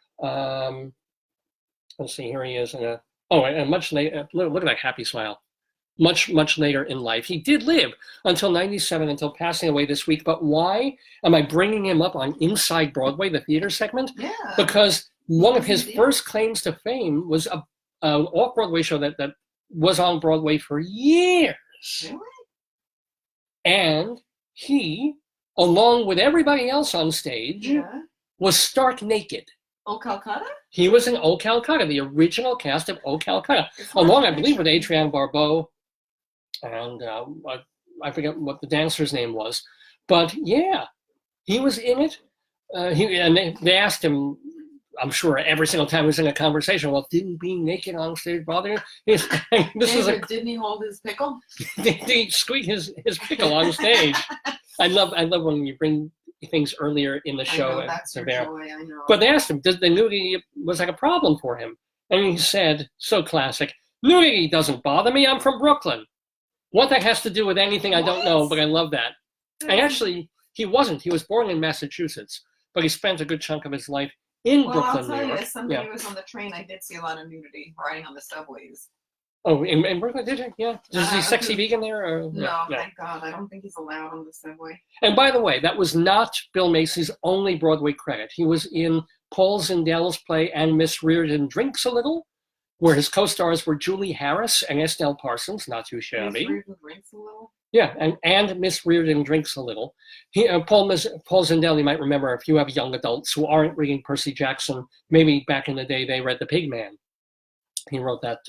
Let's see. Here he is and much later. Look at that happy smile. Much later in life, he did live until 97, until passing away this week. But why am I bringing him up on Inside Broadway, the theater segment?
Yeah.
Because one of his first claims to fame was an off-Broadway show that was on Broadway for years.
Really?
And he, along with everybody else on stage, was stark naked.
Old Calcutta?
He was in Old Calcutta, the original cast of Old Calcutta, along, I believe, with Adrienne Barbeau, and I forget what the dancer's name was. But yeah, he was in it. And they asked him, I'm sure every single time he was in a conversation, well, didn't being naked on stage bother you?
Didn't he hold his pickle?
Did he squeak his pickle on stage? I love when you bring things earlier in the show.
I know, that's your joy, I know.
But they asked him, the nudity was like a problem for him. And he said, so classic, nudity doesn't bother me, I'm from Brooklyn. What that has to do with anything, I don't know, but I love that. And actually, he wasn't. He was born in Massachusetts, but he spent a good chunk of his life in Brooklyn,
I'll tell
New York.
you, as somebody who was on the train, I did see a lot of nudity riding on the subways.
Oh, in Brooklyn, did you? Yeah. Is he sexy vegan there? Or?
No, thank God. I don't think he's allowed on the subway.
And by the way, that was not Bill Macy's only Broadway credit. He was in Paul Zindel's play And Miss Reardon Drinks a Little, where his co-stars were Julie Harris and Estelle Parsons, not too shabby.
Miss Reardon Drinks a Little?
Yeah, and Miss Reardon Drinks a Little. Paul Zindel, you might remember, if you have young adults who aren't reading Percy Jackson, maybe back in the day they read The Pig Man. He wrote that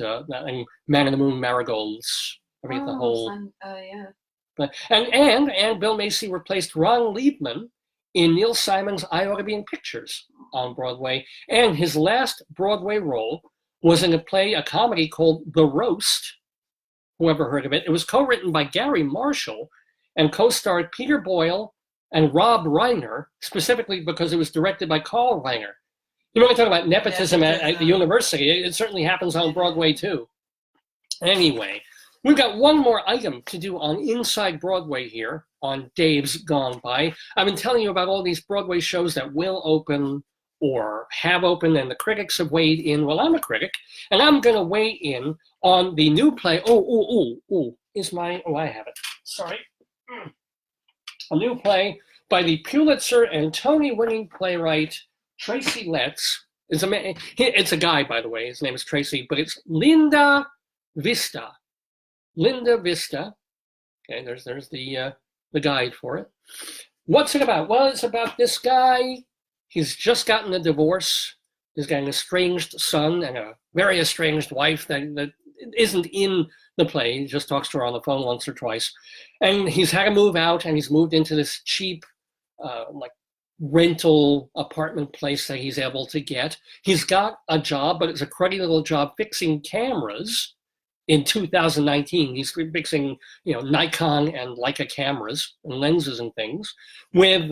Man in the Moon Marigolds. I read the whole.
Yeah.
But and Bill Macy replaced Ron Liebman in Neil Simon's I Ought to Be in Pictures on Broadway, and his last Broadway role was in a comedy called The Roast. Whoever heard of it? It was co-written by Gary Marshall and co-starred Peter Boyle and Rob Reiner, specifically because it was directed by Carl Reiner. You know, we talk about nepotism at the university. It certainly happens on Broadway, too. Anyway, we've got one more item to do on Inside Broadway here on Dave's Gone By. I've been telling you about all these Broadway shows that will open or have opened, and the critics have weighed in. Well, I'm a critic, and I'm going to weigh in on the new play. I have it. Sorry. A new play by the Pulitzer and Tony-winning playwright Tracy Letts. It's a guy, by the way. His name is Tracy, but it's Linda Vista. Linda Vista. Okay, there's the guide for it. What's it about? Well, it's about this guy. He's just gotten a divorce. He's got an estranged son and a very estranged wife that isn't in the play. He just talks to her on the phone once or twice. And he's had to move out, and he's moved into this cheap, like, rental apartment place that he's able to get. He's got a job, but it's a cruddy little job fixing cameras. In 2019, he's fixing, Nikon and Leica cameras and lenses and things with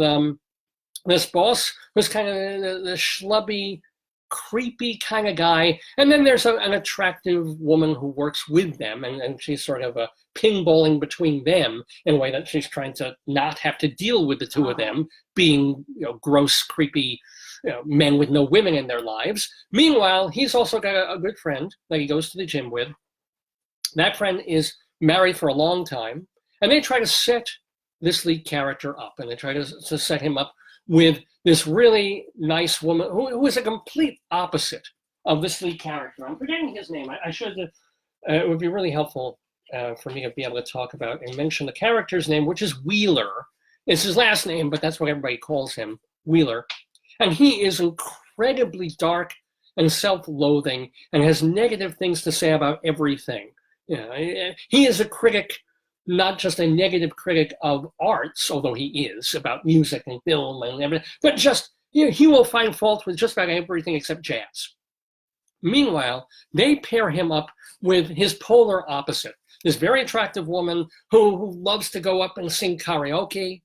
this boss who's kind of the schlubby, creepy kind of guy. And then there's an attractive woman who works with them, and she's sort of pinballing between them in a way that she's trying to not have to deal with the two of them being, gross, creepy, men with no women in their lives. Meanwhile, he's also got a good friend that he goes to the gym with. That friend is married for a long time, and they try to set this lead character up, and they try to set him up with this really nice woman who is a complete opposite of this lead character. I'm forgetting his name. I should. It would be really helpful for me to be able to talk about and mention the character's name, which is Wheeler. It's his last name, but that's what everybody calls him, Wheeler. And he is incredibly dark and self-loathing and has negative things to say about everything. He is a critic, not just a negative critic of arts, although he is, about music and film and everything, but just, he will find fault with just about everything except jazz. Meanwhile, they pair him up with his polar opposite, this very attractive woman who loves to go up and sing karaoke,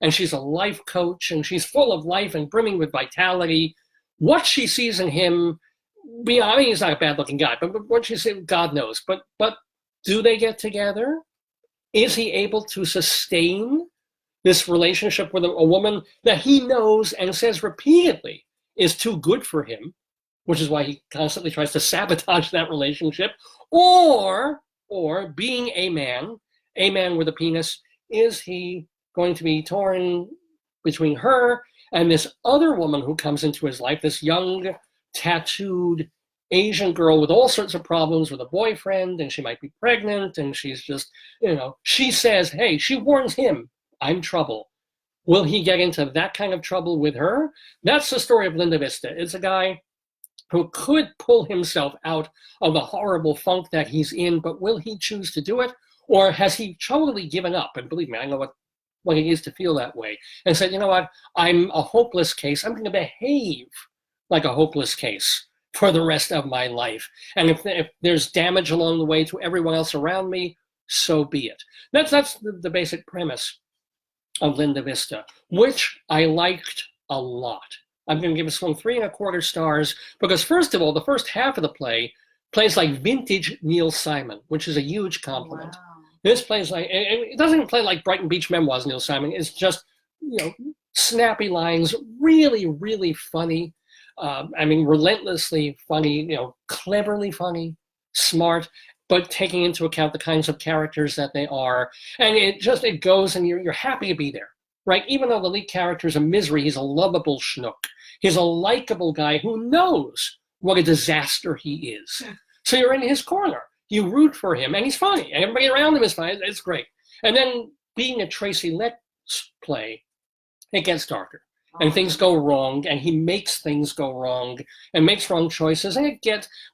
and she's a life coach, and she's full of life and brimming with vitality. What she sees in him, he's not a bad-looking guy, but what she sees, God knows. But do they get together? Is he able to sustain this relationship with a woman that he knows and says repeatedly is too good for him, which is why he constantly tries to sabotage that relationship? Or being a man with a penis, is he going to be torn between her and this other woman who comes into his life, this young, tattooed Asian girl with all sorts of problems with a boyfriend, and she might be pregnant, and she's just, she says, hey, she warns him, I'm trouble. Will he get into that kind of trouble with her? That's the story of Linda Vista. It's a guy who could pull himself out of the horrible funk that he's in, but will he choose to do it? Or has he totally given up? And believe me, I know what it is to feel that way. And said, you know what, I'm a hopeless case. I'm going to behave like a hopeless case for the rest of my life. And if there's damage along the way to everyone else around me, so be it. That's the basic premise of Linda Vista, which I liked a lot. I'm going to give this one 3.25 stars because, first of all, the first half of the play plays like vintage Neil Simon, which is a huge compliment. Wow. This plays like, it doesn't even play like Brighton Beach Memoirs, Neil Simon. It's just, snappy lines, really, really funny. Relentlessly funny, cleverly funny, smart, but taking into account the kinds of characters that they are. And it goes and you're happy to be there, right? Even though the lead character is a misery, he's a lovable schnook. He's a likable guy who knows what a disaster he is. So you're in his corner. You root for him, and he's funny. And everybody around him is funny. It's great. And then being a Tracy Letts play, it gets darker. And things go wrong, and he makes things go wrong, and makes wrong choices, and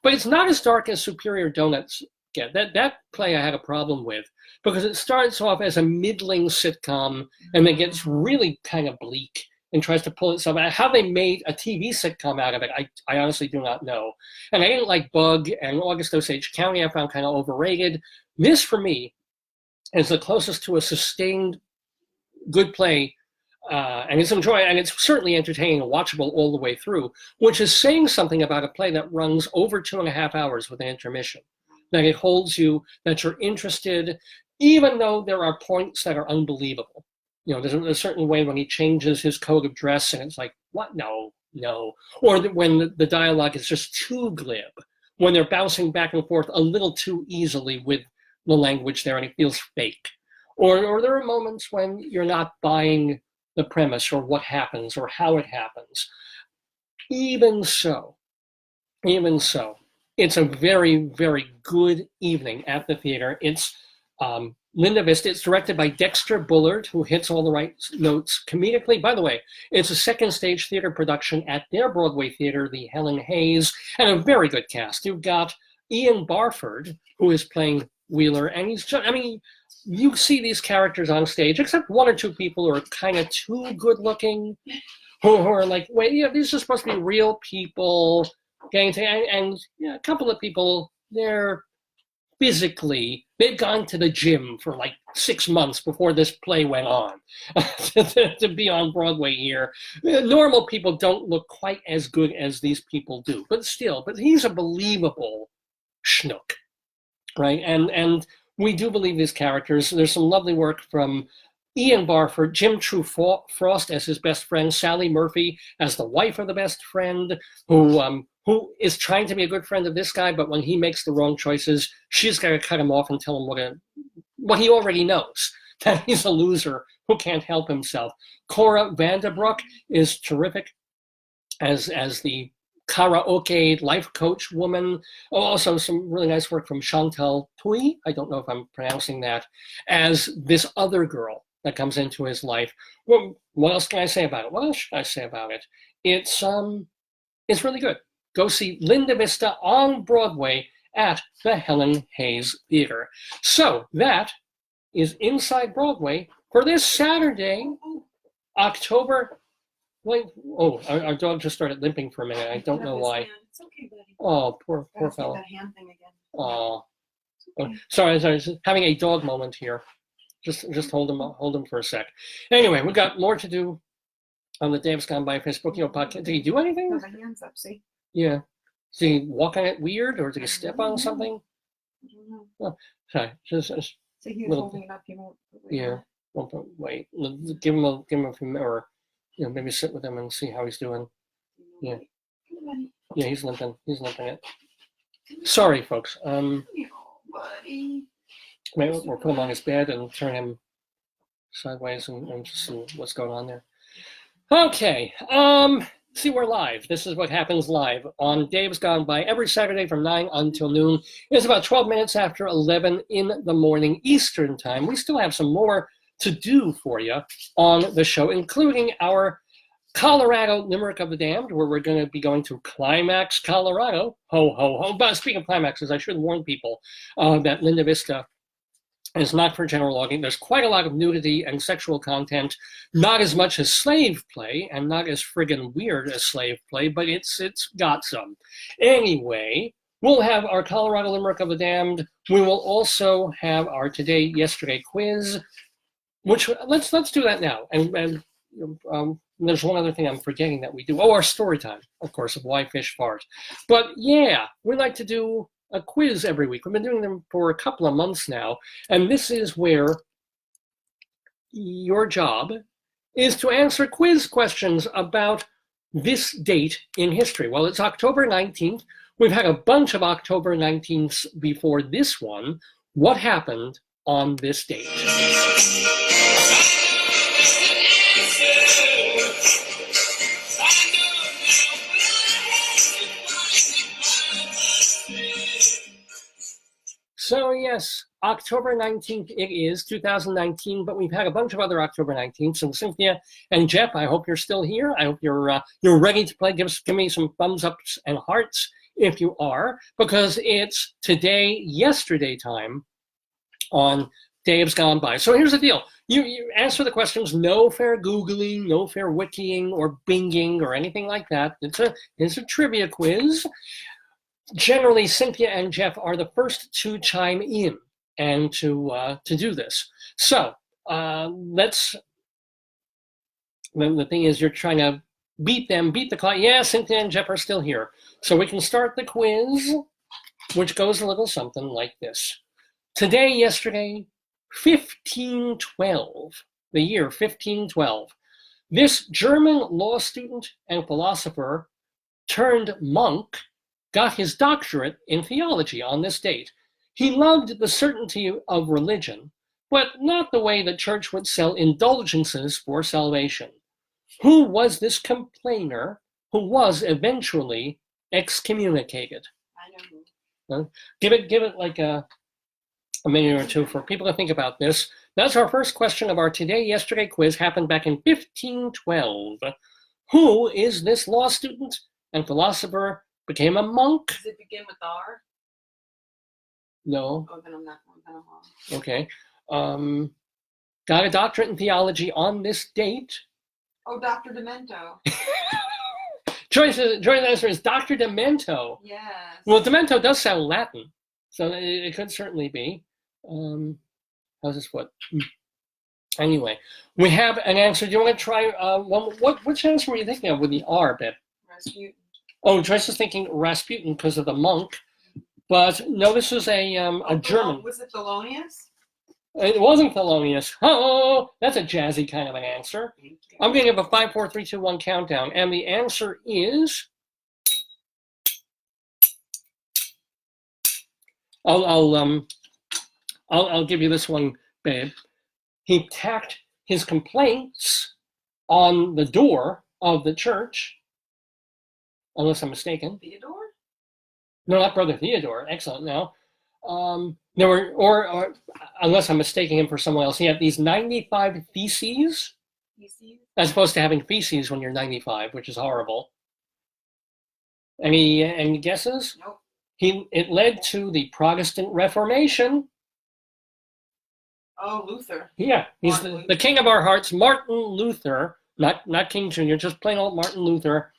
but it's not as dark as Superior Donuts get. That play I had a problem with, because it starts off as a middling sitcom, and then gets really kind of bleak, and tries to pull itself out. How they made a TV sitcom out of it, I honestly do not know. And I didn't like Bug, and August Osage County I found kind of overrated. This, for me, is the closest to a sustained good play. And it's certainly entertaining and watchable all the way through, which is saying something about a play that runs over 2.5 hours with an intermission. That it holds you, that you're interested, even though there are points that are unbelievable. There's a certain way when he changes his code of dress, and it's like, what? No. Or when the dialogue is just too glib, when they're bouncing back and forth a little too easily with the language there, and it feels fake. Or there are moments when you're not buying the premise or what happens or how it happens. Even so, it's a very, very good evening at the theater. It's Linda Vista. It's directed by Dexter Bullard, who hits all the right notes comedically. By the way, it's a second stage theater production at their Broadway theater, the Helen Hayes, and a very good cast. You've got Ian Barford, who is playing Wheeler, and he's just, I mean, you see these characters on stage, except one or two people who are kind of too good looking, who are like, wait, yeah, these are supposed to be real people getting to, and yeah, a couple of people, they've gone to the gym for like 6 months before this play went on to be on Broadway here. Normal people don't look quite as good as these people do, but he's a believable schnook, right? And we do believe these characters. There's some lovely work from Ian Barford, Jim True Frost as his best friend, Sally Murphy as the wife of the best friend, who is trying to be a good friend of this guy, but when he makes the wrong choices, she's got to cut him off and tell him what he already knows, that he's a loser who can't help himself. Cora Vanderbrook is terrific as the karaoke life coach woman. Also some really nice work from Chantal Thuy, I don't know if I'm pronouncing that, as this other girl that comes into his life. Well, what else can I say about it? What else should I say about it? It's really good. Go see Linda Vista on Broadway at the Helen Hayes Theater. So that is Inside Broadway for this Saturday, October. Wait, our dog just started limping for a minute. I don't know why.
It's okay, buddy.
Oh, poor fellow.
That hand thing again.
Oh, sorry, having a dog moment here. Just hold him for a sec. Anyway, we've got more to do on the Dave's Gone By Facebook podcast. Did he do anything?
No, the hand's up, see?
Yeah. Did he walk on it weird, or did he step on something?
I don't know.
Oh, sorry, just
So he was
little,
holding it up, he won't.
yeah. Wait, give him a few, or maybe sit with him and see how he's doing. Yeah. Yeah, he's limping it. Sorry, folks.
Buddy.
Maybe we'll put him on his bed and turn him sideways and just see what's going on there. Okay. See, we're live. This is what happens live on Dave's Gone By every Saturday from 9 until noon. It's about 12 minutes after 11 in the morning Eastern time. We still have some more to do for you on the show, including our Colorado Limerick of the Damned, where we're going to be going to Climax, Colorado. Ho, ho, ho. But speaking of climaxes, I should warn people that Linda Vista is not for general logging. There's quite a lot of nudity and sexual content, not as much as slave play, and not as friggin' weird as slave play, but it's got some. Anyway, we'll have our Colorado Limerick of the Damned. We will also have our Today, Yesterday quiz, which let's do that now. And there's one other thing I'm forgetting that we do. Oh, our story time, of course, of Why Fish Fart. But yeah, we like to do a quiz every week. We've been doing them for a couple of months now, and this is where your job is to answer quiz questions about this date in history. Well, it's October 19th. We've had a bunch of October 19th before this one. What happened on this date? So yes, October 19th it is, 2019, but we've had a bunch of other October 19th. And Cynthia and Jeff, I hope you're still here. I hope you're ready to play. Give me some thumbs ups and hearts if you are, because it's today, yesterday time on Dave's Gone By. So here's the deal. You answer the questions, no fair Googling, no fair wikiing or binging or anything like that. It's a trivia quiz. Generally, Cynthia and Jeff are the first to chime in and to do this. So the thing is, you're trying to beat the clock. Yeah, Cynthia and Jeff are still here. So we can start the quiz, which goes a little something like this. Today, yesterday, 1512, the year 1512. This German law student and philosopher turned monk got his doctorate in theology on this date. He loved the certainty of religion, but not the way the church would sell indulgences for salvation. Who was this complainer who was eventually excommunicated?
I know who.
Give it like a a minute or two for people to think about this. That's our first question of our Today Yesterday quiz. Happened back in 1512. Who is this law student and philosopher, became a monk?
Does it begin with R?
No.
Oh, then I'm wrong.
Okay. Got a doctorate in theology on this date.
Oh, Dr. Demento.
Joyce's answer is Dr. Demento.
Yes.
Well, Demento does sound Latin, so it could certainly be. How's this what? Anyway, we have an answer. Do you want to try one? Which answer were you thinking of with the R, Beb?
Rasputin.
Oh, Joyce is thinking Rasputin because of the monk. But no, this is a German.
Was it Thelonious?
It wasn't Thelonious. Oh, that's a jazzy kind of an answer. I'm going to give a 5, 4, 3, 2, 1 countdown, and the answer is. I'll give you this one, babe. He tacked his complaints on the door of the church, unless I'm mistaken.
Theodore?
No, not Brother Theodore. Excellent. Now, there were, or unless I'm mistaking him for someone else, he had these 95 theses, as opposed to having feces when you're 95, which is horrible. Any guesses?
Nope.
It led to the Protestant Reformation.
Oh, Luther.
Yeah, he's the king of our hearts, Martin Luther, not King Jr., just plain old Martin Luther,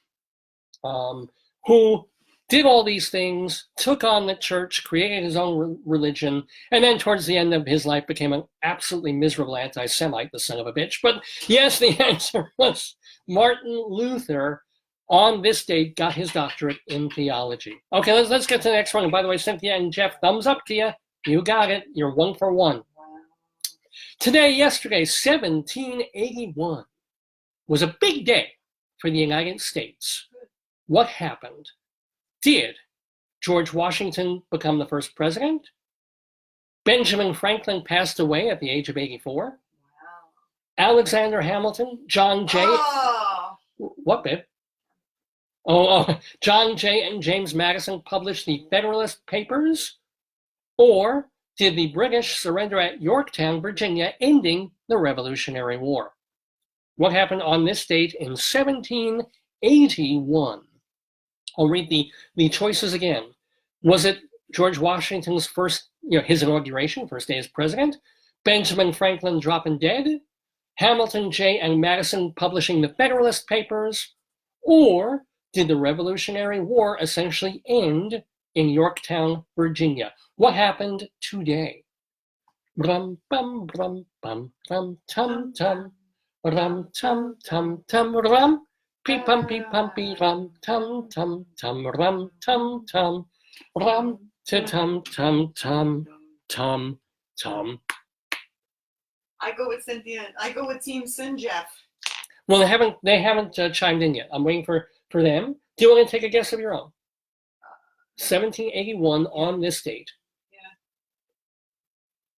who did all these things, took on the church, created his own religion, and then towards the end of his life became an absolutely miserable anti-Semite, the son of a bitch. But yes, the answer was Martin Luther. On this date, got his doctorate in theology. Okay, let's get to the next one. And by the way, Cynthia and Jeff, thumbs up to you. You got it. You're 1 for 1. Today, yesterday, 1781, was a big day for the United States. What happened? Did George Washington become the first president? Benjamin Franklin passed away at the age of 84.
Wow.
Alexander Hamilton, John Jay.
Oh.
What, babe? John Jay and James Madison published the Federalist Papers? Or did the British surrender at Yorktown, Virginia, ending the Revolutionary War? What happened on this date in 1781? I'll read the choices again. Was it George Washington's his inauguration, first day as president? Benjamin Franklin dropping dead? Hamilton, Jay, and Madison publishing the Federalist Papers? Or did the Revolutionary War essentially end in Yorktown, Virginia? What happened today? Rum bum rum bum rum tum tum rum tum tum tum rum pee pum pee rum tum tum tum rum tum tum rum to tum tum tum tum tum.
I go with Cynthia. I go with Team Sin Jeff.
Well, they haven't chimed in yet. I'm waiting for them. Do you want to take a guess of your own? 1781 on this date.
Yeah.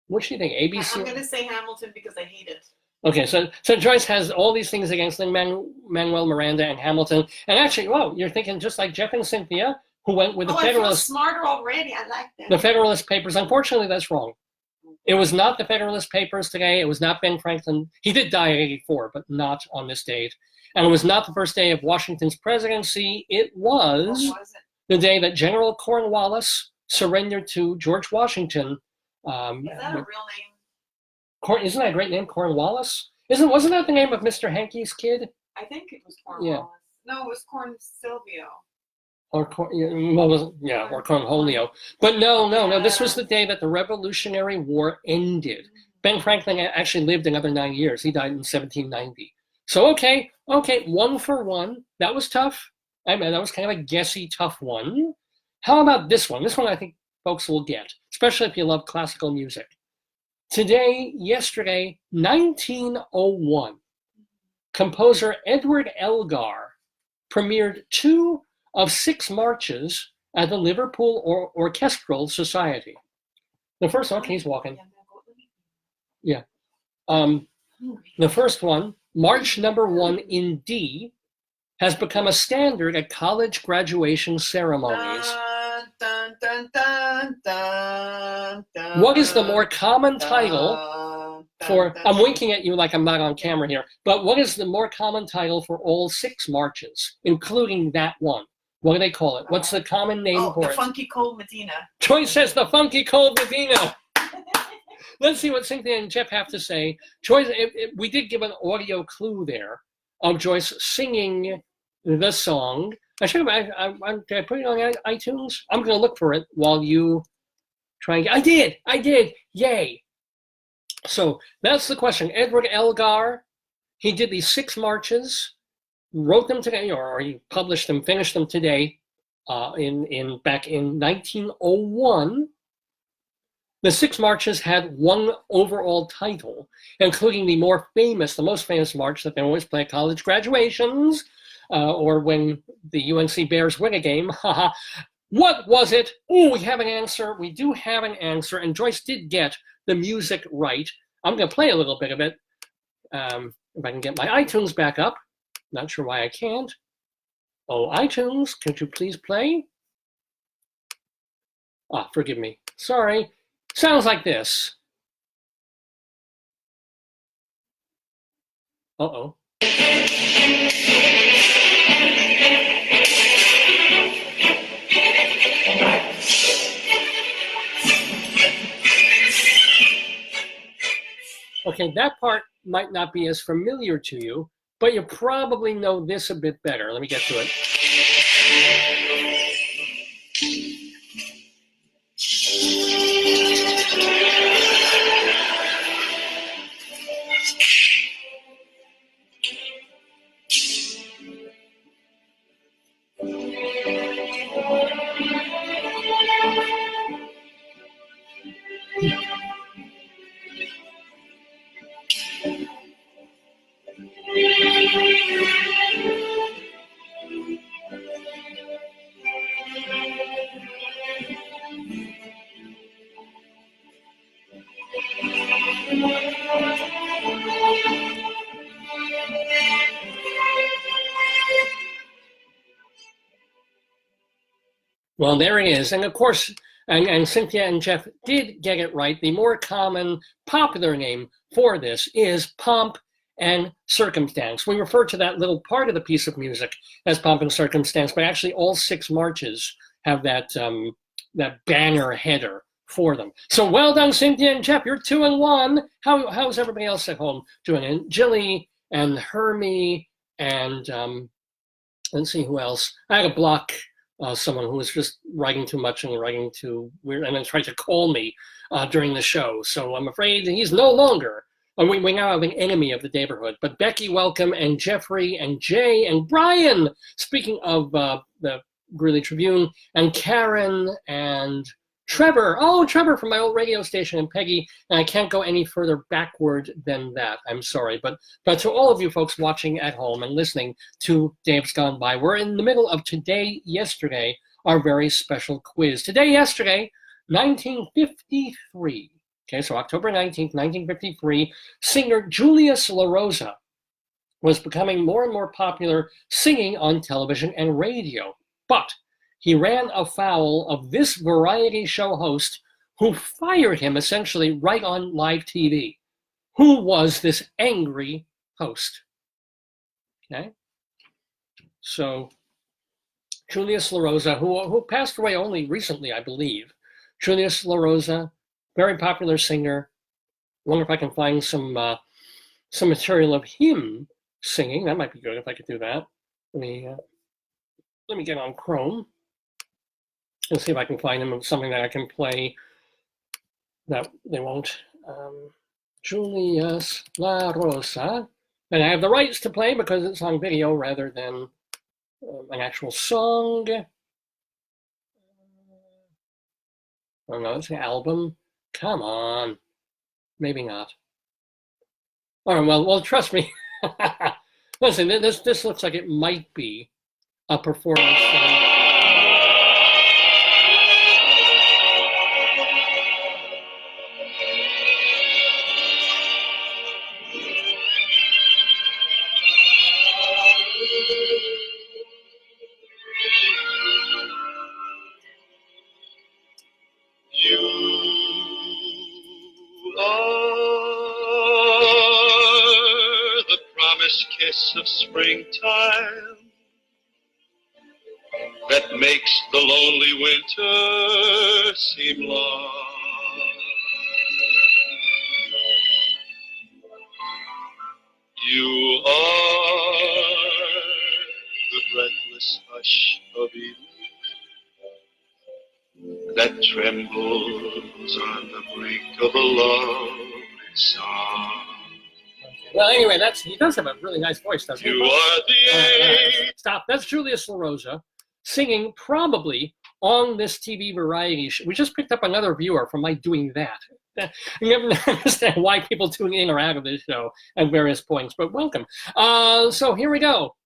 What do you think? ABC?
I'm going to say Hamilton because I hate it.
Okay, so Joyce has all these things against Lin-Manuel Miranda and Hamilton. And actually, you're thinking just like Jeff and Cynthia, who went with the Federalist.
I feel smarter already. I like that.
The Federalist Papers. Unfortunately, that's wrong. It was not the Federalist Papers today. It was not Ben Franklin. He did die at 84, but not on this date. And it was not the first day of Washington's presidency. It was the day that General Cornwallis surrendered to George Washington.
Is that a real name?
Isn't that a great name, Cornwallis? Wasn't that the name of Mr. Hankey's kid?
I think it was Cornwallis.
Yeah.
No, it was Corn Silvio.
Or Cornholio. But no. This was the day that the Revolutionary War ended. Ben Franklin actually lived another 9 years. He died in 1790. So, okay, 1 for 1. That was tough. I mean, that was kind of a guessy, tough one. How about this one? This one I think folks will get, especially if you love classical music. Today, yesterday, 1901, composer Edward Elgar premiered 2 of 6 marches at the Liverpool Orchestral Society. The first one, he's walking. Yeah. The first one, March number 1 in D, has become a standard at college graduation ceremonies.
dun, dun, dun, dun, dun,
What is the more common title for, I'm winking at you like I'm not on camera here, but what is the more common title for all 6 marches, including that one? What do they call it? What's the common name for
the
it?
Funky Cold Medina.
Joyce says the Funky Cold Medina. Let's see what Cynthia and Jeff have to say. Joyce, we did give an audio clue there of Joyce singing the song. Did I put it on iTunes? I'm going to look for it while you try and get. I did. Yay. So that's the question. Edward Elgar, he did these 6 marches, wrote them today, or he published them, finished them today, back in 1901. The 6 marches had one overall title, including the most famous march that they always play at college graduations, or when the UNC Bears win a game. What was it? Oh, we have an answer. We do have an answer, and Joyce did get the music right. I'm going to play a little bit of it. If I can get my iTunes back up. Not sure why I can't. Oh, iTunes, could you please play? Ah, forgive me. Sorry. Sounds like this. Uh-oh. Okay, that part might not be as familiar to you, but you probably know this a bit better. Let me get to it. Well, there it is. And of course, and Cynthia and Jeff did get it right. The more common, popular name for this is Pomp and Circumstance. We refer to that little part of the piece of music as Pomp and Circumstance, but actually all 6 marches have that banner header for them. So well done, Cynthia and Jeff. You're 2 and 1. How's everybody else at home doing? And Jilly and Hermie and let's see who else. I had to block someone who was just writing too much and writing too weird, and then tried to call me during the show. So I'm afraid he's no longer. We now have an enemy of the Daverhood. But Becky, welcome, and Jeffrey, and Jay, and Brian. Speaking of the Greeley Tribune, and Karen, and Trevor. Oh, Trevor from my old radio station, and Peggy. And I can't go any further backward than that. I'm sorry. But to all of you folks watching at home and listening to Dave's Gone By, we're in the middle of Today, Yesterday, our very special quiz. Today, Yesterday, 1953. Okay, so October 19th, 1953, singer Julius LaRosa was becoming more and more popular singing on television and radio. But he ran afoul of this variety show host who fired him essentially right on live TV. Who was this angry host? Okay. So Julius LaRosa, who passed away only recently, I believe. Julius LaRosa, very popular singer. I wonder if I can find some material of him singing. That might be good if I could do that. Let me get on Chrome. Let's see if I can find them something that I can play that they won't. Julius LaRosa. And I have the rights to play because it's on video rather than an actual song. Oh no, it's an album. Come on. Maybe not. All right, well, trust me. Listen, this looks like it might be a performance.
kiss of springtime that makes the lonely winter seem long. You are the breathless hush of evening that trembles on the brink of a lovely song.
Well, anyway, he does have a really nice voice, doesn't he?
You are the age.
Stop. That's Julius LaRosa singing probably on this TV variety show. We just picked up another viewer from my doing that. I never understand why people tune in or out of this show at various points, but welcome. So here we go.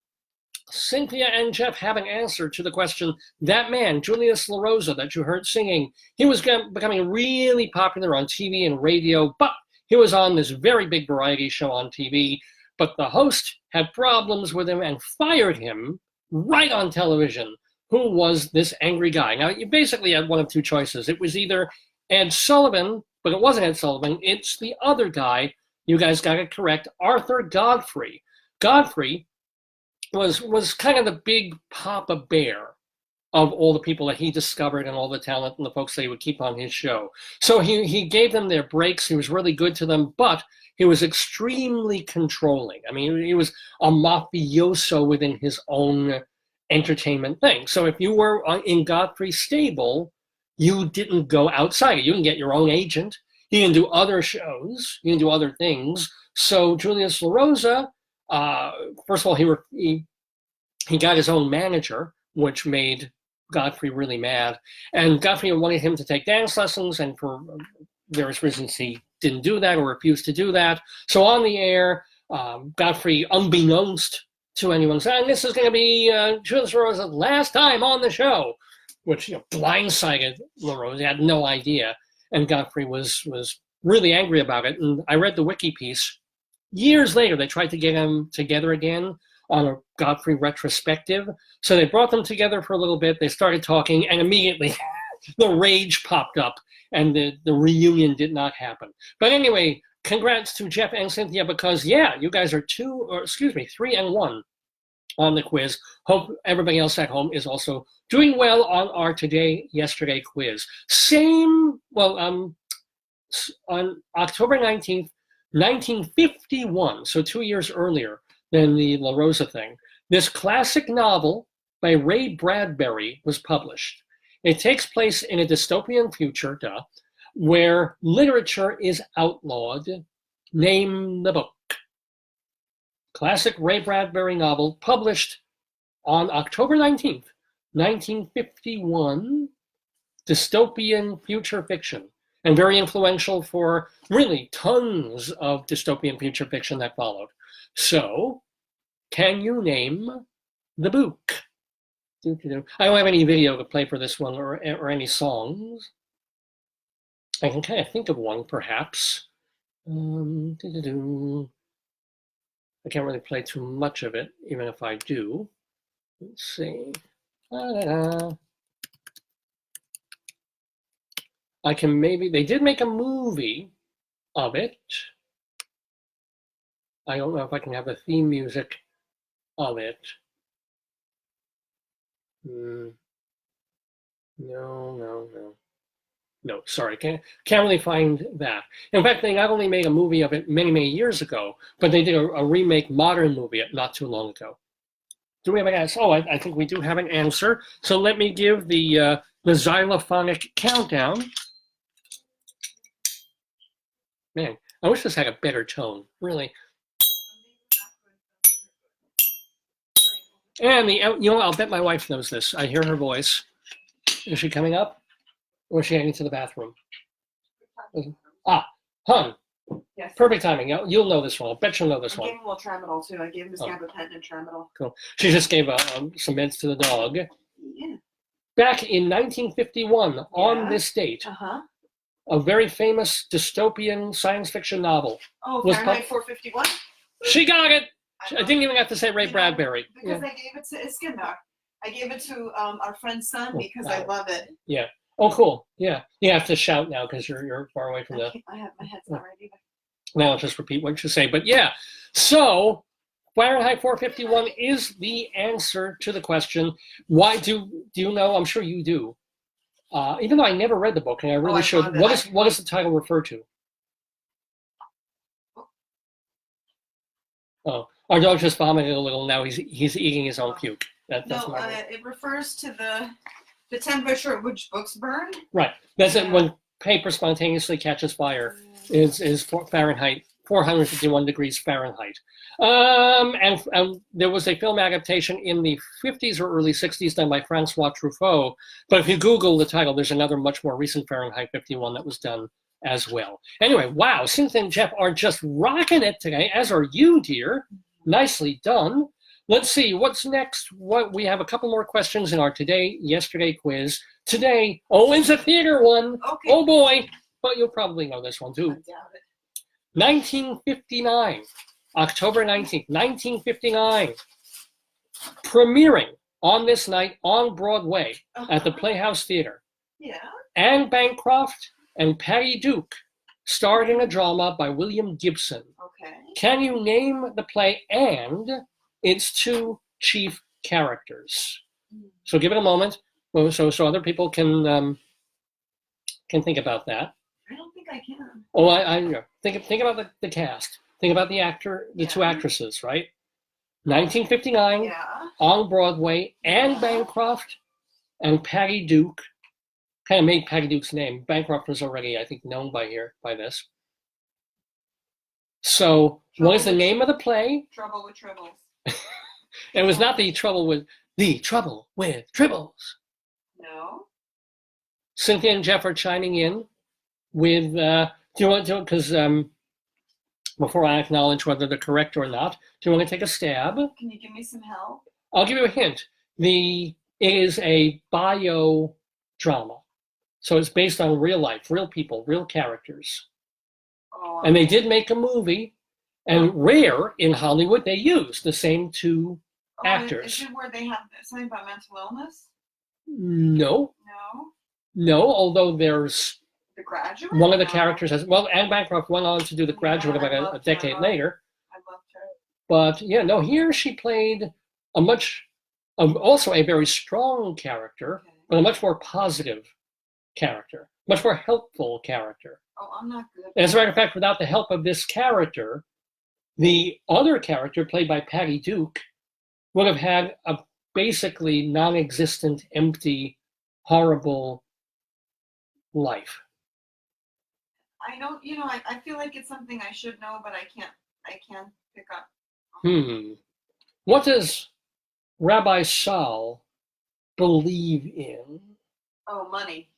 Cynthia and Jeff have an answer to the question. That man, Julius LaRosa, that you heard singing, he was becoming really popular on TV and radio, but he was on this very big variety show on TV, but the host had problems with him and fired him right on television. Who was this angry guy? Now, you basically had one of two choices. It was either Ed Sullivan, but it wasn't Ed Sullivan. It's the other guy. You guys got it correct. Arthur Godfrey. Godfrey was kind of the big Papa Bear of all the people that he discovered and all the talent and the folks that he would keep on his show. So he gave them their breaks. He was really good to them, but he was extremely controlling. I mean, he was a mafioso within his own entertainment thing. So if you were in Godfrey's stable, you didn't go outside. You can get your own agent. You can do other shows. You can do other things. So Julius LaRosa, first of all, he got his own manager, which made Godfrey really mad. And Godfrey wanted him to take dance lessons, and for various reasons he didn't do that or refused to do that. So on the air, Godfrey, unbeknownst to anyone, said, this is going to be Julius LaRosa's last time on the show, which blindsided LaRosa. He had no idea. And Godfrey was really angry about it. And I read the wiki piece. Years later, they tried to get them together again on a Godfrey retrospective. So they brought them together for a little bit. They started talking, and immediately the rage popped up, and the reunion did not happen. But anyway, congrats to Jeff and Cynthia, because, yeah, you guys are 3-1 on the quiz. Hope everybody else at home is also doing well on our Today-Yesterday quiz. On October 19th, 1951, so 2 years earlier than the LaRosa thing, this classic novel by Ray Bradbury was published. It takes place in a dystopian future, where literature is outlawed. Name the book. Classic Ray Bradbury novel published on October 19th, 1951, dystopian future fiction, and very influential for really tons of dystopian future fiction that followed. So, can you name the book? I don't have any video to play for this one or any songs. I can kind of think of one, perhaps. I can't really play too much of it, even if I do. Let's see. I can maybe, they did make a movie of it. I don't know if I can have the theme music of it. No, sorry, can't really find that. In fact, they not only made a movie of it many, many years ago, but they did a remake modern movie not too long ago. Do we have an answer? Oh, I think we do have an answer. So let me give the xylophonic countdown. Man, I wish this had a better tone, really. And I'll bet my wife knows this. I hear her voice. Is she coming up? Or is she heading to the bathroom? Hun.
Yes.
Perfect timing. You'll know this one. I'll bet you'll know this one.
I gave him a little tramadol, too. I gave him his gabapentin and tramadol.
Cool. She just gave some meds to the dog.
Yeah.
Back in 1951, on this date, a very famous dystopian science fiction novel.
Oh, Fahrenheit 451?
She got it! I didn't even have to say Ray Bradbury.
Because I gave it to Iskandar. I gave it to our friend's son because I love it.
Yeah. Oh, cool. Yeah. You have to shout now because you're far away from
I have my head's not right either.
Now I'll just repeat what you say. But yeah. So Fahrenheit 451 is the answer to the question. Why do you know? I'm sure you do. Even though I never read the book, and I really should. What does the title refer to? Oh, our dog just vomited a little. Now he's eating his own puke.
It refers to the temperature at which books burn.
Right. That's it. When paper spontaneously catches fire, is Fahrenheit 451 degrees Fahrenheit. And there was a film adaptation in the 50s or early 60s done by Francois Truffaut. But if you Google the title, there's another much more recent Fahrenheit 51 that was done as well. Anyway, wow, Cynthia and Jeff are just rocking it today, as are you, dear. Nicely done. Let's see, what's next? We have a couple more questions in our yesterday quiz. Today, it's a theater one.
Okay.
Oh boy, but you'll probably know this one too.
I doubt it.
1959, October 19th, 1959, premiering on this night on Broadway at the Playhouse Theater.
Yeah.
Anne Bancroft and Patty Duke starred in a drama by William Gibson.
Okay.
Can you name the play and its two chief characters? So give it a moment, so other people can think about that.
I don't think I can.
Oh, I think about the cast. Think about the two actresses, right? 1959, on Broadway, Anne Bancroft and Patty Duke. Kind of made Patty Duke's name. Bancroft was already, I think, known by this. So, what is the name of the play?
Trouble with Tribbles.
It was not the Trouble with Tribbles.
No.
Cynthia and Jeff are chiming in with, do you want to, because before I acknowledge whether they're correct or not, do you want to take a stab?
Can you give me some help?
I'll give you a hint. It is a bio drama. So it's based on real life, real people, real characters.
Oh,
and they did make a movie, and rare in Hollywood, they used the same two actors.
Is it where they have something about mental illness?
No.
No?
Although there's
The Graduate?
one of the characters has, Anne Bancroft went on to do The Graduate about a decade later.
I loved her.
But here she played also a very strong character, but a much more positive character, much more helpful character.
Oh, I'm not good.
As a matter of fact, without the help of this character, the other character, played by Patty Duke, would have had a basically non-existent, empty, horrible life.
I don't, I feel like it's something I should know, but I can't pick up.
What does Rabbi Sol believe in?
Oh, money.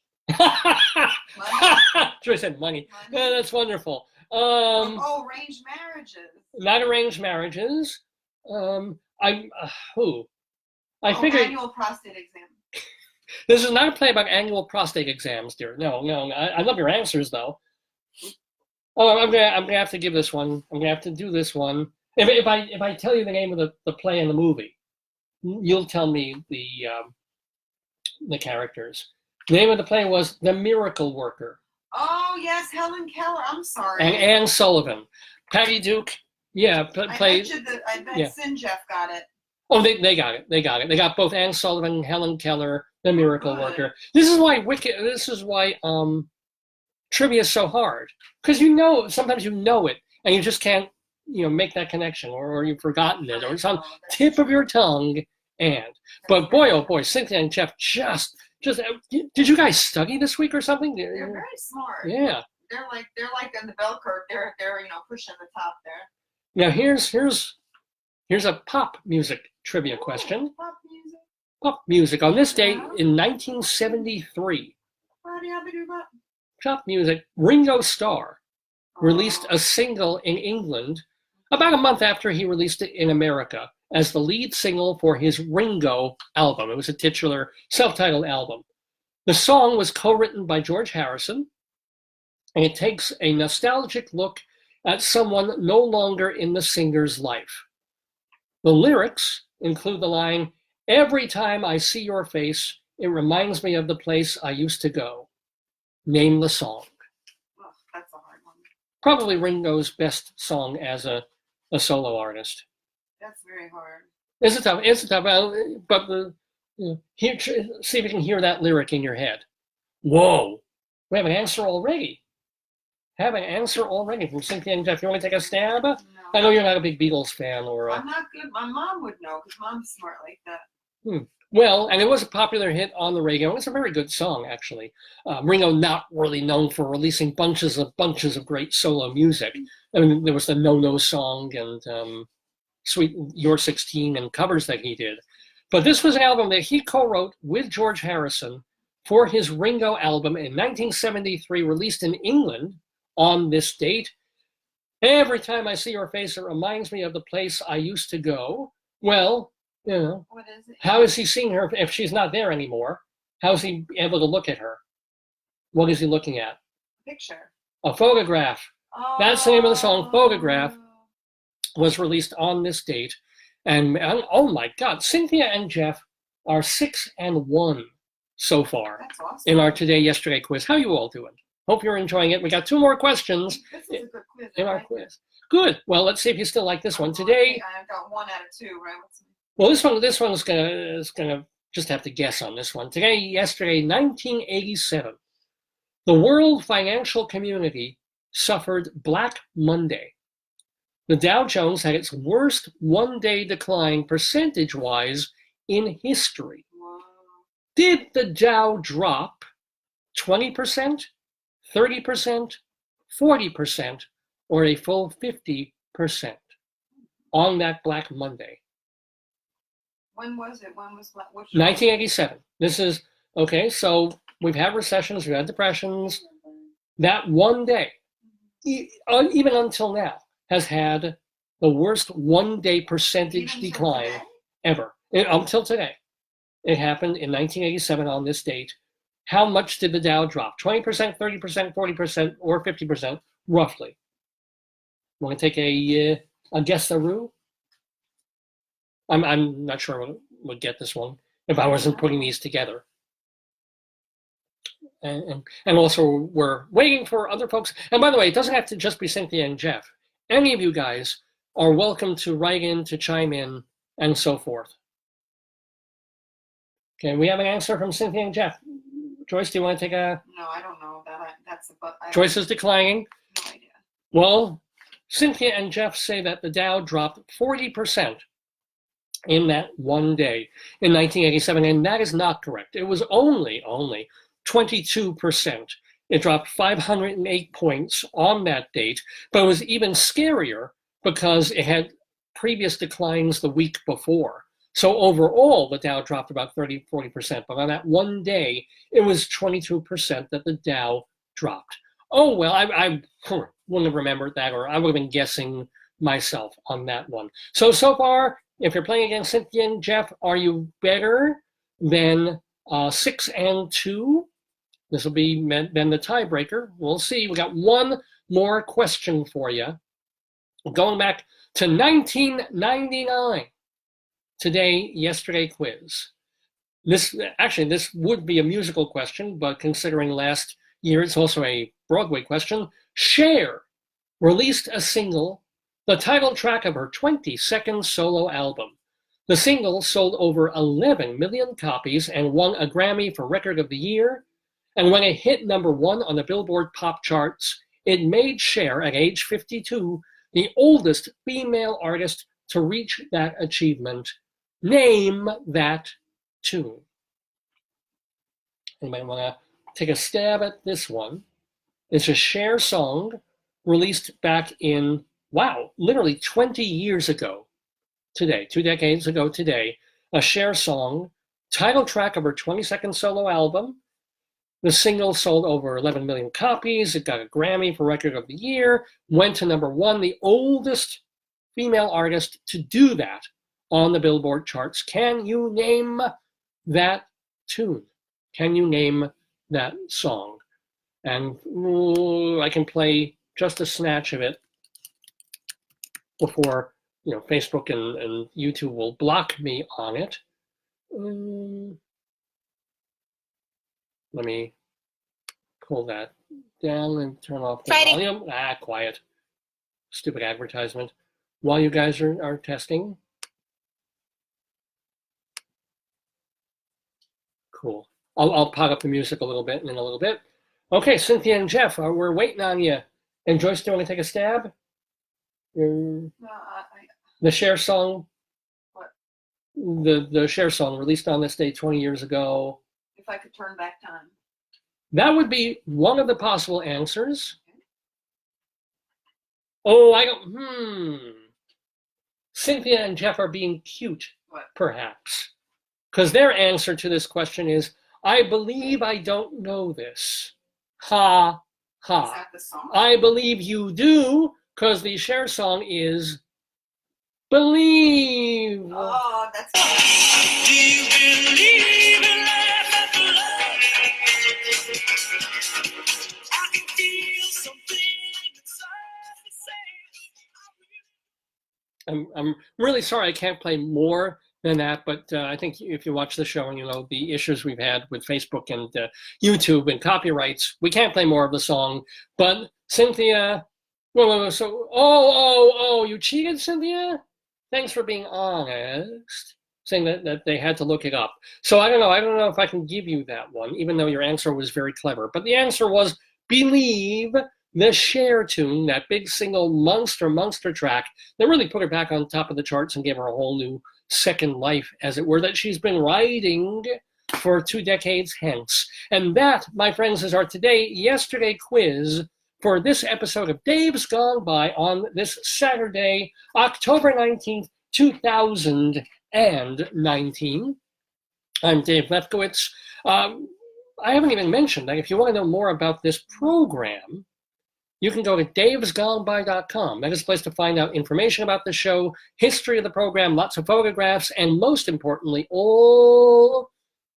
Joyce said money. Yeah, that's wonderful.
Arranged marriages.
Not arranged marriages. I figured
annual prostate exam.
This is not a play about annual prostate exams, dear. No. I love your answers, though. Oh, I'm gonna have to give this one. I'm gonna have to do this one. If I tell you the name of the play and the movie, you'll tell me the characters. The name of the play was The Miracle Worker.
Oh, yes, Helen Keller. I'm sorry.
And Anne Sullivan. Patty Duke, played.
I bet Sin Jeff got it.
Oh, they got it. They got both Anne Sullivan and Helen Keller, The Miracle Worker. This is why trivia is so hard. Because sometimes you know it, and you just can't, make that connection, or you've forgotten it, or it's on tip of your tongue. But boy, oh boy, Cynthia and Jeff just did you guys study this week or something?
They're very smart.
Yeah.
They're like in the bell curve. They're pushing the top there.
Now here's a pop music trivia question.
Pop music.
Pop music on this date in 1973. Pop music. Ringo Starr released a single in England about a month after he released it in America, as the lead single for his Ringo album. It was a titular self-titled album. The song was co-written by George Harrison, and it takes a nostalgic look at someone no longer in the singer's life. The lyrics include the line, "Every time I see your face, it reminds me of the place I used to go." Name the song.
Oh, that's a hard one.
Probably Ringo's best song as a solo artist.
That's very hard.
It's a tough. But see if you can hear that lyric in your head. Whoa, we have an answer already. From Cynthia and Jeff. You want to take a stab?
No.
I know you're not a big Beatles fan, or.
I'm not good. My mom would know because mom's smart like that.
Well, and it was a popular hit on the radio. It's a very good song, actually. Ringo, not really known for releasing bunches of great solo music. I mean, there was the No No song and Sweet You're 16 and covers that he did. But this was an album that he co-wrote with George Harrison for his Ringo album in 1973, released in England on this date. Every time I see her face, it reminds me of the place I used to go. Well, you know,
What is it?
how is he seeing her if she's not there anymore? How is he able to look at her? What is he looking at?
Picture.
A photograph.
Oh.
That's the name of the song, Photograph, was released on this date. And oh my God, Cynthia and Jeff are 6-1 so far.
That's awesome.
In our Today Yesterday quiz. How you all doing? Hope you're enjoying it. We got 2 more questions
This is a good quiz.
in our quiz. Good. Well, let's see if you still like this one. Today,
I've got 1 out of 2, right?
well, this one's gonna just have to guess on this one. Yesterday, 1987, the world financial community suffered Black Monday. The Dow Jones had its worst one-day decline percentage-wise in history.
Wow.
Did the Dow drop 20%, 30%, 40%, or a full 50% on that Black Monday?
When was it? When was what?
1987. This is, okay, so we've had recessions, we've had depressions. That one day, even until now, has had the worst one-day percentage
Even
decline
today?
ever. Until today. It happened in 1987 on this date. How much did the Dow drop? 20%, 30%, 40%, or 50%, roughly? Want to take a guess-a-roo? I'm not sure I would get this one if I wasn't putting these together. And also, we're waiting for other folks. And by the way, it doesn't have to just be Cynthia and Jeff. Any of you guys are welcome to write in, to chime in, and so forth. Okay, we have an answer from Cynthia and Jeff. Joyce, do you want to take a...
No, I don't know. That's a...
Joyce is declining.
No idea.
Well, Cynthia and Jeff say that the Dow dropped 40% in that one day in 1987, and that is not correct. It was only 22%. It dropped 508 points on that date, but it was even scarier because it had previous declines the week before. So overall, the Dow dropped about 40%, but on that one day, it was 22% that the Dow dropped. Oh, well, I wouldn't have remembered that, or I would have been guessing myself on that one. So far, if you're playing against Cynthia and Jeff, are you better than 6-2? This will be then the tiebreaker. We'll see. We got one more question for you. Going back to 1999. Today, yesterday quiz. This would be a musical question, but considering last year, it's also a Broadway question. Cher released a single, the title track of her 22nd solo album. The single sold over 11 million copies and won a Grammy for Record of the Year. And when it hit #1 on the Billboard pop charts, it made Cher, at age 52, the oldest female artist to reach that achievement. Name that tune. Anybody want to take a stab at this one? It's a Cher song released back in, wow, literally 20 years ago today, 2 decades ago today. A Cher song, title track of her 22nd solo album. The single sold over 11 million copies. It got a Grammy for Record of the Year, went to #1, the oldest female artist to do that on the Billboard charts. Can you name that tune? Can you name that song? And I can play just a snatch of it before, Facebook and YouTube will block me on it. Let me pull that down and turn off the volume. Quiet. Stupid advertisement. While you guys are testing, Cool. I'll pot up the music a little bit in a little bit. Okay, Cynthia and Jeff, we're waiting on you. And Joyce, do you want to take a stab? The Cher song.
What?
The Cher song released on this day 20 years ago.
If I could turn back time.
That would be one of the possible answers. Oh, I don't. Cynthia and Jeff are being cute, perhaps. Because their answer to this question is, I believe I don't know this. Ha, ha.
Is that the song?
I believe you do, because the Cher song is Believe.
Oh, that's
Do you believe in life after love? I can feel something inside the same.
I'm really sorry I can't play more than that, but I think if you watch the show and you know the issues we've had with Facebook and YouTube and copyrights, we can't play more of the song. But Cynthia, so you cheated, Cynthia? Thanks for being honest, saying that they had to look it up. So I don't know if I can give you that one, even though your answer was very clever. But the answer was Believe, the Cher tune, that big single monster track that really put her back on top of the charts and gave her a whole new second life, as it were, that she's been writing for 2 decades hence. And that, my friends, is our yesterday quiz for this episode of Dave's Gone By on this Saturday, October 19th, 2019. I'm Dave Lefkowitz. I haven't even mentioned that if you want to know more about this program, you can go to davesgoneby.com. That is a place to find out information about the show, history of the program, lots of photographs, and most importantly, all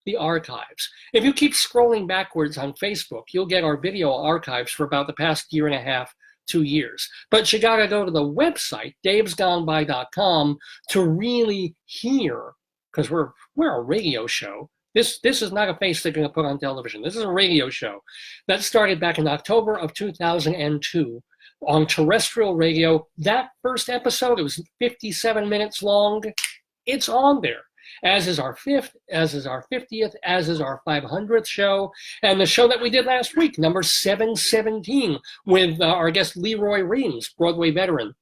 the archives. If you keep scrolling backwards on Facebook, you'll get our video archives for about the past 1.5 to 2 years. But you gotta go to the website, davesgoneby.com, to really hear, because we're a radio show. This is not a face they're going to put on television. This is a radio show that started back in October of 2002 on terrestrial radio. That first episode, it was 57 minutes long. It's on there, as is our 5th, as is our 50th, as is our 500th show, and the show that we did last week, number 717, with our guest Leroy Reams, Broadway veteran.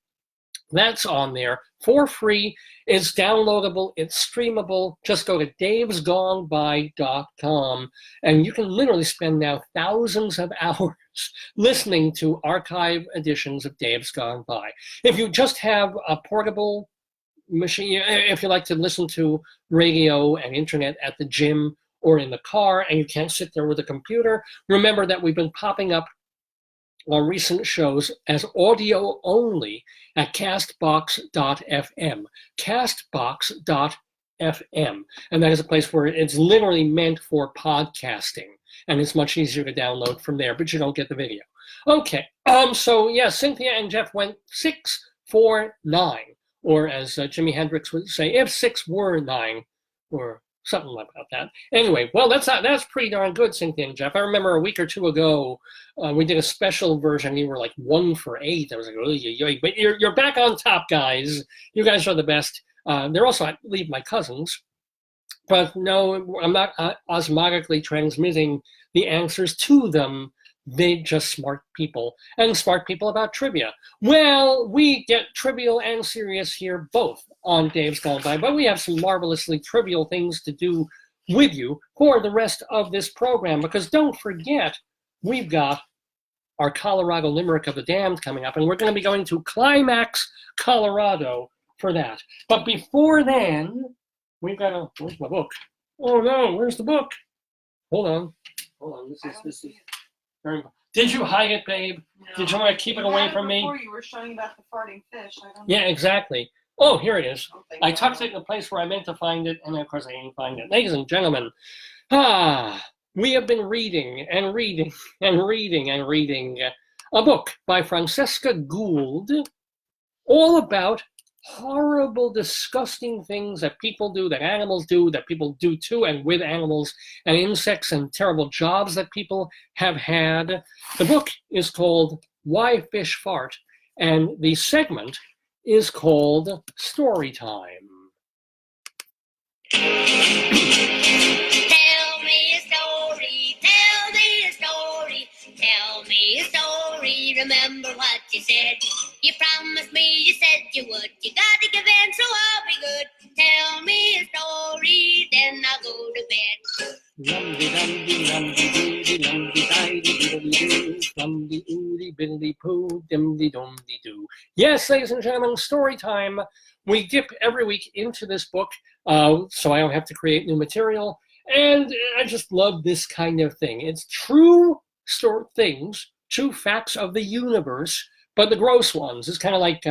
That's on there for free. It's downloadable. It's streamable. Just go to davesgoneby.com, and you can literally spend now thousands of hours listening to archive editions of Dave's Gone By. If you just have a portable machine, if you like to listen to radio and internet at the gym or in the car and you can't sit there with a computer, remember that we've been popping up on recent shows as audio only at castbox.fm, castbox.fm, and that is a place where it's literally meant for podcasting, and it's much easier to download from there, but you don't get the video. Okay, so yeah, Cynthia and Jeff went 6, 4, 9, or as Jimi Hendrix would say, if 6 were 9, or something like that. Anyway, well, that's pretty darn good, Cynthia and Jeff. I remember a week or two ago, we did a special version. You were like 1 for 8. I was like, oh, but you're back on top, guys. You guys are the best. They're also, I believe, my cousins. But no, I'm not osmotically transmitting the answers to them. They're just smart people, and smart people about trivia. Well, we get trivial and serious here both on Dave's Gone By, but we have some marvelously trivial things to do with you for the rest of this program, because don't forget, we've got our Colorado Limerick of the Damned coming up, and we're going to be going to Climax, Colorado for that. But before then, we've got a, where's my book? Oh no, where's the book? Hold on, this is. Did you hide it, babe?
No.
Did you want to keep it away from me?
Before you were showing about the farting fish. I don't know.
Yeah, exactly. Oh, here it is.
Oh,
I tucked it in the place where I meant to find it, and of course I didn't find it. Ladies and gentlemen, we have been reading and reading and reading and reading a book by Francesca Gould, all about horrible, disgusting things that people do, that animals do, that people do to and with animals and insects, and terrible jobs that people have had. The book is called Why Fish Fart, and the segment is called Storytime.
Tell me
You promised me, you said you would. You gotta give in, so I'll be good. Tell me a story, then I'll go to bed.
Yes, ladies and gentlemen, story time. We dip every week into this book, so I don't have to create new material. And I just love this kind of thing. It's true things, true facts of the universe, but the gross ones. It's kind of like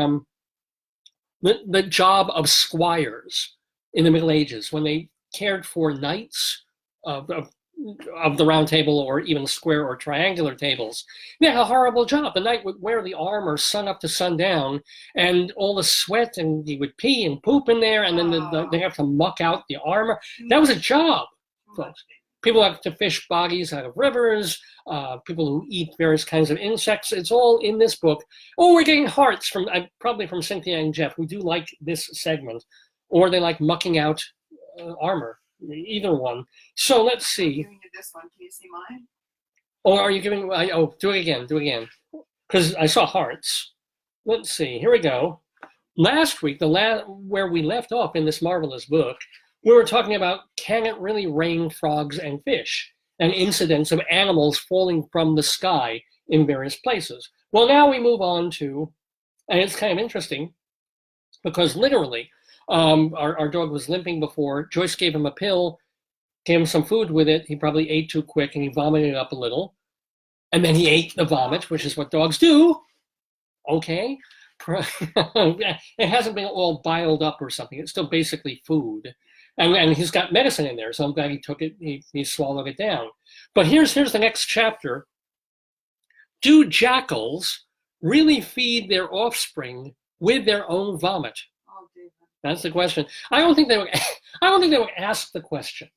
the job of squires in the Middle Ages when they cared for knights of the round table or even square or triangular tables. They had a horrible job. The knight would wear the armor sun up to sundown, and all the sweat, and he would pee and poop in there, and then they have to muck out the armor. That was a job, folks. People have to fish bodies out of rivers, people who eat various kinds of insects. It's all in this book. Oh, we're getting hearts from probably from Cynthia and Jeff, who do like this segment, or they like mucking out armor. Either one. So let's see.
I'm giving you this one. Can you see mine?
Oh, are you giving? Oh, do it again. Because I saw hearts. Let's see. Here we go. Last week, where we left off in this marvelous book, we were talking about can it really rain frogs and fish, and incidents of animals falling from the sky in various places. Well, now we move on to, and it's kind of interesting, because literally, our dog was limping before. Joyce gave him a pill, gave him some food with it. He probably ate too quick and he vomited up a little. And then he ate the vomit, which is what dogs do. Okay. It hasn't been all biled up or something. It's still basically food. And he's got medicine in there, so I'm glad he took it, he swallowed it down. But here's the next chapter. Do jackals really feed their offspring with their own vomit? That's the question. I don't think they would ask the question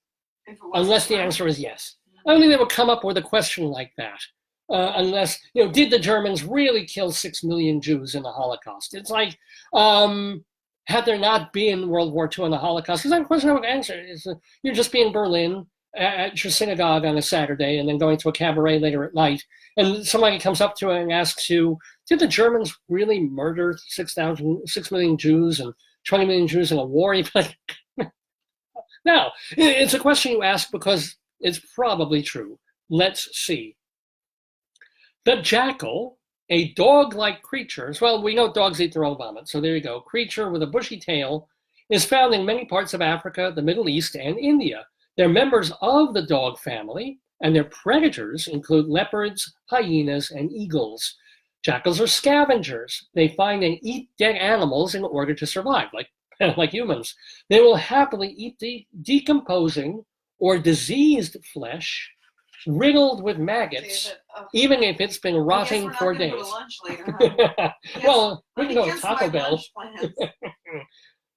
unless the answer is yes. I don't think they would come up with a question like that unless, did the Germans really kill 6 million Jews in the Holocaust? It's like, had there not been World War II and the Holocaust, because that question I would answer is, you'd just be in Berlin at your synagogue on a Saturday and then going to a cabaret later at night, and somebody comes up to you and asks you, did the Germans really murder 6 million Jews and 20 million Jews in a war? No, it's a question you ask because it's probably true. Let's see. The jackal, a dog-like creature, well, we know dogs eat their own vomit, so there you go. Creature with a bushy tail is found in many parts of Africa, the Middle East, and India. They're members of the dog family, and their predators include leopards, hyenas, and eagles. Jackals are scavengers. They find and eat dead animals in order to survive, like humans. They will happily eat the decomposing or diseased flesh riddled with maggots, even if it's been rotting for days.
Lunch later, huh?
Well, we can go to Taco Bell.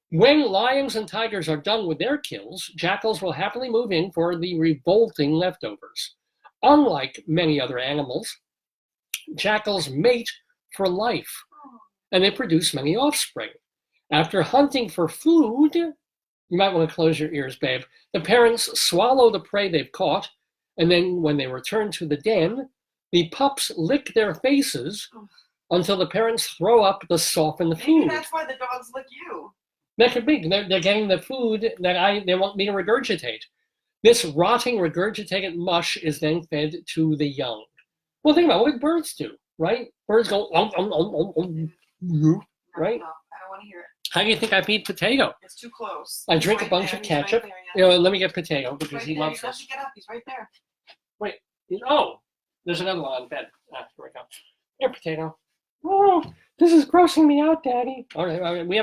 When lions and tigers are done with their kills, jackals will happily move in for the revolting leftovers. Unlike many other animals, jackals mate for life, and they produce many offspring. After hunting for food, you might want to close your ears, babe, the parents swallow the prey they've caught, and then when they return to the den, the pups lick their faces until the parents throw up the softened food.
Maybe that's why the dogs lick you.
That could be. They're getting the food that they want me to regurgitate. This rotting, regurgitated mush is then fed to the young. Well, think about what birds do, right? Birds go, right?
No, I don't want to hear it.
How do you think I feed potato?
It's too close.
I drink a bunch of ketchup.
Right there,
Let me get potato because he loves this.
Get up. He's right there.
Wait. Oh, there's another one on bed. Here we go. Here, potato. Oh, this is grossing me out, Daddy. All right. We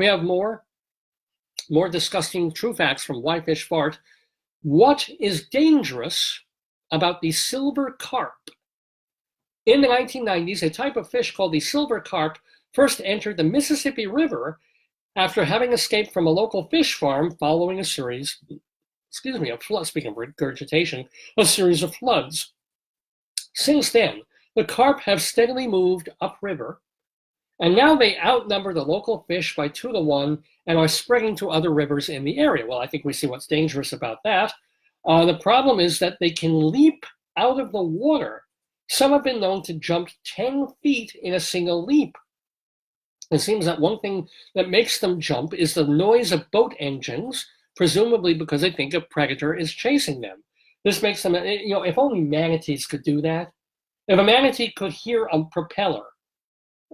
have more disgusting true facts from Why Fish Fart. What is dangerous about the silver carp? In the 1990s, a type of fish called the silver carp first entered the Mississippi River after having escaped from a local fish farm following a series, of floods. Speaking of regurgitation, a series of floods. Since then, the carp have steadily moved upriver, and now they outnumber the local fish by 2 to 1 and are spreading to other rivers in the area. Well, I think we see what's dangerous about that. The problem is that they can leap out of the water. Some have been known to jump 10 feet in a single leap It seems that one thing that makes them jump is the noise of boat engines, presumably because they think a predator is chasing them. This makes them, if only manatees could do that. If a manatee could hear a propeller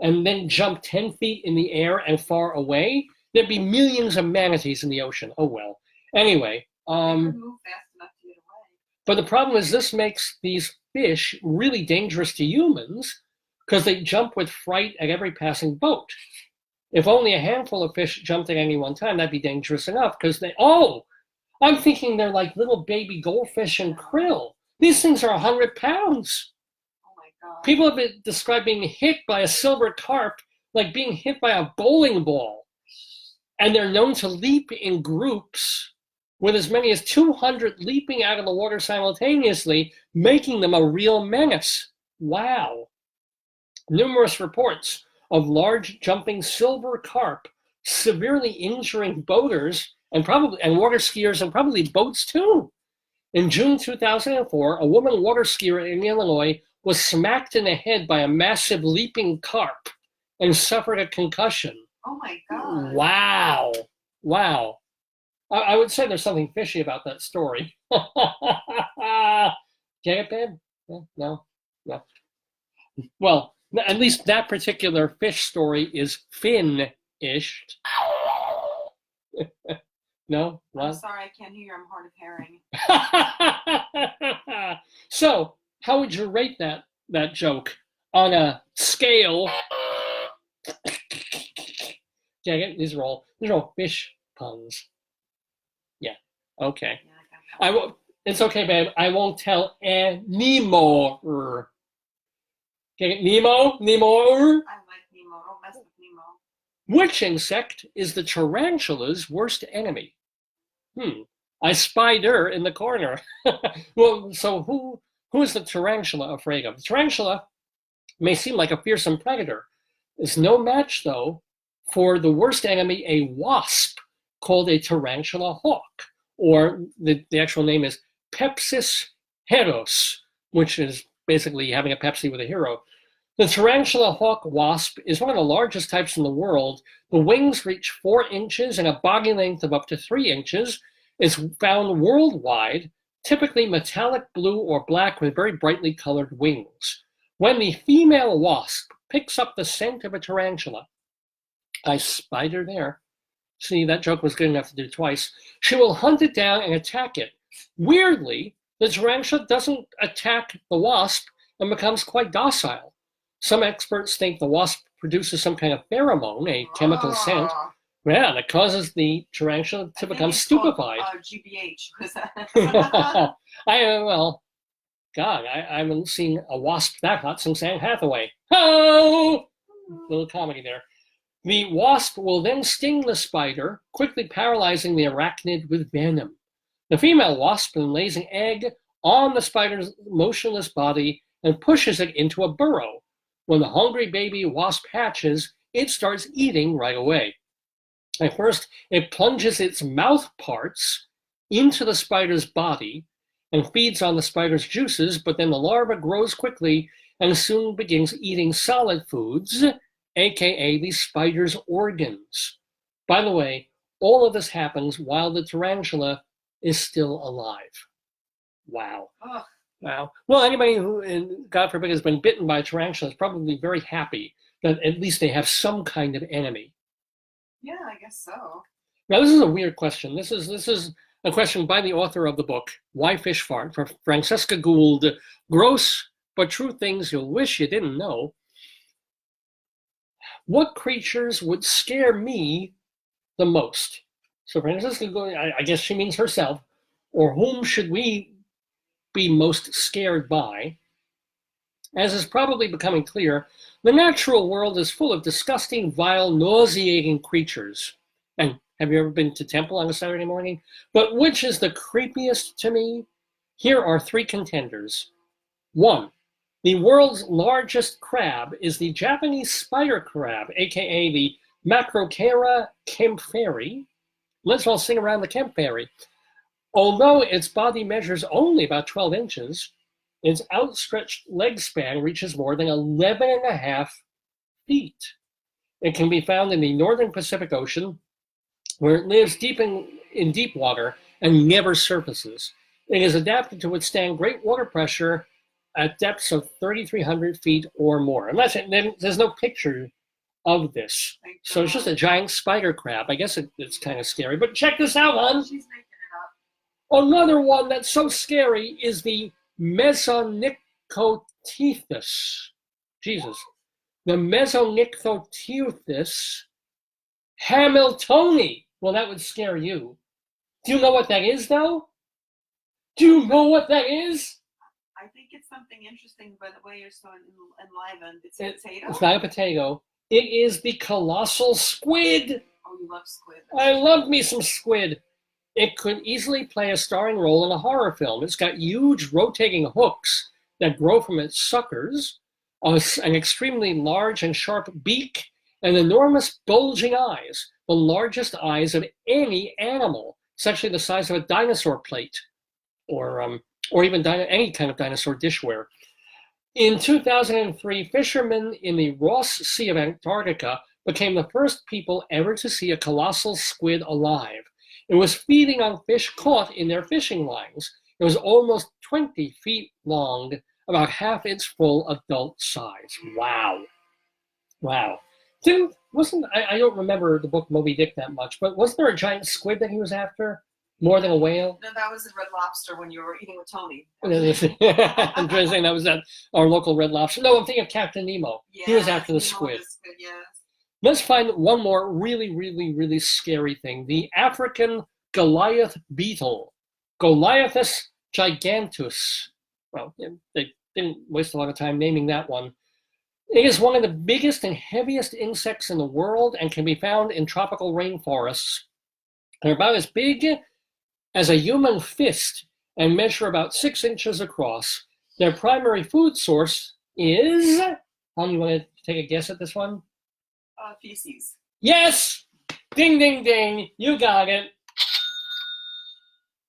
and then jump 10 feet in the air and far away, there'd be millions of manatees in the ocean. Oh, well. Anyway.
Move fast enough to get away.
But the problem is this makes these fish really dangerous to humans because they jump with fright at every passing boat. If only a handful of fish jumped at any one time, that'd be dangerous enough because I'm thinking they're like little baby goldfish and krill. These things are 100 pounds.
Oh my God.
People have been described being hit by a silver carp like being hit by a bowling ball. And they're known to leap in groups with as many as 200 leaping out of the water simultaneously, making them a real menace. Wow. Numerous reports of large jumping silver carp severely injuring boaters and water skiers and probably boats too. In June 2004, a woman water skier in Illinois was smacked in the head by a massive leaping carp and suffered a concussion.
Oh my God.
Wow. Wow. I would say there's something fishy about that story. Get it, babe? No. Well, at least that particular fish story is fin-ish. No? What?
I'm sorry, I can't hear. I'm hard of hearing.
So, how would you rate that joke on a scale? Yeah, these are all fish puns. Yeah. Okay.
Yeah,
it's okay, babe. I won't tell anymore. Okay, Nemo?
I like Nemo. Don't mess with Nemo.
Which insect is the tarantula's worst enemy? I spied her in the corner. Well, so who is the tarantula afraid of? The tarantula may seem like a fearsome predator. It's no match, though, for the worst enemy, a wasp called a tarantula hawk, or the actual name is Pepsis heros, which is basically having a Pepsi with a hero. The tarantula hawk wasp is one of the largest types in the world. The wings reach 4 inches and a body length of up to 3 inches. It's found worldwide, typically metallic blue or black with very brightly colored wings. When the female wasp picks up the scent of a tarantula, I spied her there. See, that joke was good enough to do twice. She will hunt it down and attack it. Weirdly, the tarantula doesn't attack the wasp and becomes quite docile. Some experts think the wasp produces some kind of pheromone, a chemical scent, that causes the tarantula to become stupefied.
GBH. Was that?
I haven't seen a wasp that hot since Anne Hathaway. Oh! Little comedy there. The wasp will then sting the spider, quickly paralyzing the arachnid with venom. The female wasp then lays an egg on the spider's motionless body and pushes it into a burrow. When the hungry baby wasp hatches, it starts eating right away. At first, it plunges its mouth parts into the spider's body and feeds on the spider's juices, but then the larva grows quickly and soon begins eating solid foods, aka the spider's organs. By the way, all of this happens while the tarantula is still alive. Wow.
Ugh.
Wow. Well, anybody who, God forbid, has been bitten by a tarantula is probably very happy that at least they have some kind of enemy.
Yeah, I guess so.
Now, this is a weird question. This is a question by the author of the book, Why Fish Fart, for Francesca Gould. Gross but true things you'll wish you didn't know. What creatures would scare me the most? So Francesca Gould, I guess she means herself, or whom should we be most scared by? As is probably becoming clear, the natural world is full of disgusting, vile, nauseating creatures. And have you ever been to temple on a Saturday morning? But which is the creepiest to me? Here are 3 contenders. 1, the world's largest crab is the Japanese spider crab, aka the Macrocara kempferi. Let's all sing around the kempferi. Although its body measures only about 12 inches, its outstretched leg span reaches more than 11.5 feet. It can be found in the northern Pacific Ocean, where it lives in deep water and never surfaces. It is adapted to withstand great water pressure at depths of 3,300 feet or more. And there's no picture of this. So it's just a giant spider crab. I guess it's kind of scary. But check this out, hon.
She's making it up.
Another one that's so scary is the Mesonychoteuthis. Jesus. The Mesonychoteuthis hamiltoni. Well, that would scare you. Do you know what that is, though? Do you know what that is?
I think it's something interesting by the way you're so enlivened. It's a potato?
It's not a potato. It is the colossal squid.
Oh, you love squid.
I love me some squid. It could easily play a starring role in a horror film. It's got huge rotating hooks that grow from its suckers, an extremely large and sharp beak, and enormous bulging eyes, the largest eyes of any animal. It's actually the size of a dinosaur plate, or even any kind of dinosaur dishware. In 2003, fishermen in the Ross Sea of Antarctica became the first people ever to see a colossal squid alive. It was feeding on fish caught in their fishing lines. It was almost 20 feet long, about half its full adult size. Wow. Wow. I don't remember the book Moby Dick that much, but wasn't there a giant squid that he was after? More than a whale?
No, that was a Red Lobster when you were eating with Tony.
I'm trying to say that was at our local Red Lobster. No, I'm thinking of Captain Nemo.
Yeah,
He was after the
Nemo
squid.
Yes.
Let's find one more really, really, really scary thing. The African Goliath beetle. Goliathus gigantus. Well, they didn't waste a lot of time naming that one. It is one of the biggest and heaviest insects in the world and can be found in tropical rainforests. They're about as big as a human fist and measure about 6 inches across. Their primary food source is, you want to take a guess at this one?
Feces.
Yes! Ding, ding, ding. You got it.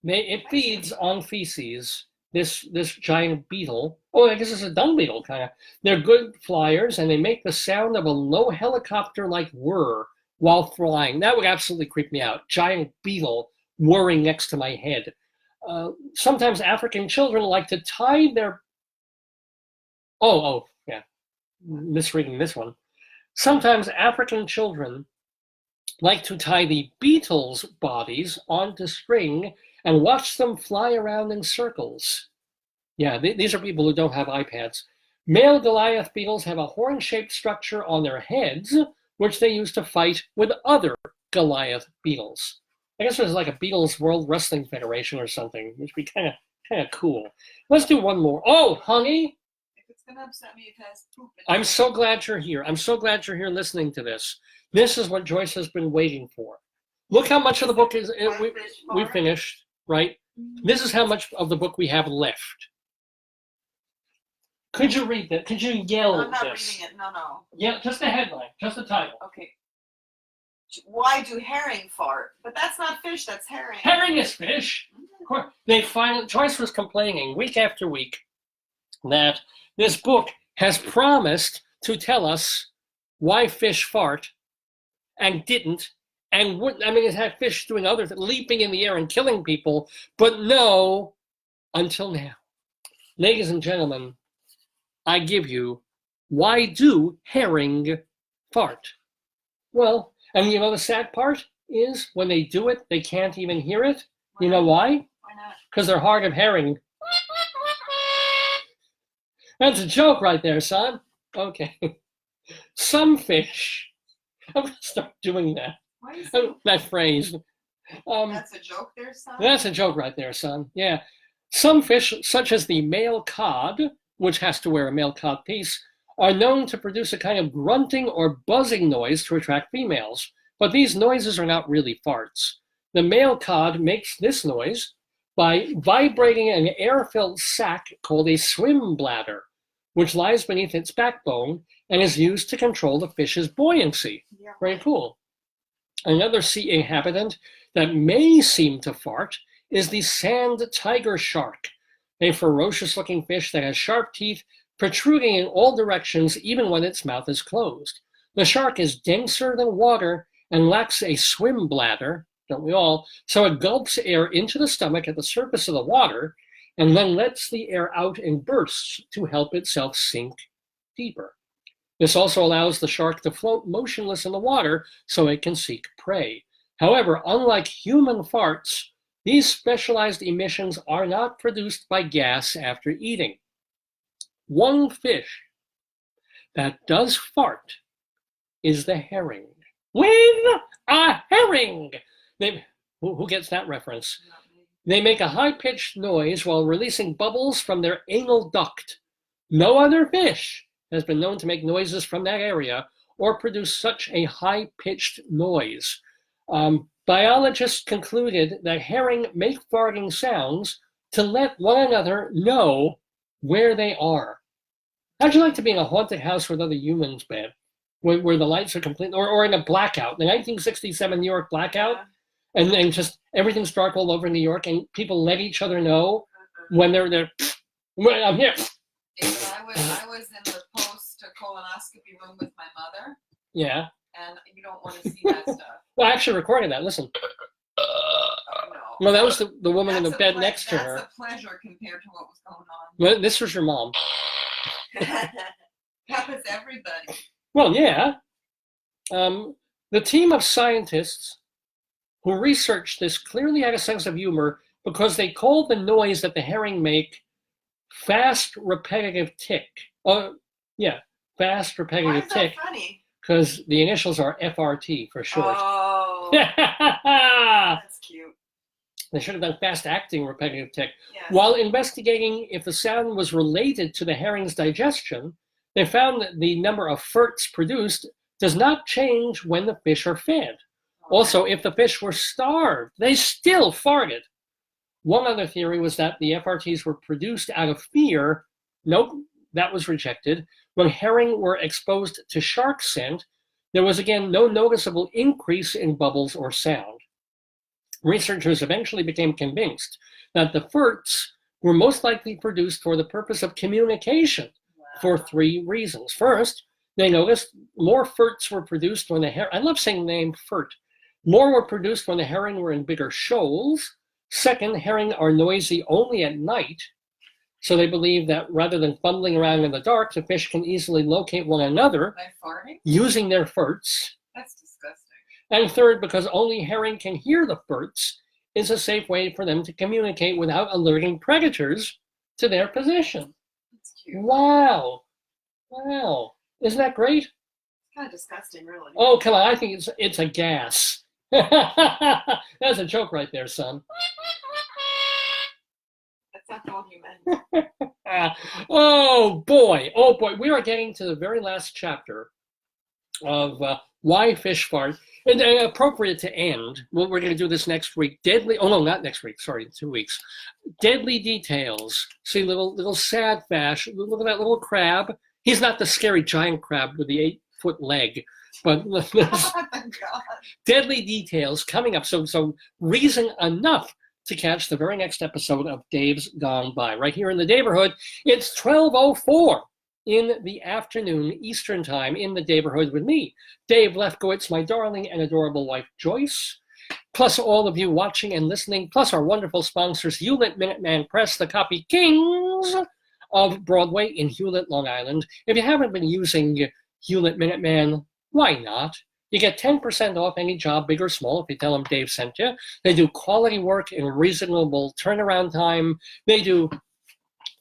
It feeds on feces, this giant beetle. Oh, I guess it's a dung beetle, kind of. They're good flyers, and they make the sound of a low helicopter-like whir while flying. That would absolutely creep me out. Giant beetle whirring next to my head. Sometimes African children like to tie their... Yeah. Misreading this one. Sometimes African children like to tie the beetles' bodies onto string and watch them fly around in circles. Yeah, these are people who don't have iPads. Male Goliath beetles have a horn-shaped structure on their heads, which they use to fight with other Goliath beetles. I guess there's like a Beatles World Wrestling Federation or something, which would be kind of cool. Let's do one more. Oh, honey!
If it's gonna upset me, it has poop in it.
I'm so glad you're here. I'm so glad you're here listening to this. This is what Joyce has been waiting for. Look how much of the book we finished, right? This is how much of the book we have left. Could you read that? Could you yell
I'm not
this?
reading it. No.
Yeah, just the headline, just the title.
Okay. Why do herring fart? But that's not fish, that's herring.
Herring is fish. Of course. Joyce was complaining week after week that this book has promised to tell us why fish fart and didn't, and wouldn't. I mean, it had fish doing other things, leaping in the air and killing people, but no, until now. Ladies and gentlemen, I give you, why do herring fart? Well, and you know the sad part is when they do it, they can't even hear it. You know why?
Why not?
Because they're hard of hearing. That's a joke right there, son. Okay. Some fish. I'm going to start doing that.
Why is
That phrase.
that's a joke there, son?
That's a joke right there, son. Yeah. Some fish, such as the male cod, which has to wear a male cod piece, are known to produce a kind of grunting or buzzing noise to attract females. But these noises are not really farts. The male cod makes this noise by vibrating an air-filled sac called a swim bladder, which lies beneath its backbone and is used to control the fish's buoyancy.
Yeah.
Very cool. Another sea inhabitant that may seem to fart is the sand tiger shark, a ferocious-looking fish that has sharp teeth protruding in all directions even when its mouth is closed. The shark is denser than water and lacks a swim bladder, don't we all? So it gulps air into the stomach at the surface of the water and then lets the air out in bursts to help itself sink deeper. This also allows the shark to float motionless in the water so it can seek prey. However, unlike human farts, these specialized emissions are not produced by gas after eating. One fish that does fart is the herring. With a herring! Who gets that reference? They make a high-pitched noise while releasing bubbles from their anal duct. No other fish has been known to make noises from that area or produce such a high-pitched noise. Biologists concluded that herring make farting sounds to let one another know where they are. How'd you like to be in a haunted house with other humans, babe? Where the lights are complete, or in a blackout, the 1967 New York blackout, and then just everything's dark all over New York, and people let each other know when they're there. I'm here.
David, I was in the post-colonoscopy room with my mother.
Yeah.
And you don't want to see that stuff.
Well, I actually recorded that. Listen.
No.
Well, that was the woman in the bed next to her.
That's a pleasure compared to what was going on.
Well, this was your mom.
That was everybody.
Well, yeah. The team of scientists who researched this clearly had a sense of humor because they called the noise that the herring make fast repetitive tick. Fast repetitive tick.
Why is that funny?
Because the initials are FRT for short.
Oh, that's cute.
They should have done fast acting repetitive tick.
Yes.
While investigating if the sound was related to the herring's digestion, they found that the number of farts produced does not change when the fish are fed. Also, if the fish were starved, they still farted. One other theory was that the FRTs were produced out of fear. Nope, that was rejected. When herring were exposed to shark scent, there was again no noticeable increase in bubbles or sound. Researchers eventually became convinced that the farts were most likely produced for the purpose of communication for three reasons. First, they noticed more farts were produced when the herring, I love saying the name fart, more were produced when the herring were in bigger shoals. Second, herring are noisy only at night. So they believe that rather than fumbling around in the dark, the fish can easily locate one another
by farting?
Using their farts.
That's disgusting.
And third, because only herring can hear the farts, is a safe way for them to communicate without alerting predators to their position.
That's cute.
Wow. Isn't that great?
It's kind of disgusting, really.
Oh, come on. I think it's a gas. That's a joke right there, son.
That's all you meant.
Oh boy, we are getting to the very last chapter of Why Fish Fart. And appropriate to end, well, we're going to do this next week. Not next week, sorry, 2 weeks. Deadly details. See, little sad Fash. Look at that little crab. He's not the scary giant crab with the 8-foot leg, but deadly details coming up. So reason enough to catch the very next episode of Dave's Gone By. Right here in the Daverhood, it's 12:04 in the afternoon Eastern Time in the Daverhood with me, Dave Lefkowitz, my darling and adorable wife, Joyce, plus all of you watching and listening, plus our wonderful sponsors, Hewlett Minuteman Press, the copy kings of Broadway in Hewlett, Long Island. If you haven't been using Hewlett Minuteman, why not? You get 10% off any job, big or small, if you tell them Dave sent you. They do quality work in reasonable turnaround time. They do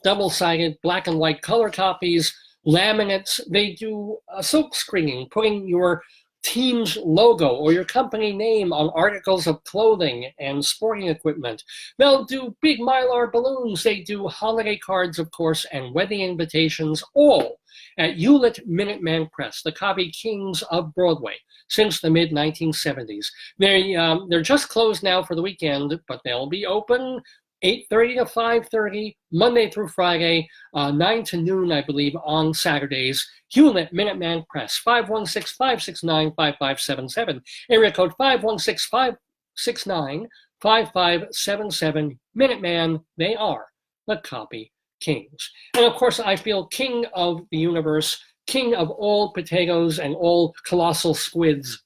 double-sided black and white color copies, laminates. They do silk screening, putting your team's logo or your company name on articles of clothing and sporting equipment. They'll do big Mylar balloons. They do holiday cards, of course, and wedding invitations, all at Hewlett Minuteman Press, the copy kings of Broadway since the mid-1970s. They're just closed now for the weekend, but they'll be open 8:30 to 5:30, Monday through Friday, 9 to noon, I believe, on Saturdays. Hewlett Minuteman Press, 516-569-5577. Area code 516-569-5577. Minuteman, they are the copy kings. And of course, I feel king of the universe, king of all potatoes and all colossal squids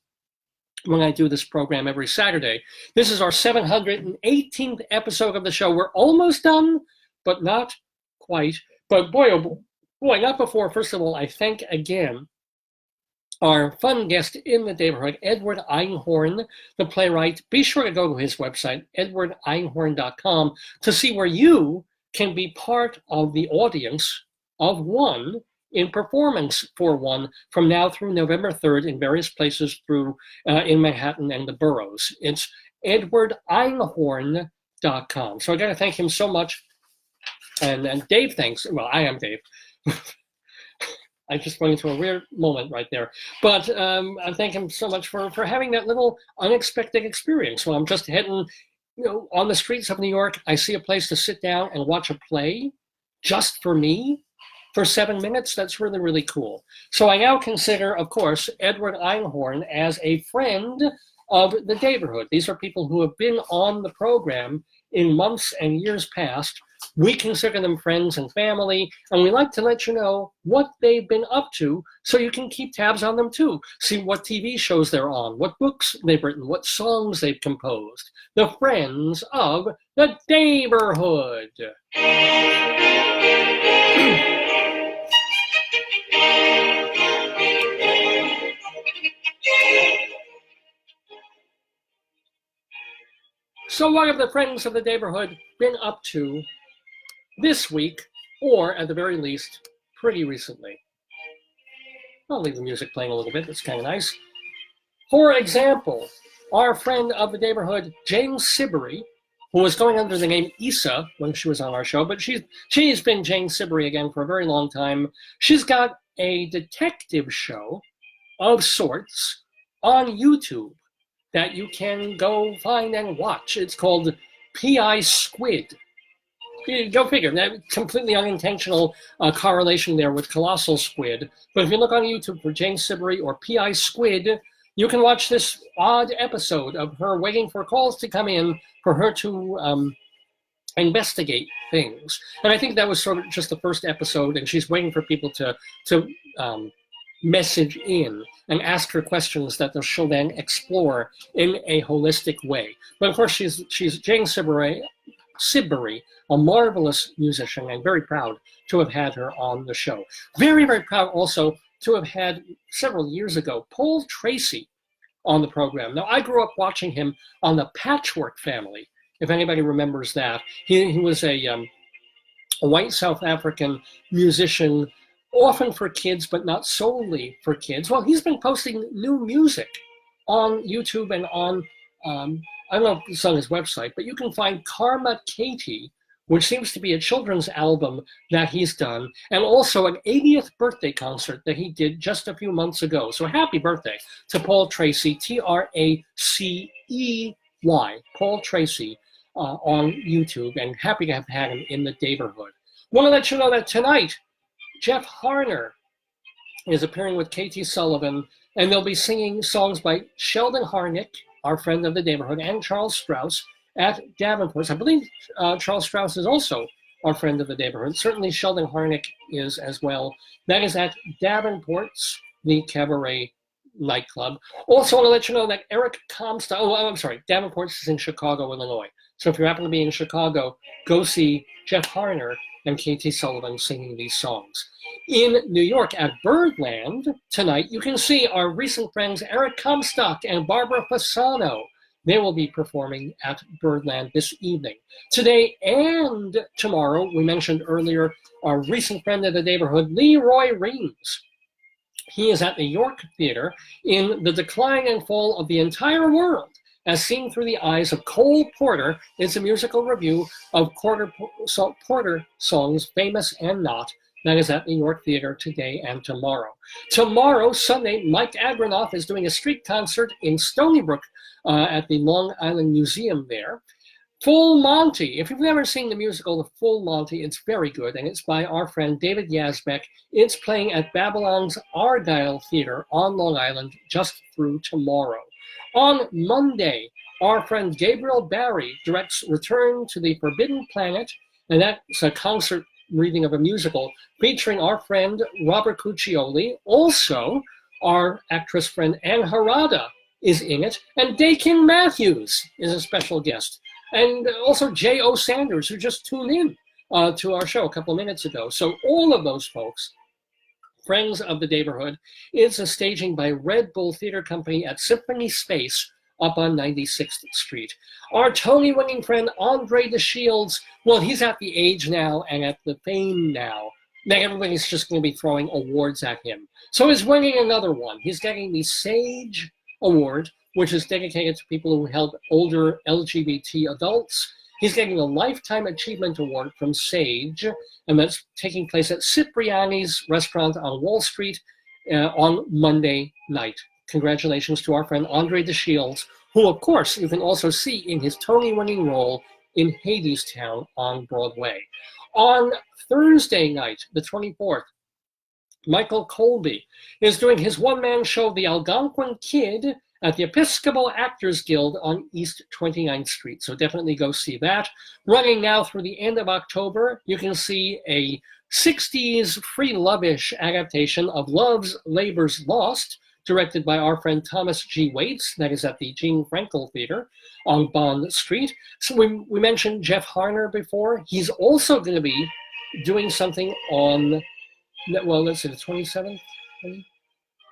when I do this program every Saturday. This is our 718th episode of the show. We're almost done, but not quite. But boy, oh boy, not before. First of all, I thank again our fun guest in the Daverhood, Edward Einhorn, the playwright. Be sure to go to his website, edwardeinhorn.com, to see where you can be part of the audience of one in performance for one from now through November 3rd in various places through in Manhattan and the boroughs. It's edwardeinhorn.com. So I got to thank him so much. And Dave thanks, well, I am Dave. I just went into a weird moment right there. But I thank him so much for having that little unexpected experience. When I'm just heading, on the streets of New York, I see a place to sit down and watch a play just for me for 7 minutes. That's really, really cool. So I now consider, of course, Edward Einhorn as a friend of the Daverhood. These are people who have been on the program in months and years past. We consider them friends and family, and we like to let you know what they've been up to so you can keep tabs on them too. See what TV shows they're on, what books they've written, what songs they've composed. The friends of the Daverhood. So what have the friends of the Daverhood been up to this week, or at the very least, pretty recently? I'll leave the music playing a little bit. That's kind of nice. For example, our friend of the Daverhood, Jane Siberry, who was going under the name Issa when she was on our show, but she's been Jane Siberry again for a very long time. She's got a detective show of sorts on YouTube that you can go find and watch. It's called P.I. Squid. Go figure, that completely unintentional correlation there with Colossal Squid. But if you look on YouTube for Jane Siberry or P.I. Squid, you can watch this odd episode of her waiting for calls to come in for her to investigate things. And I think that was sort of just the first episode, and she's waiting for people to message in and ask her questions that she'll then explore in a holistic way. But of course, she's Jane Siberry, a marvelous musician, and very proud to have had her on the show. Very, very proud also to have had, several years ago, Paul Tracy on the program. Now, I grew up watching him on the Patchwork Family, if anybody remembers that. He was a white South African musician, often for kids, but not solely for kids. Well, he's been posting new music on YouTube and on, I don't know if it's on his website, but you can find Karma Katie, which seems to be a children's album that he's done, and also an 80th birthday concert that he did just a few months ago. So happy birthday to Paul Tracy, Tracey, Paul Tracy, on YouTube, and happy to have had him in the Daverhood. Want to let you know that tonight, Jeff Harner is appearing with Katie Sullivan, and they'll be singing songs by Sheldon Harnick, our friend of the Daverhood, and Charles Strauss at Davenport's. I believe Charles Strauss is also our friend of the Daverhood. Certainly Sheldon Harnick is as well. That is at Davenport's, the cabaret nightclub. Also want to let you know that Eric Comstock, Davenport's is in Chicago, Illinois. So if you happen to be in Chicago, go see Jeff Harner and Katie Sullivan singing these songs. In New York at Birdland tonight, you can see our recent friends Eric Comstock and Barbara Fasano. They will be performing at Birdland this evening. Today and tomorrow, we mentioned earlier, our recent friend of the Daverhood, Leroy Reams. He is at the York Theater in The Decline and Fall of the Entire World, as seen through the eyes of Cole Porter. It's a musical review of Porter songs, famous and not. That is at the York Theater today and tomorrow. Tomorrow, Sunday, Mike Agronoff is doing a street concert in Stony Brook at the Long Island Museum there. Full Monty. If you've never seen the musical The Full Monty, it's very good, and it's by our friend David Yazbek. It's playing at Babylon's Argyle Theater on Long Island just through tomorrow. On Monday, our friend Gabriel Barry directs Return to the Forbidden Planet, and that's a concert reading of a musical featuring our friend Robert Cuccioli. Also, our actress friend Ann Harada is in it, and Dakin Matthews is a special guest. And also J.O. Sanders, who just tuned in to our show a couple of minutes ago. So all of those folks, friends of the Daverhood, is a staging by Red Bull Theater Company at Symphony Space up on 96th Street. Our Tony-winning friend Andre DeShields, well, he's at the age now and at the fame now that everybody's just going to be throwing awards at him. So he's winning another one. He's getting the Sage Award, which is dedicated to people who help older LGBT adults. He's getting a Lifetime Achievement Award from Sage, and that's taking place at Cipriani's restaurant on Wall Street on Monday night. Congratulations to our friend Andre DeShields, who, of course, you can also see in his Tony-winning role in Hadestown on Broadway. On Thursday night, the 24th, Michael Colby is doing his one-man show, The Algonquin Kid, at the Episcopal Actors Guild on East 29th Street. So definitely go see that. Running now through the end of October, you can see a 60s free love-ish adaptation of Love's Labor's Lost, directed by our friend Thomas G. Waits. That is at the Jean Frankel Theater on Bond Street. So we mentioned Jeff Harner before. He's also going to be doing something on, well, let's see, the 27th?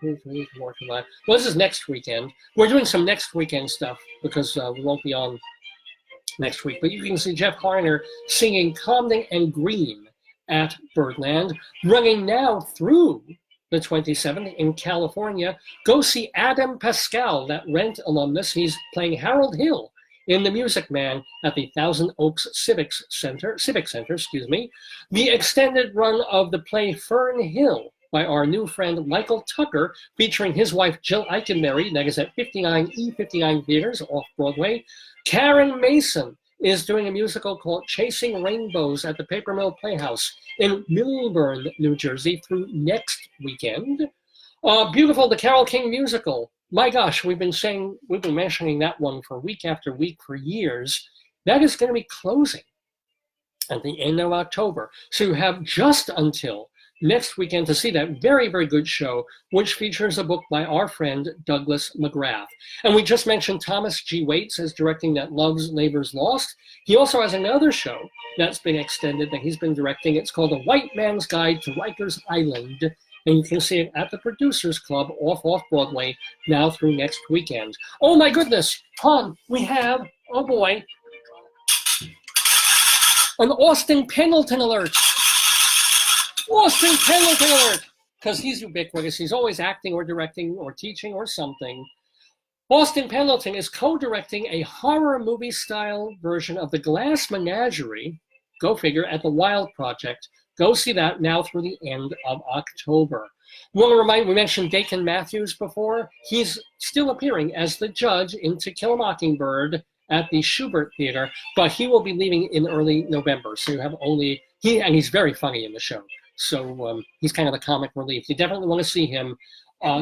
Well, this is next weekend. We're doing some next weekend stuff because we won't be on next week. But you can see Jeff Harner singing Comden and Green at Birdland. Running now through the 27th in California, go see Adam Pascal, that Rent alumnus. He's playing Harold Hill in The Music Man at the Thousand Oaks Civic Center. The extended run of the play Fern Hill by our new friend Michael Tucker, featuring his wife Jill Eikenberry. That is at 59E59 Theaters off Broadway. Karen Mason is doing a musical called Chasing Rainbows at the Paper Mill Playhouse in Millburn, New Jersey through next weekend. Beautiful, the Carole King musical. My gosh, we've been mentioning that one for week after week for years. That is going to be closing at the end of October. So you have just until next weekend to see that very, very good show, which features a book by our friend Douglas McGrath. And we just mentioned Thomas G. Waits as directing that Love's Labor's Lost. He also has another show that's been extended that he's been directing. It's called A White Man's Guide to Rikers Island. And you can see it at the Producers Club off Broadway now through next weekend. Oh my goodness, Hon, we have, oh boy, an Austin Pendleton alert. Austin Pendleton alert! Because he's ubiquitous. He's always acting or directing or teaching or something. Austin Pendleton is co-directing a horror movie-style version of The Glass Menagerie, go figure, at the Wild Project. Go see that now through the end of October. We mentioned Dakin Matthews before. He's still appearing as the judge in To Kill a Mockingbird at the Schubert Theater, but he will be leaving in early November. So you have only, and he's very funny in the show. So he's kind of the comic relief. You definitely want to see him.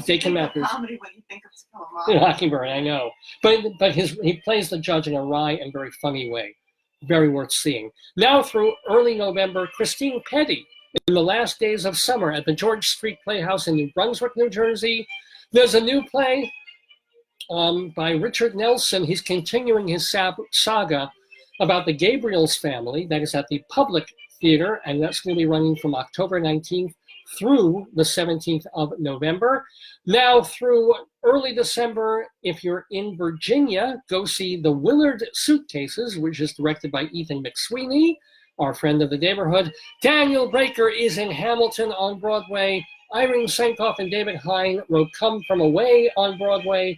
Dakin Matthews.
Comedy when you think of
Mockingbird, I know. But he plays the judge in a wry and very funny way. Very worth seeing. Now through early November, Christine Petty in The Last Days of Summer at the George Street Playhouse in New Brunswick, New Jersey. There's a new play by Richard Nelson. He's continuing his saga about the Gabriel's family. That is at the Public Theater, and that's going to be running from October 19th through the 17th of November. Now through early December, if you're in Virginia, go see The Willard Suitcases, which is directed by Ethan McSweeney, our friend of the Daverhood. Daniel Breaker is in Hamilton on Broadway. Irene Sankoff and David Hine wrote Come From Away on Broadway.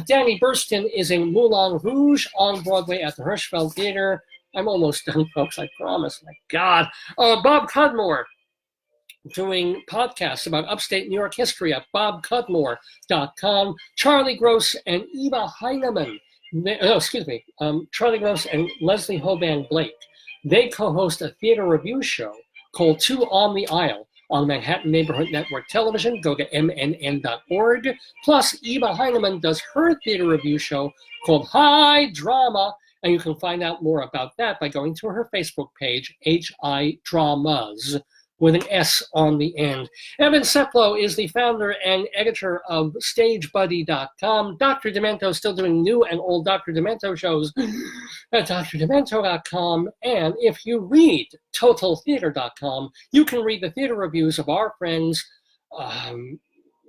Danny Burston is in Moulin Rouge on Broadway at the Hirschfeld Theater. I'm almost done, folks, I promise. My God. Bob Cudmore doing podcasts about upstate New York history at bobcudmore.com. Charlie Gross and Eva Heinemann, Charlie Gross and Leslie Hoban Blake, they co-host a theater review show called Two on the Aisle on Manhattan Neighborhood Network Television. Go to mnn.org. Plus, Eva Heinemann does her theater review show called High Drama And you can find out more about that by going to her Facebook page, HI Dramas, with an S on the end. Evan Seplow is the founder and editor of StageBuddy.com. Dr. Demento is still doing new and old Dr. Demento shows at drdemento.com. And if you read TotalTheater.com, you can read the theater reviews of our friends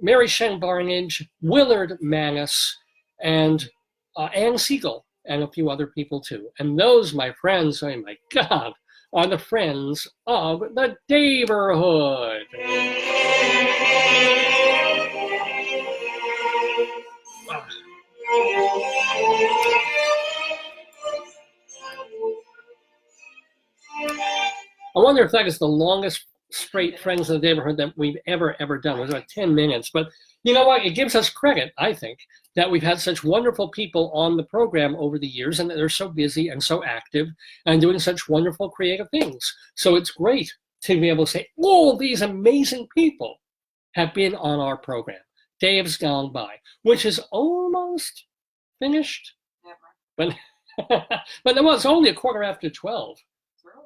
Mary Shen Barnage, Willard Manis, and Ann Siegel, and a few other people too. And those, my friends, oh my God, are the friends of the Daverhood. I wonder if that is the longest straight Friends of the Daverhood that we've ever done. It was about 10 minutes. But you know what? It gives us credit, I think, that we've had such wonderful people on the program over the years and that they're so busy and so active and doing such wonderful creative things. So it's great to be able to say, all these amazing people have been on our program. Dave's gone by, which is almost finished. But but it was only 12:15.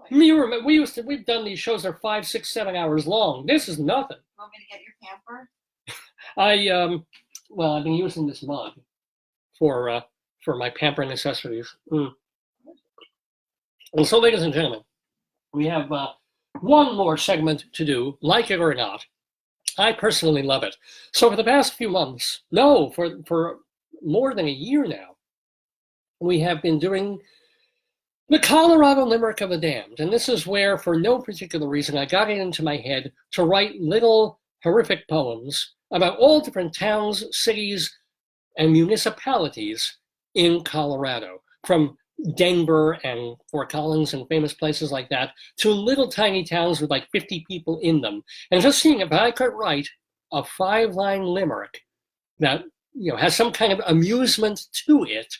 Really?
You remember, we've done these shows that are 5, 6, 7 hours long. This is nothing.
You want me to get your camper?
I've been using this mug for my pampering accessories. And so, ladies and gentlemen, we have one more segment to do, like it or not. I personally love it. So for the past few months, for more than a year now, we have been doing the Colorado Limerick of the Damned. And this is where, for no particular reason, I got it into my head to write little horrific poems about all different towns, cities, and municipalities in Colorado, from Denver and Fort Collins and famous places like that, to little tiny towns with like 50 people in them. And just seeing if I could write a 5-line limerick that, you know, has some kind of amusement to it,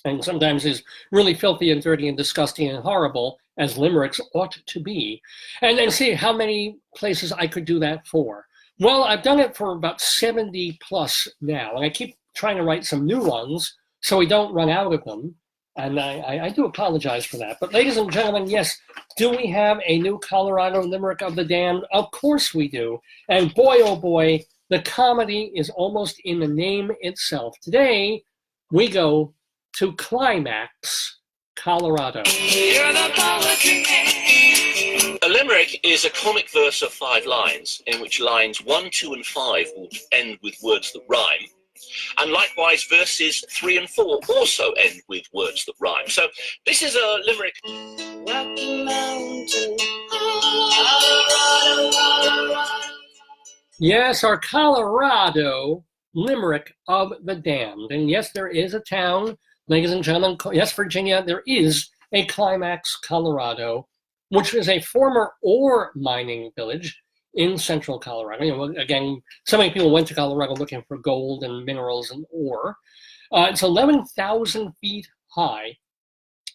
and sometimes is really filthy and dirty and disgusting and horrible, as limericks ought to be, and see how many places I could do that for. Well, I've done it for about 70 plus now, and I keep trying to write some new ones so we don't run out of them, and I do apologize for that. But ladies and gentlemen, yes, do we have a new Colorado Limerick of the Damned? Of course we do, and boy, oh boy, the comedy is almost in the name itself. Today, we go to Climax, Colorado.
A limerick is a comic verse of 5 lines, in which lines 1, 2, and 5 will end with words that rhyme. And likewise, verses 3 and 4 also end with words that rhyme. So this is a limerick. Rocky Mountain, Colorado.
Yes, our Colorado Limerick of the Damned. And yes, there is a town, ladies and gentlemen, yes, Virginia, there is a Climax, Colorado, which is a former ore mining village in central Colorado. You know, again, so many people went to Colorado looking for gold and minerals and ore. It's 11,000 feet high.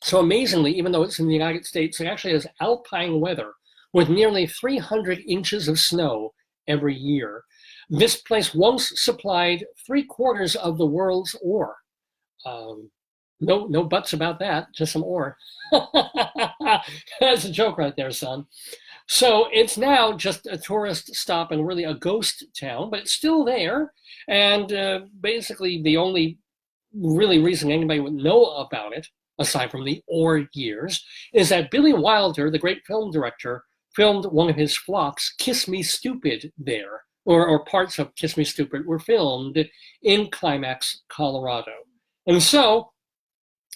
So amazingly, even though it's in the United States, it actually has alpine weather with nearly 300 inches of snow every year. This place once supplied 3/4 of the world's ore. No buts about that, just some ore. That's a joke right there, son. So it's now just a tourist stop and really a ghost town, but it's still there. And basically the only really reason anybody would know about it, aside from the ore years, is that Billy Wilder, the great film director, filmed one of his flops, Kiss Me Stupid, there. Or parts of Kiss Me Stupid were filmed in Climax, Colorado. And so,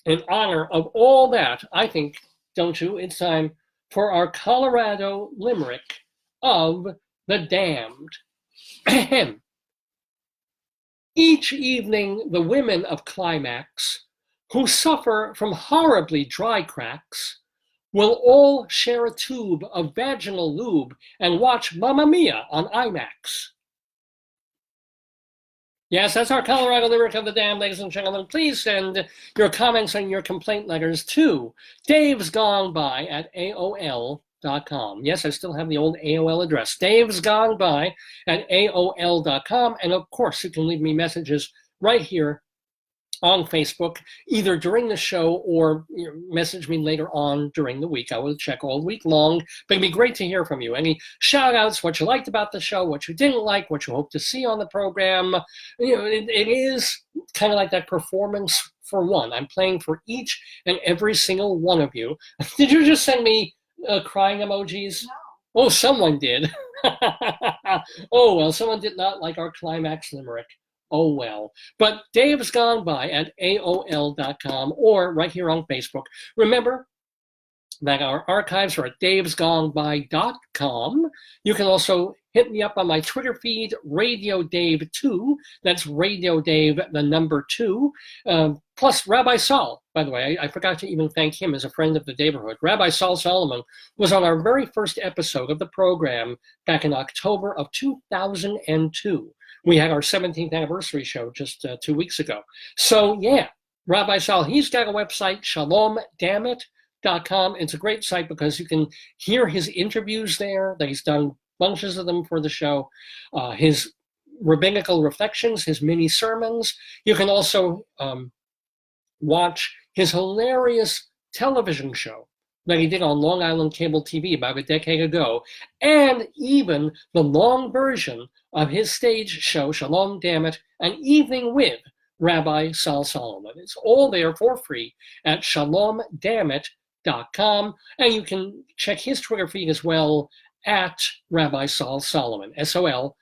in honor of all that, I think, don't you, it's time for our Colorado Limerick of the Damned. Each evening, the women of Climax, who suffer from horribly dry cracks, will all share a tube of vaginal lube and watch Mamma Mia on IMAX. Yes, that's our Colorado Limerick of the Damned, ladies and gentlemen. Please send your comments and your complaint letters to davesgoneby@aol.com. Yes, I still have the old AOL address, davesgoneby@aol.com. And of course, you can leave me messages right here on Facebook, either during the show or message me later on during the week. I will check all week long, but it'd be great to hear from you. Any shout outs, what you liked about the show, what you didn't like, what you hope to see on the program. It is kind of like that performance for one. I'm playing for each and every single one of you. Did you just send me crying emojis?
No.
Oh, someone did. Oh, well, someone did not like our Climax Limerick. Oh, well. But Dave's Gone By at AOL.com or right here on Facebook. Remember that our archives are at davesgoneby.com. You can also hit me up on my Twitter feed, Radio Dave 2. That's Radio Dave, the number 2. Plus Rabbi Sol, by the way, I forgot to even thank him as a friend of the Daverhood. Rabbi Sol Solomon was on our very first episode of the program back in October of 2002. We had our 17th anniversary show just 2 weeks ago. So yeah, Rabbi Sol, he's got a website, shalomdammit.com. It's a great site because you can hear his interviews there, that he's done bunches of them for the show, his rabbinical reflections, his mini sermons. You can also watch his hilarious television show that he did on Long Island cable TV about a decade ago, and even the long version of his stage show, Shalom Dammit, An Evening with Rabbi Sol Solomon. It's all there for free at shalomdammit.com, and you can check his Twitter feed as well at Rabbi Sol Solomon, SOLSOLOMON,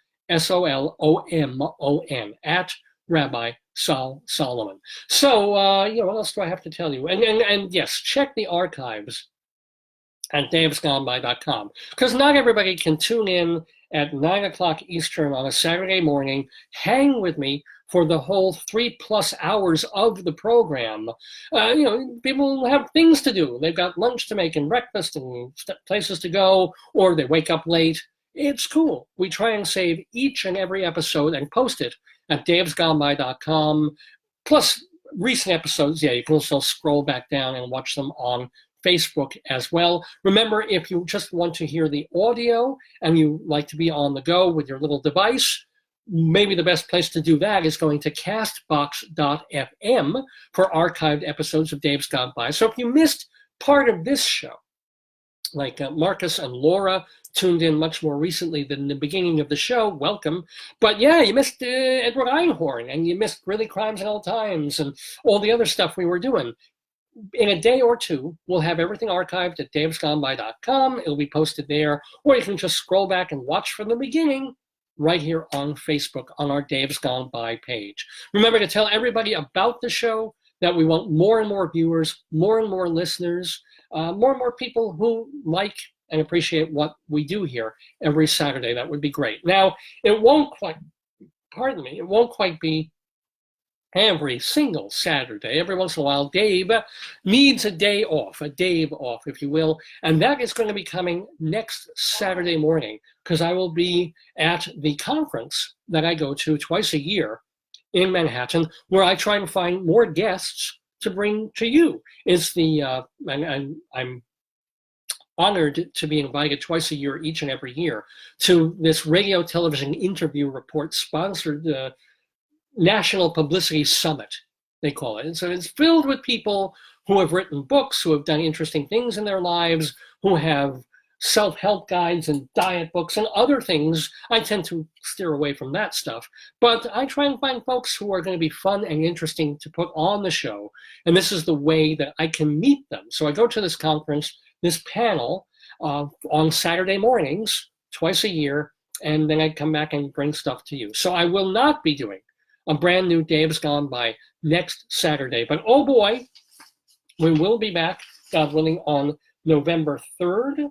at Rabbi Sol Solomon. So, what else do I have to tell you? And yes, check the archives at davesgoneby.com, because not everybody can tune in at 9 o'clock Eastern on a Saturday morning, hang with me for the whole 3+ hours of the program. People have things to do. They've got lunch to make and breakfast and places to go, or they wake up late. It's cool. We try and save each and every episode and post it at davesgoneby.com. Plus, recent episodes, you can also scroll back down and watch them on Facebook as well. Remember, if you just want to hear the audio and you like to be on the go with your little device, maybe the best place to do that is going to castbox.fm for archived episodes of Dave's Gone By. So if you missed part of this show, like Marcus and Laura tuned in much more recently than the beginning of the show, welcome. But yeah, you missed Edward Einhorn, and you missed Greeley Crimes Old Times, and all the other stuff we were doing. In a day or two, we'll have everything archived at davesgoneby.com. It'll be posted there, or you can just scroll back and watch from the beginning right here on Facebook on our Dave's Gone By page. Remember to tell everybody about the show, that we want more and more viewers, more and more listeners, more and more people who like and appreciate what we do here every Saturday. That would be great. Now, it won't quite be every single Saturday. Every once in a while, Dave needs a day off, if you will. And that is going to be coming next Saturday morning, because I will be at the conference that I go to twice a year in Manhattan, where I try and find more guests to bring to you. It's and I'm honored to be invited twice a year, each and every year, to this radio television interview report sponsored National Publicity Summit, they call it. And so it's filled with people who have written books, who have done interesting things in their lives, who have self-help guides and diet books and other things. I tend to steer away from that stuff, but I try and find folks who are going to be fun and interesting to put on the show. And this is the way that I can meet them. So I go to this conference, this panel on Saturday mornings, twice a year, and then I come back and bring stuff to you. So I will not be doing a brand new Dave's Gone By next Saturday. But oh boy, we will be back, God willing, on November 2nd,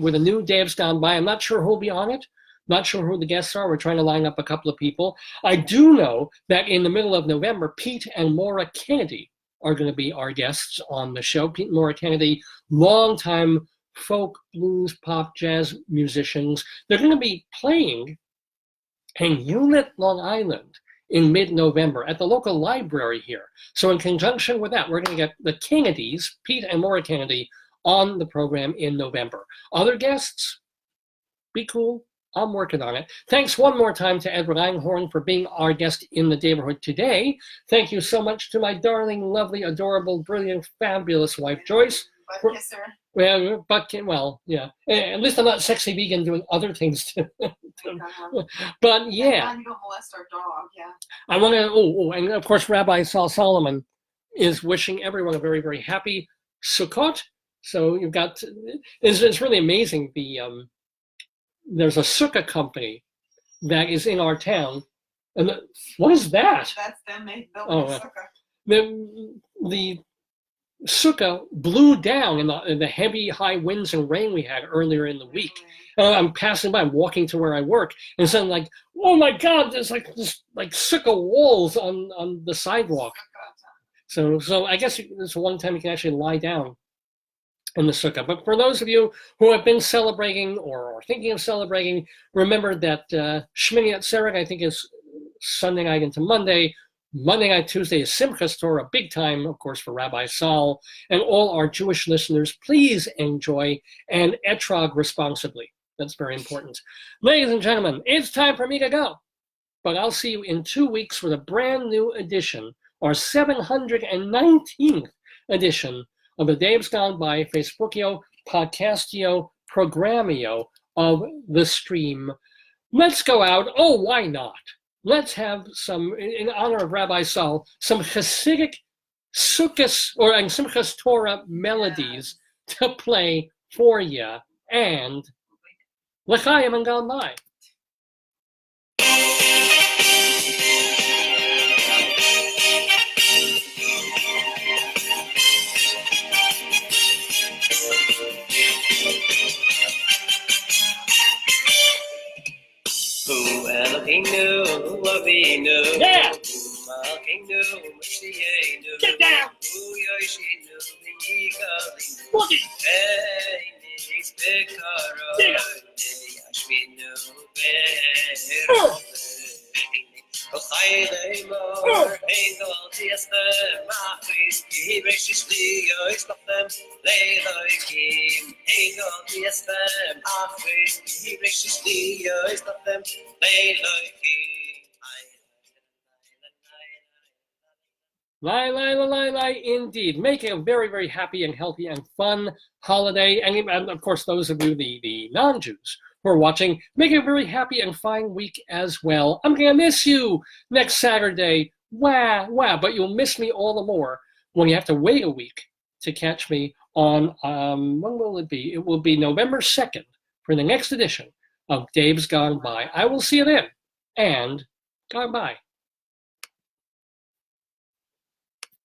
with a new Dave's Gone By. I'm not sure who'll be on it. Not sure who the guests are. We're trying to line up a couple of people. I do know that in the middle of November, Pete and Maura Kennedy are going to be our guests on the show. Pete and Maura Kennedy, longtime folk, blues, pop, jazz musicians. They're going to be playing in Hewlett, Long Island in mid-November at the local library here. So in conjunction with that, we're going to get the Kennedys, Pete and Maura Kennedy, on the program in November. Other guests, be cool, I'm working on it. Thanks one more time to Edward Einhorn for being our guest in the Daverhood today. Thank you so much to my darling, lovely, adorable, brilliant, fabulous wife, Joyce.
Butt kisser.
Well, yeah. At least I'm not sexy vegan doing other things too. But yeah.
You don't molest our dog, yeah.
I want to, and of course, Rabbi Sol Solomon is wishing everyone a very, very happy Sukkot. So you've got, it's really amazing. There's a sukkah company that is in our town. And what is that?
That's them. They built a
sukkah. The sukkah blew down in the heavy high winds and rain we had earlier in the week. I'm passing by, I'm walking to where I work, and suddenly like, oh my God, there's like this like sukkah walls on the sidewalk. So I guess it's one time you can actually lie down in the sukkah. But for those of you who have been celebrating or are thinking of celebrating, remember that Shmini Atzeret, I think, is Sunday night into Monday. Monday night, Tuesday is Simchas Torah, big time, of course, for Rabbi Sol. And all our Jewish listeners, please enjoy and etrog responsibly. That's very important. Ladies and gentlemen, it's time for me to go. But I'll see you in 2 weeks with a brand new edition, our 719th edition of the Dave's Gone By Facebookio, Podcastio, Programmio of the stream. Let's go out. Oh, why not? Let's have some, in honor of Rabbi Sol, some Hasidic Sukkos or Simchas Torah melodies to play for you. And L'chaim and Gone By. Yeah! Get down! Boogie! Yeah! Lie, indeed. Make it a very, very happy and healthy and fun holiday. And of course, those of you, the non-Jews who are watching, make it a very happy and fine week as well. I'm going to miss you next Saturday. Wow. But you'll miss me all the more when you have to wait a week to catch me on, when will it be? It will be November 2nd for the next edition of Dave's Gone By. I will see you then. And gone by.